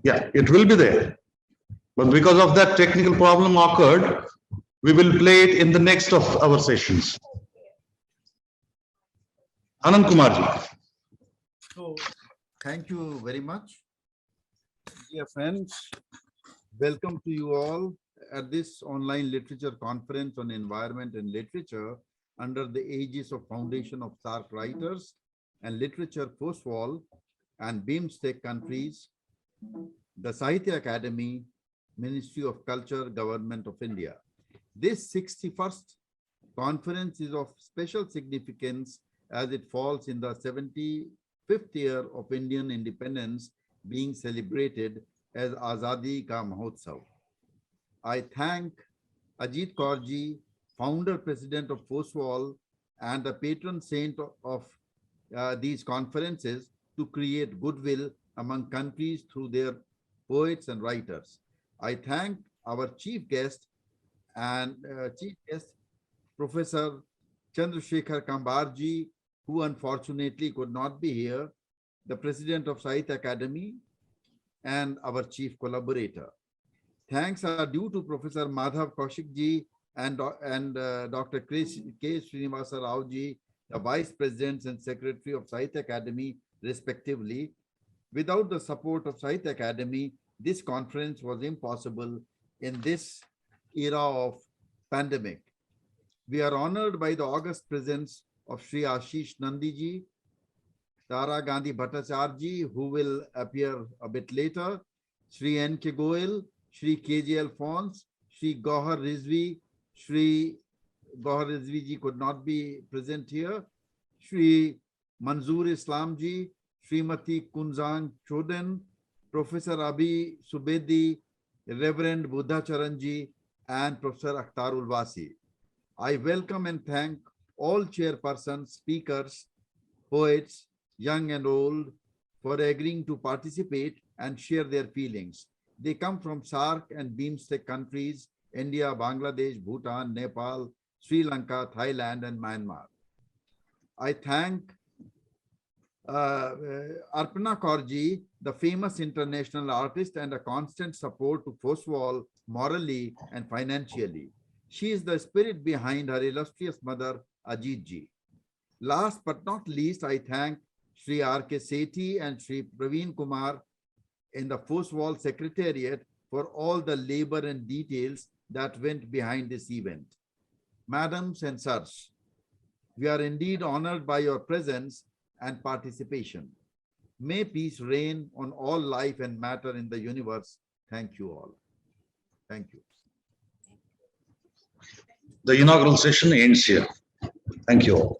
Yeah, it will be there. But because of that technical problem occurred, we will play it in the next of our sessions. Anand Kumar ji. So, thank you very much. Dear friends, welcome to you all at this online literature conference on environment and literature under the aegis of Foundation of SAARC Writers and Literature Postwall and BIMSTEC countries, the Sahitya Academy, Ministry of Culture, Government of India. This 61st conference is of special significance as it falls in the 75th year of Indian independence being celebrated as Azadi Ka Mahotsav. I thank Ajit Kaur ji, founder president of FOSWAL and the patron saint of these conferences, to create goodwill among countries through their poets and writers. I thank our chief guest, Professor Chandrasekhar Kambarji, who unfortunately could not be here, the president of Sahitya Academy, and our chief collaborator. Thanks are due to Professor Madhav Kaushik ji and Dr. K. Srinivasa Rao ji, the vice presidents and secretary of Sahitya Academy, respectively. Without the support of Sahitya Academy, this conference was impossible in this era of pandemic. We are honored by the august presence of Sri Ashish Nandi ji, Tara Gandhi Bhattacharya ji, who will appear a bit later, Sri N.K. Goel, Sri K.J. Alphonse, Sri Gohar Rizvi. Sri Gohar Rizvi ji could not be present here, Sri Manzoor Islam ji, Srimati Kunzang Choden, Professor Abhi Subedi, Reverend Buddha Charanji, and Professor Akhtarul Wasi. I welcome and thank all chairpersons, speakers, poets, young and old, for agreeing to participate and share their feelings. They come from SAARC and BIMSTEC countries, India, Bangladesh, Bhutan, Nepal, Sri Lanka, Thailand, and Myanmar. I thank Arpana Kaurji, the famous international artist and a constant support to FOSWAL morally and financially. She is the spirit behind her illustrious mother, Ajit ji. Last but not least, I thank Sri R.K. Sethi and Sri Praveen Kumar in the FOSWAL Secretariat for all the labor and details that went behind this event. Madams and sirs, we are indeed honored by your presence and participation. May peace reign on all life and matter in the universe. Thank you all. Thank you. The inaugural session ends here. Thank you all.